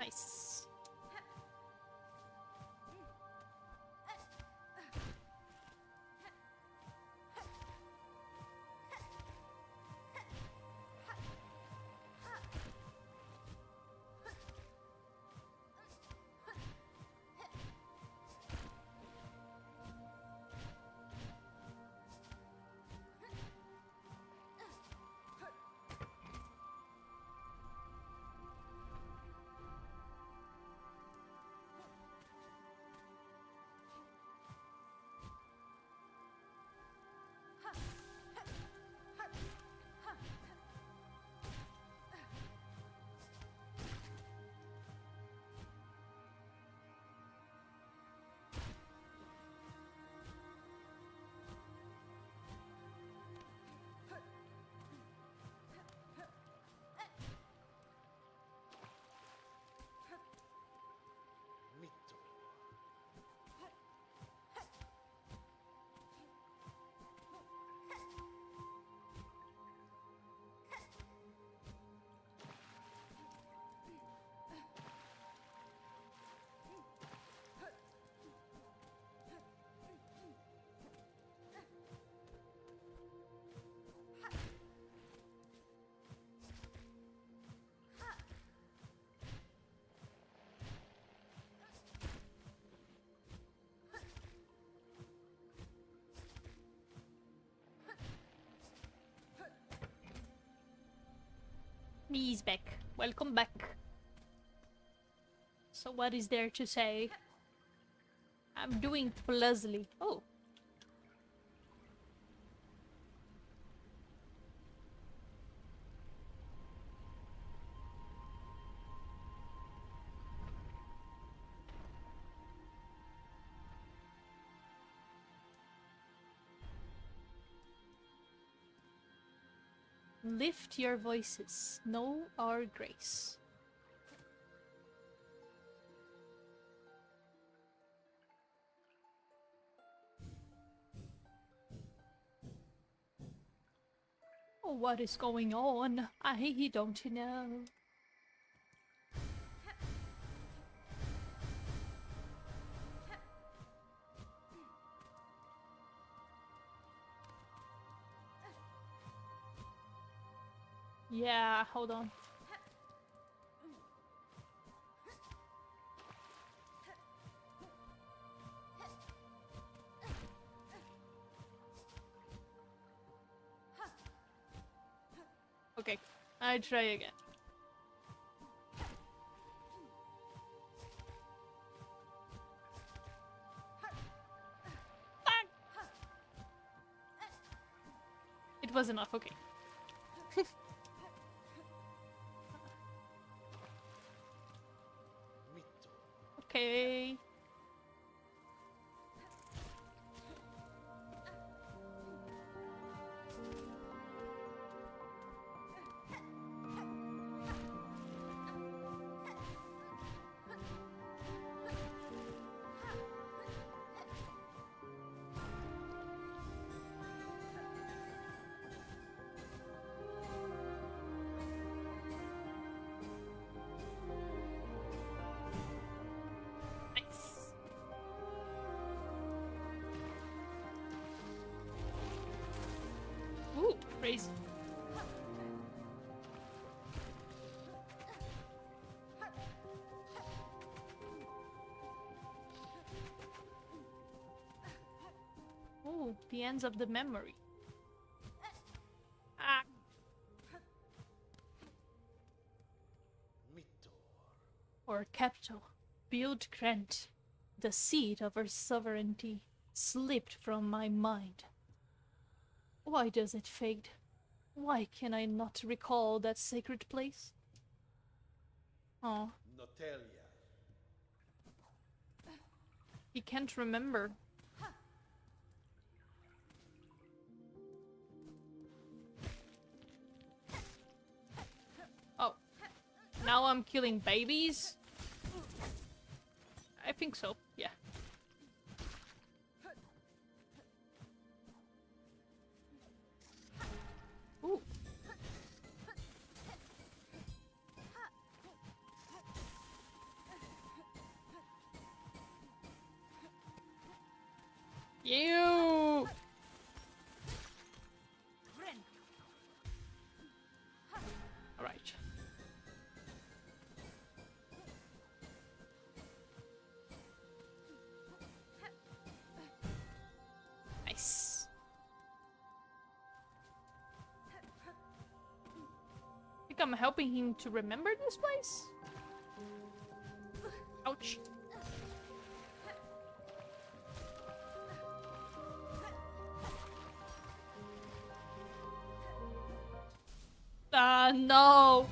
Nice. Me's back. Welcome back. So what is there to say? I'm doing pleasantly. Oh. Lift your voices. Know our grace. Oh, what is going on? I don't know. Yeah, hold on. Okay, I try again. Fuck! It was enough, okay. Mito. Okay. Nice. Ooh, crazy. Ooh, the ends of the memory. Ah, Mito. or capital. Build Krent. The seat of our sovereignty slipped from my mind. Why does it fade? Why can I not recall that sacred place? Oh, Notelia. he can't remember. Oh, now I'm killing babies? I think so, yeah. Ooh. You. All right. Nice. I think I'm helping him to remember this place. Ouch. Ah, no.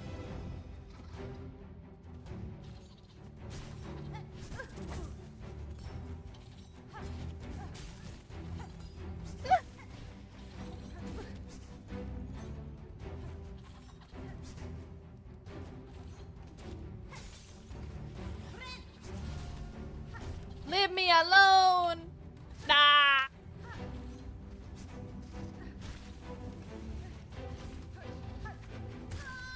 Leave me alone. Nah.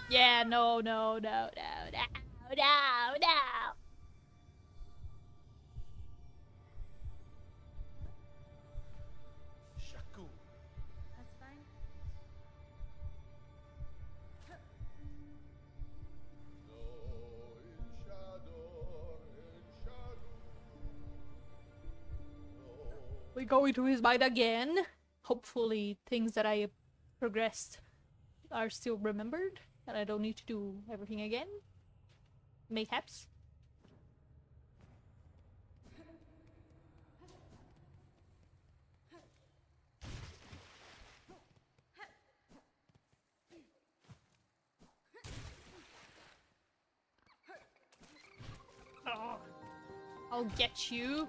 Yeah, no, no, no, no, no, no, no. Shaku. That's fine. No in shadow, No. We go into his mind again. Hopefully, things that I progressed are still remembered. And I don't need to do everything again. Mayhaps. Oh, I'll get you.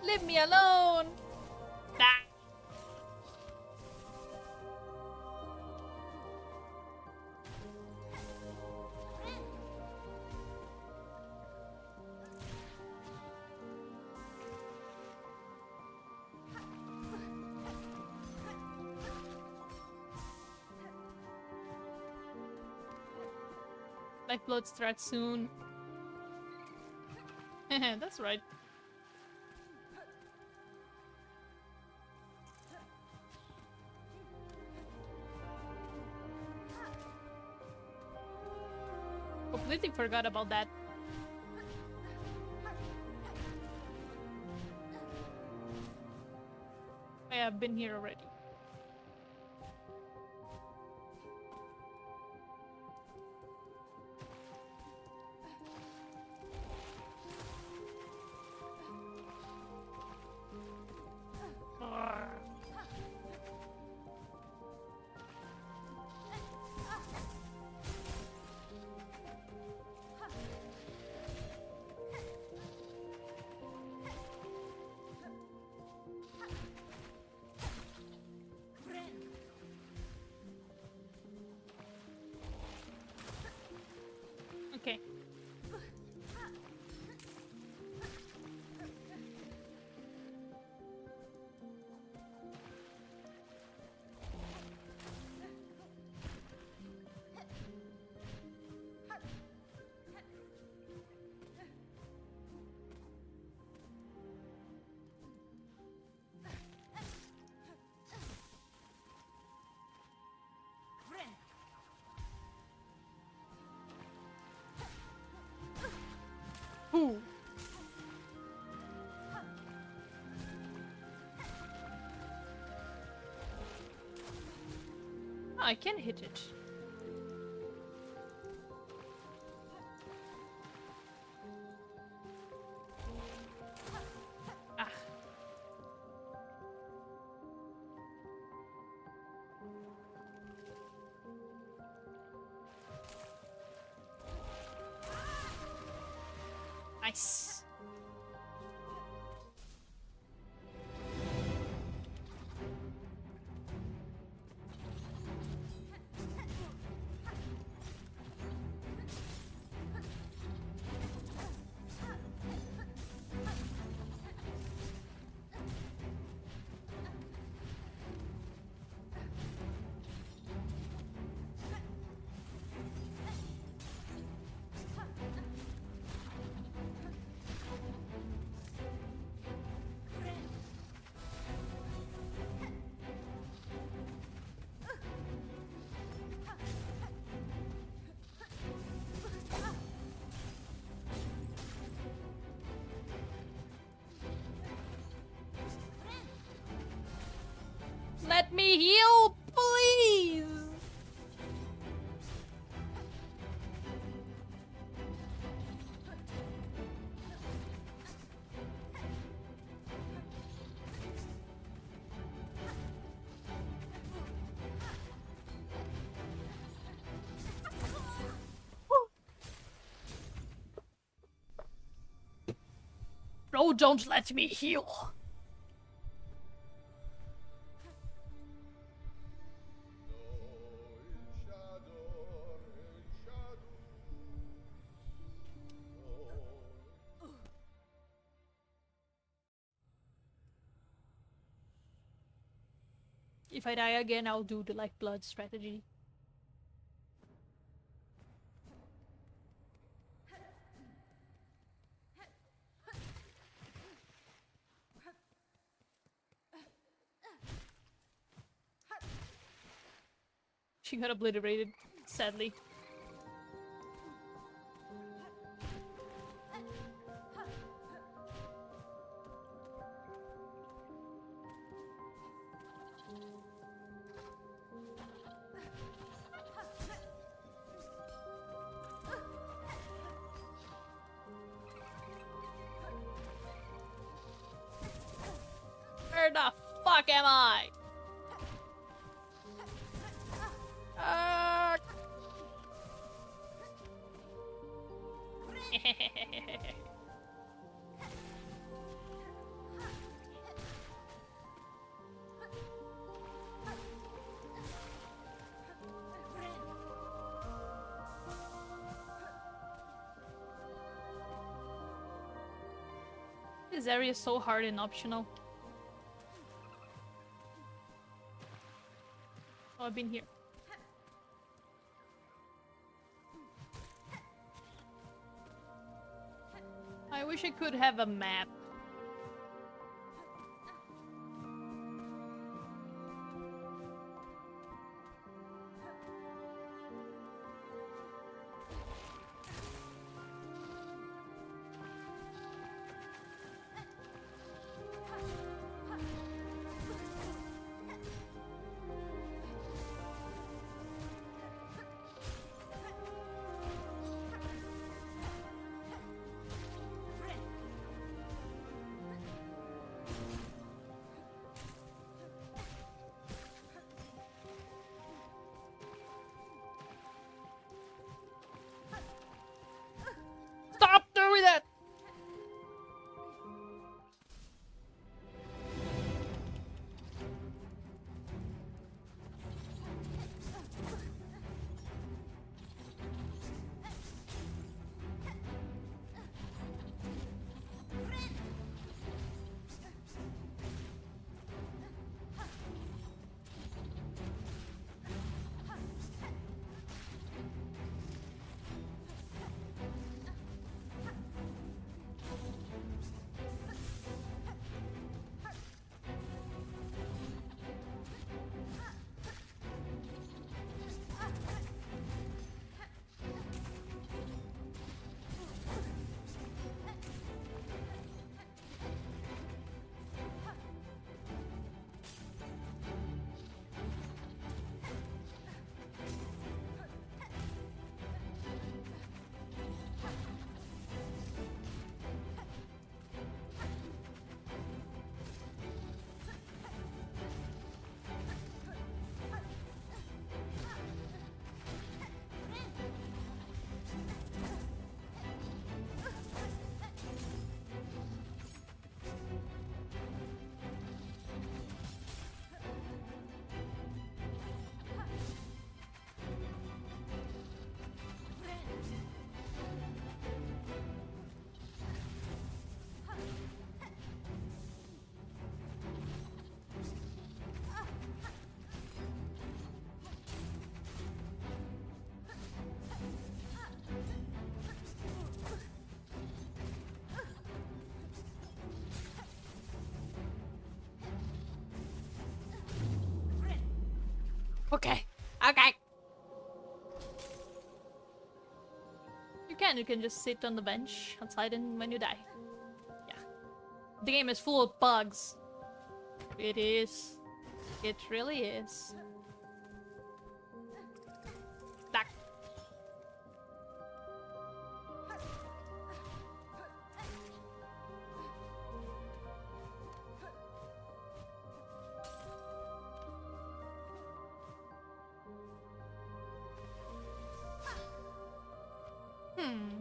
Leave me alone! Ah. Lifeblood starts soon. That's right. Completely forgot about that. I have been here already. Okay. Ooh. Oh, I can hit it. Ah. Nice. Let me heal, please! Bro, don't let me heal! If I die again, I'll do the like blood strategy. She got obliterated, sadly. Where the fuck am I? This area is so hard and optional. Oh, I've been here. I wish I could have a map. Stop doing that! Okay. Okay. You can just sit on the bench outside and when you die. Yeah. The game is full of bugs. It is. It really is. That. Hmm.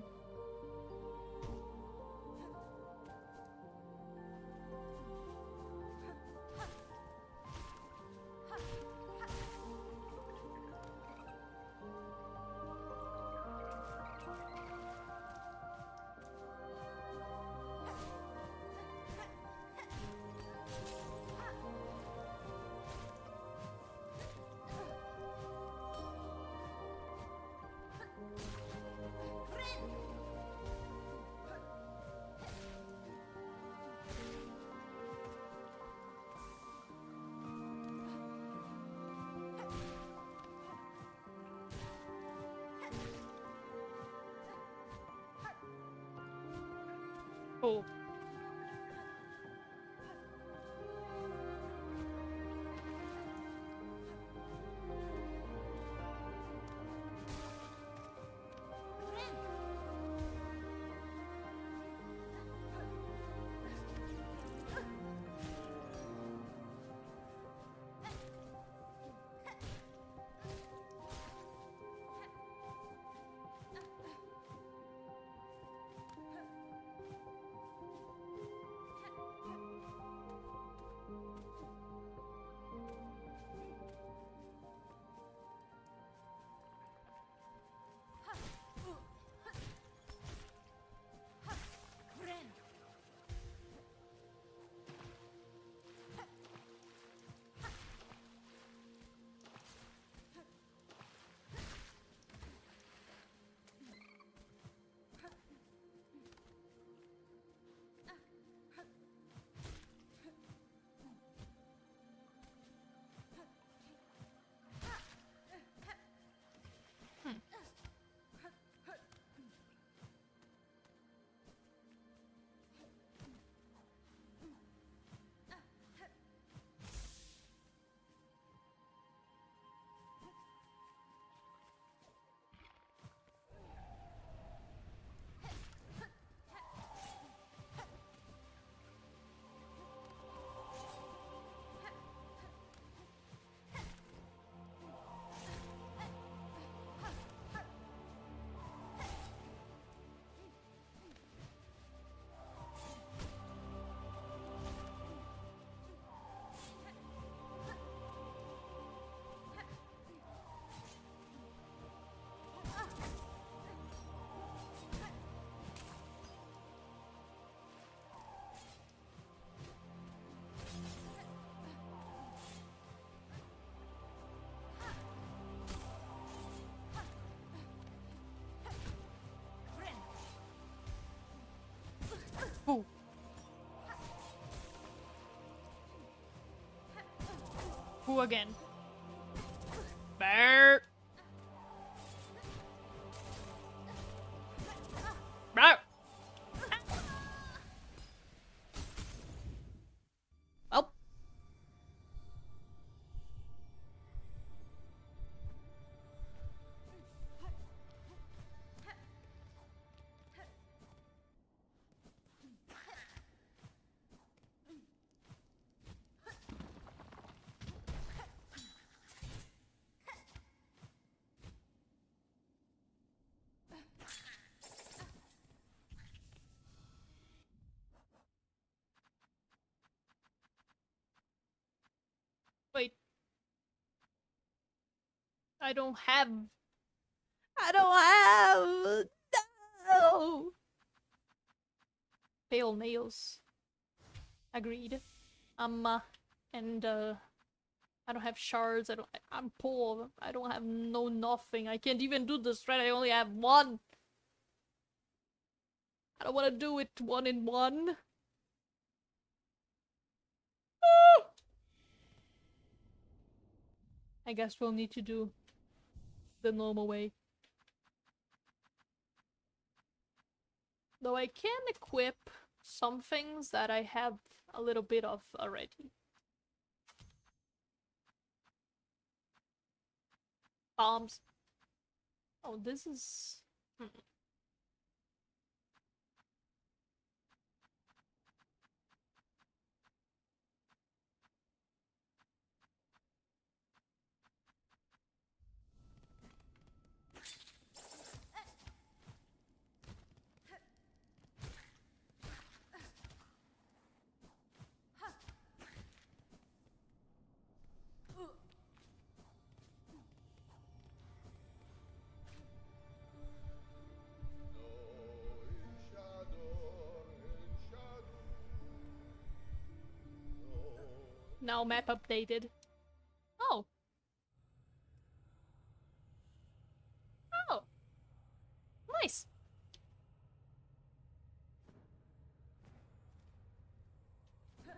Oh. Ooh. Who again? Bear. Bear. Oh. Wait. I don't have. I don't have. No. Pale nails. Agreed. And I don't have shards. I'm poor. I don't have no nothing. I can't even do this right. I only have one. I don't want to do it one in one. I guess we'll need to do the normal way. Though I can equip some things that I have a little bit of already. Bombs. Oh, this is... Now map updated. Oh. Oh. Nice.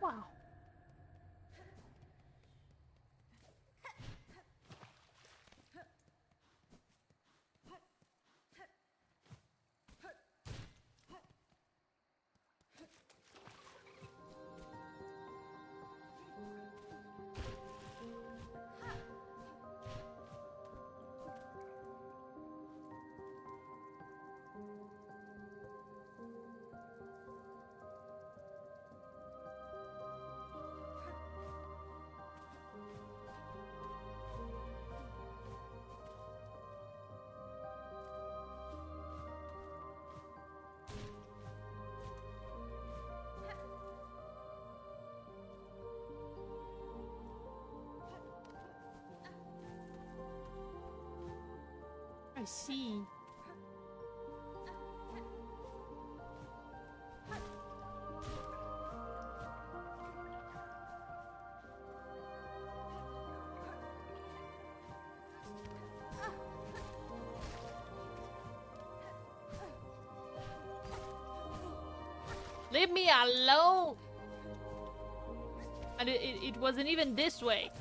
Wow. I see. Leave me alone! And it wasn't even this way.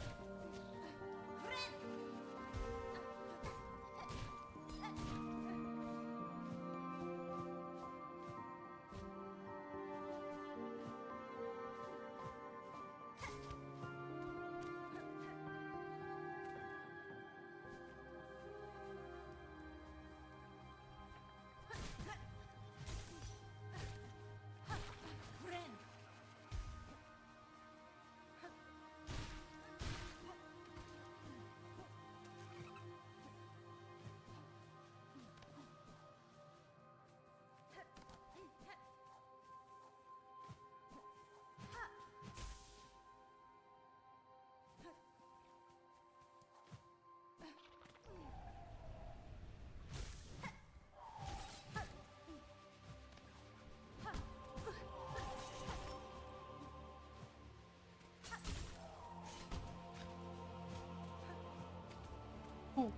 Oh.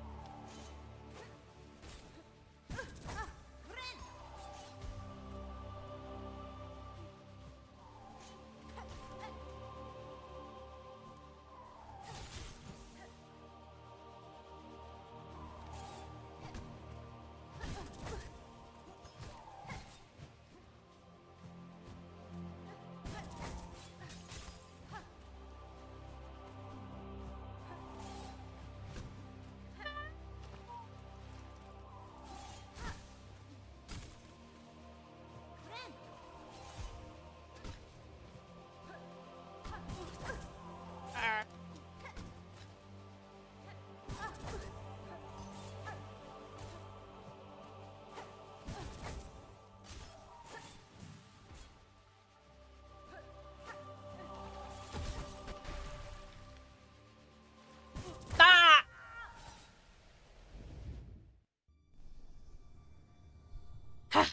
Ah!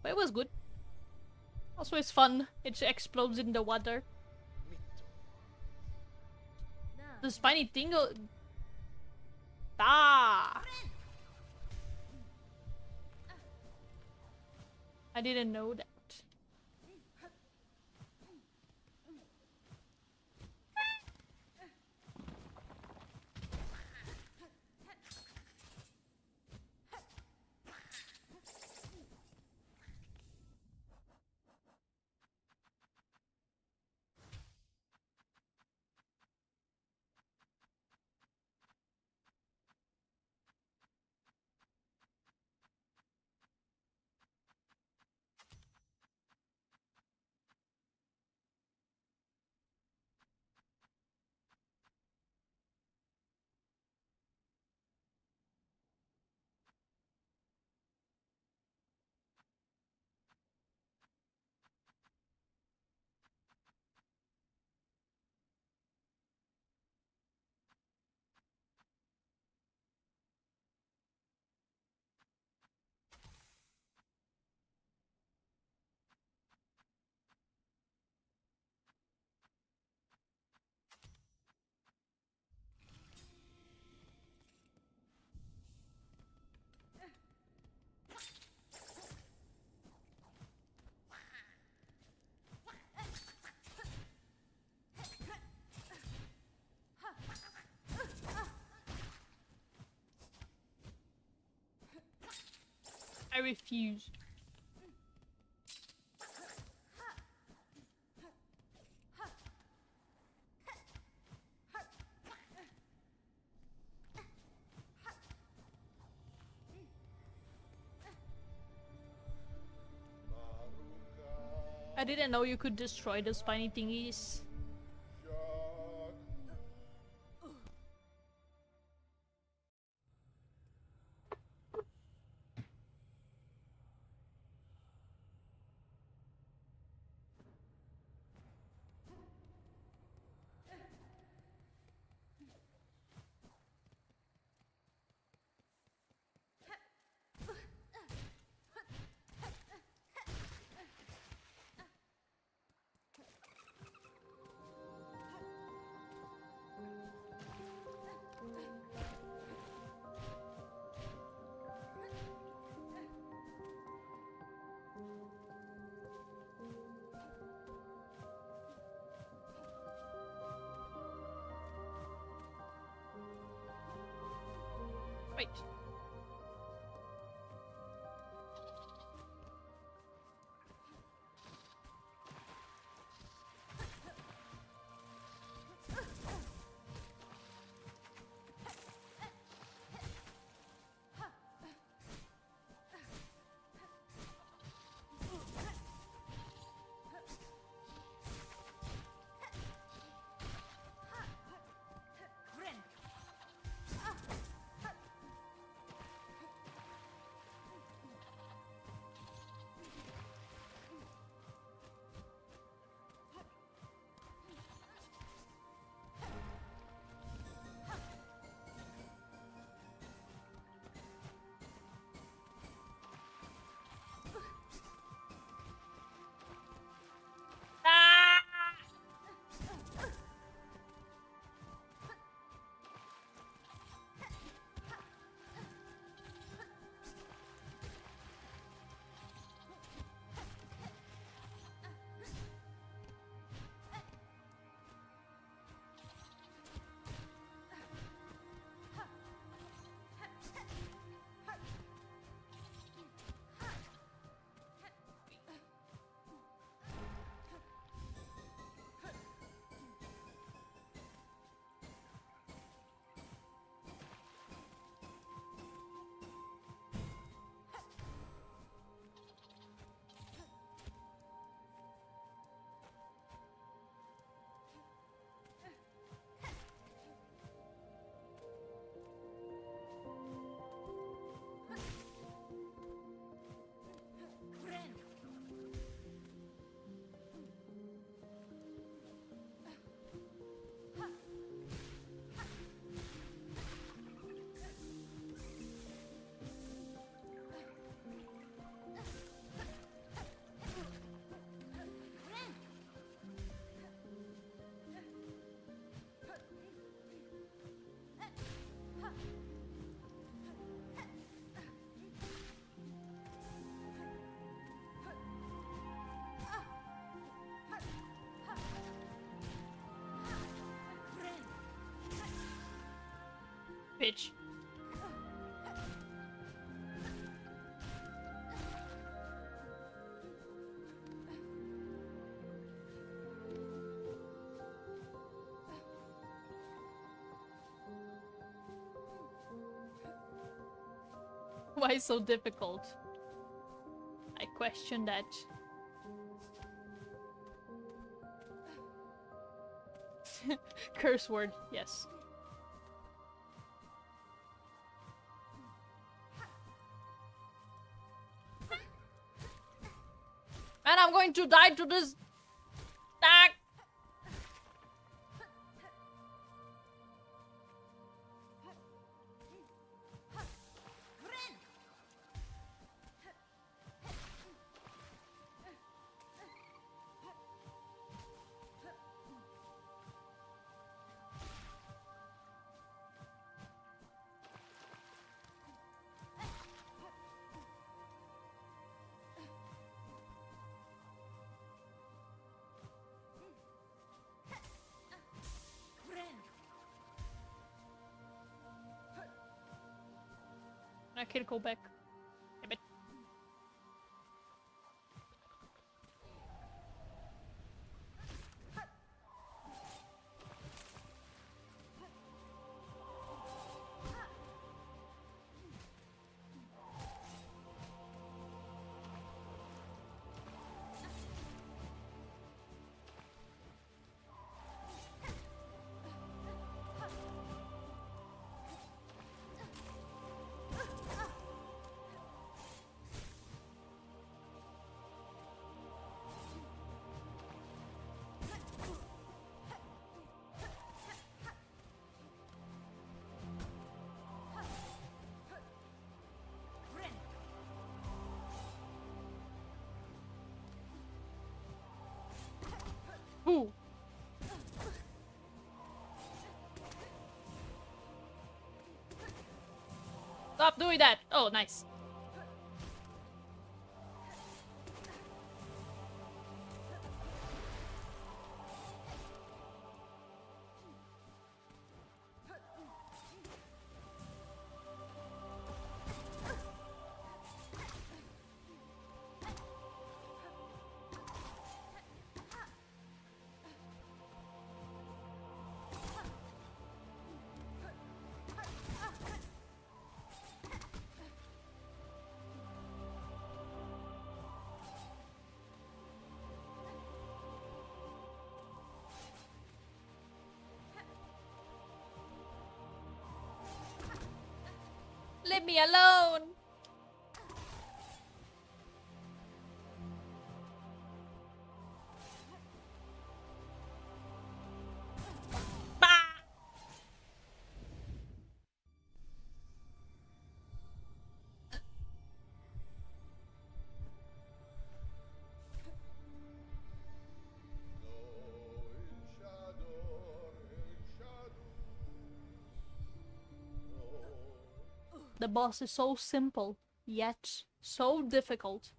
But it was good. Also, it's fun. It explodes in the water. The spiny thing. Ah! I didn't know that. I refuse. I didn't know you could destroy the spiny thingies. Wait. Bitch. Why so difficult? I question that. Curse word, yes. And I'm going to die to this stack. I can't go back. Damn it. Ooh. Stop doing that! Oh, nice. me alone! Bah! The boss is so simple, yet so difficult.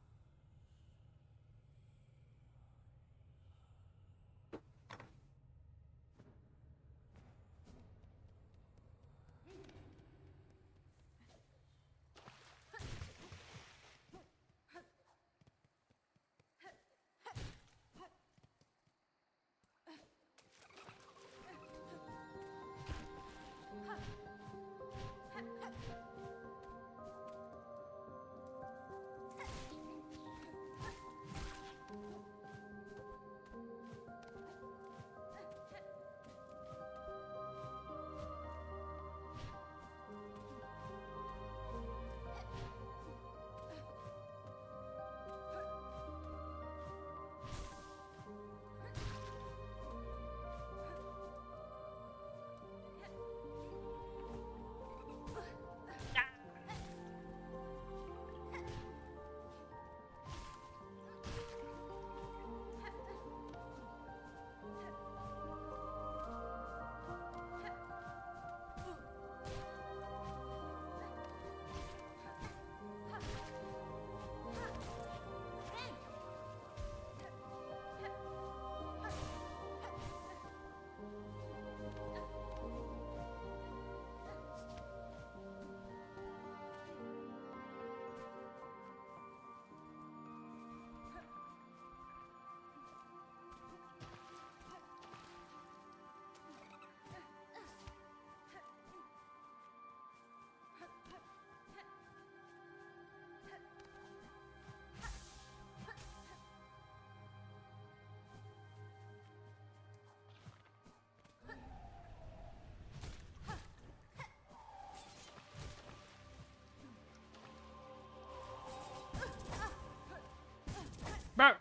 Bah!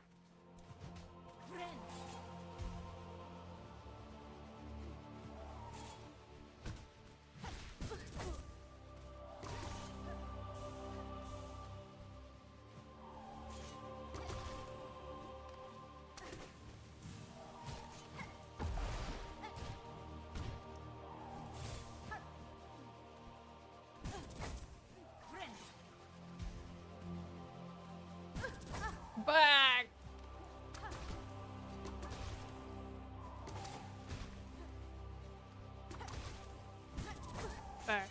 Back! Back.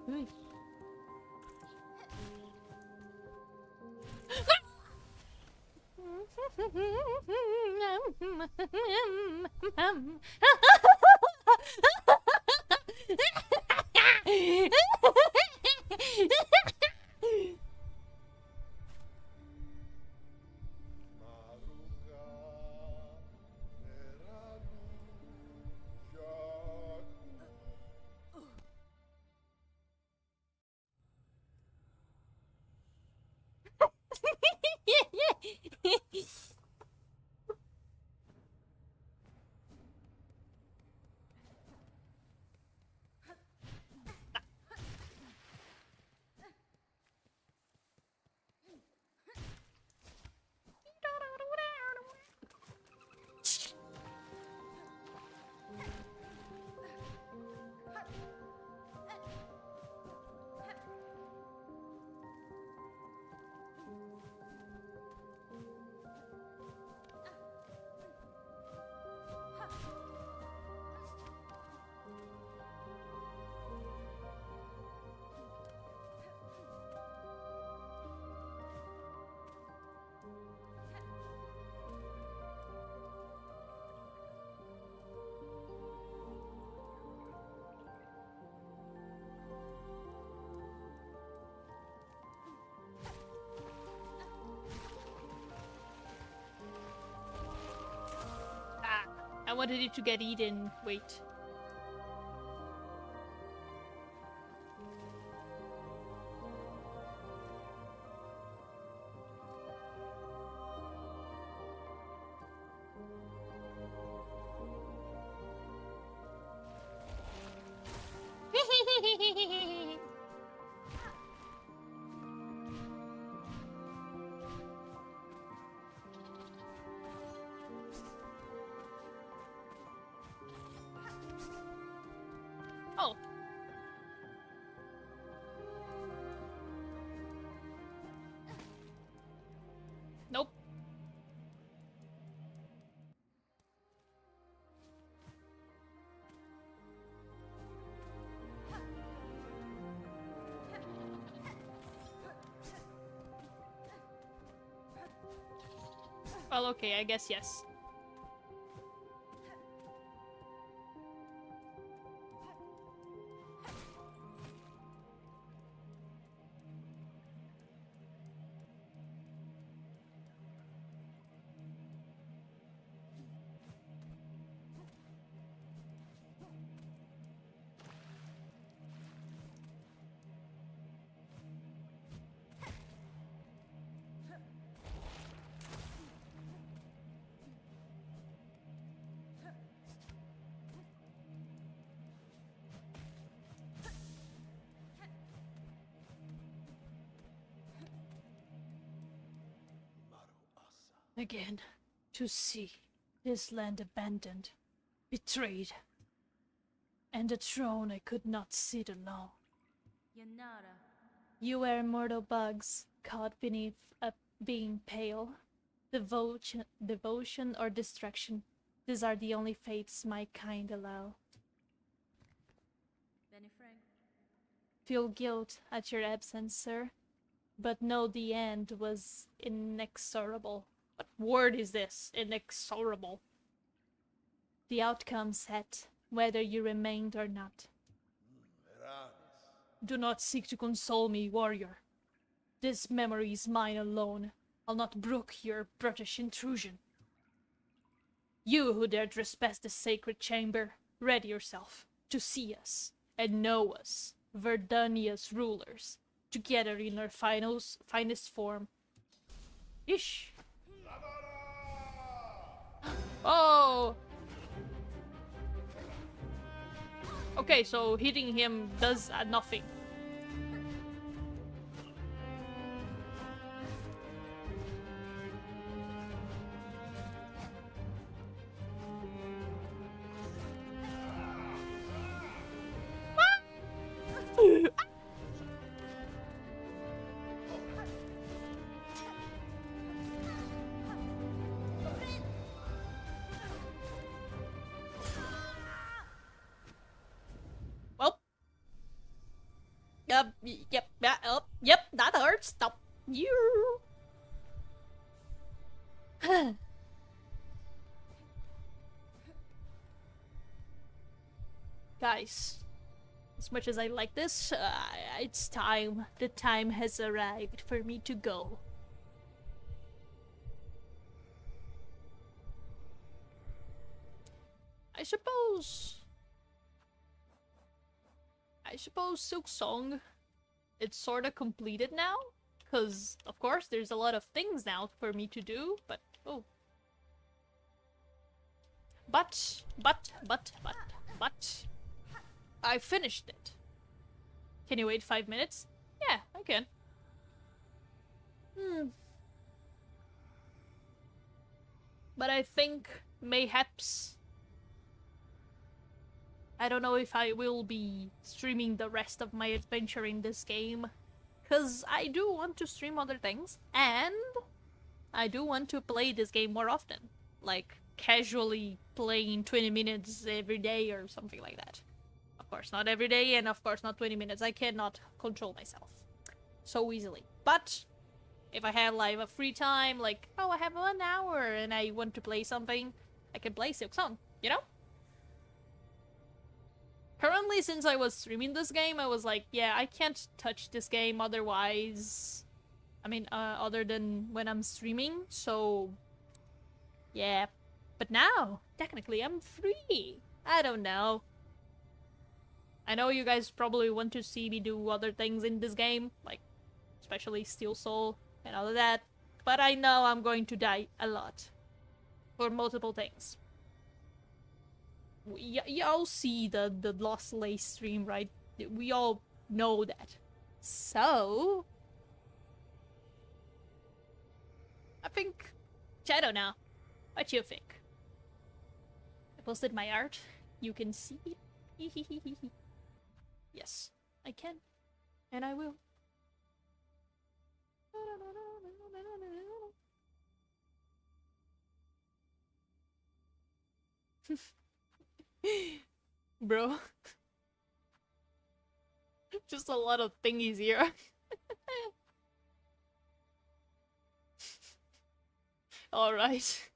Uy. wanted it to get eaten. Wait. Oh. Nope. Well, okay, I guess yes. Again, to see this land abandoned, betrayed, and a throne I could not sit alone. Yanara. You were mortal bugs caught beneath a being pale. Devotion or distraction. These are the only fates my kind allow. Benny Frank. Feel guilt at your absence, sir, but know the end was inexorable. What word is this? Inexorable. The outcome set, whether you remained or not. Eranis. Do not seek to console me, warrior. This memory is mine alone. I'll not brook your brutish intrusion. You who dare trespass the sacred chamber, ready yourself to see us and know us, Verdania's rulers, together in our finest form. Ish. Oh! Okay, so hitting him does nothing. Well. Yep, that hurts. Stop you. Guys, as much as I like this, it's time. The time has arrived for me to go. I suppose Silksong, it's sort of completed now, because of course there's a lot of things now for me to do, but but I finished it. Can you wait 5 minutes? Yeah, I can. But I think mayhaps I don't know if I will be streaming the rest of my adventure in this game, because I do want to stream other things, and I do want to play this game more often. Like, casually playing 20 minutes every day or something like that. Of course, not every day, and of course not 20 minutes. I cannot control myself so easily. But if I have like a free time, like, oh, I have 1 hour and I want to play something, I can play Silksong, you know? Currently, since I was streaming this game, I was like, yeah, I can't touch this game otherwise. I mean, other than when I'm streaming, so yeah. But now, technically, I'm free. I don't know. I know you guys probably want to see me do other things in this game, like especially Steel Soul and all of that, but I know I'm going to die a lot for multiple things. Y'all see the Lost Lace stream, right? We all know that. So, I think, I don't know. What you think? I posted my art. You can see it. Yes, I can. And I will. Bro. Just a lot of thingies here. Alright.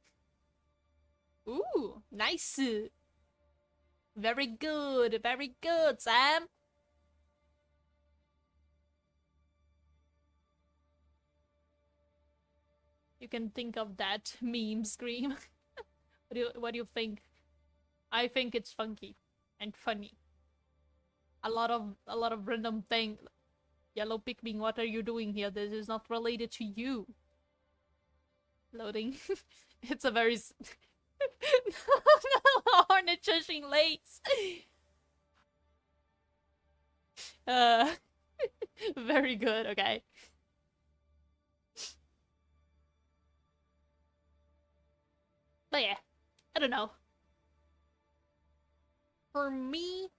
Ooh, nice. Very good, Sam. You can think of that meme scream. What do you think? I think it's funky and funny. A lot of random thing. Yellow Pikmin, what are you doing here? This is not related to you. Loading. It's a very no, Hornet shushing lace. Very good, okay. But yeah, I don't know. For me,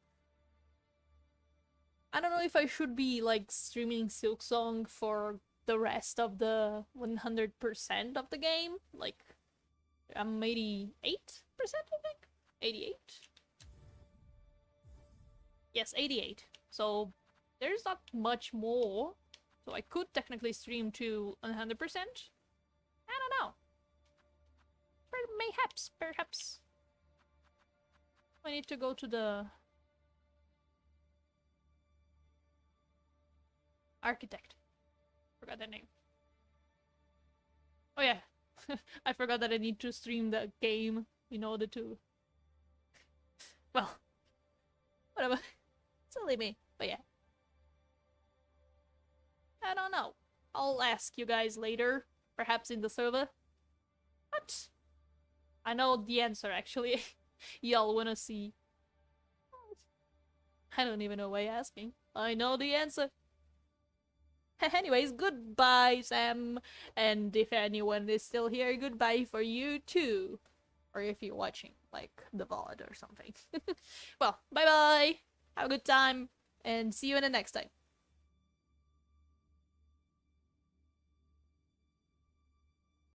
I don't know if I should be like streaming Silksong for the rest of the 100% of the game. Like, I'm 88%, I think? 88? Yes, 88. So, there's not much more. So I could technically stream to 100%. I don't know. Perhaps. I need to go to the architect. Forgot that name. Oh yeah. I forgot that I need to stream the game in order to... Well, whatever. Silly me. But yeah. I don't know. I'll ask you guys later. Perhaps in the server. But I know the answer, actually. Y'all wanna see. I don't even know why you're asking. I know the answer. Anyways, goodbye, Sam. And if anyone is still here, goodbye for you too. Or if you're watching, like, the VOD or something. Well, bye-bye. Have a good time. And see you in the next time.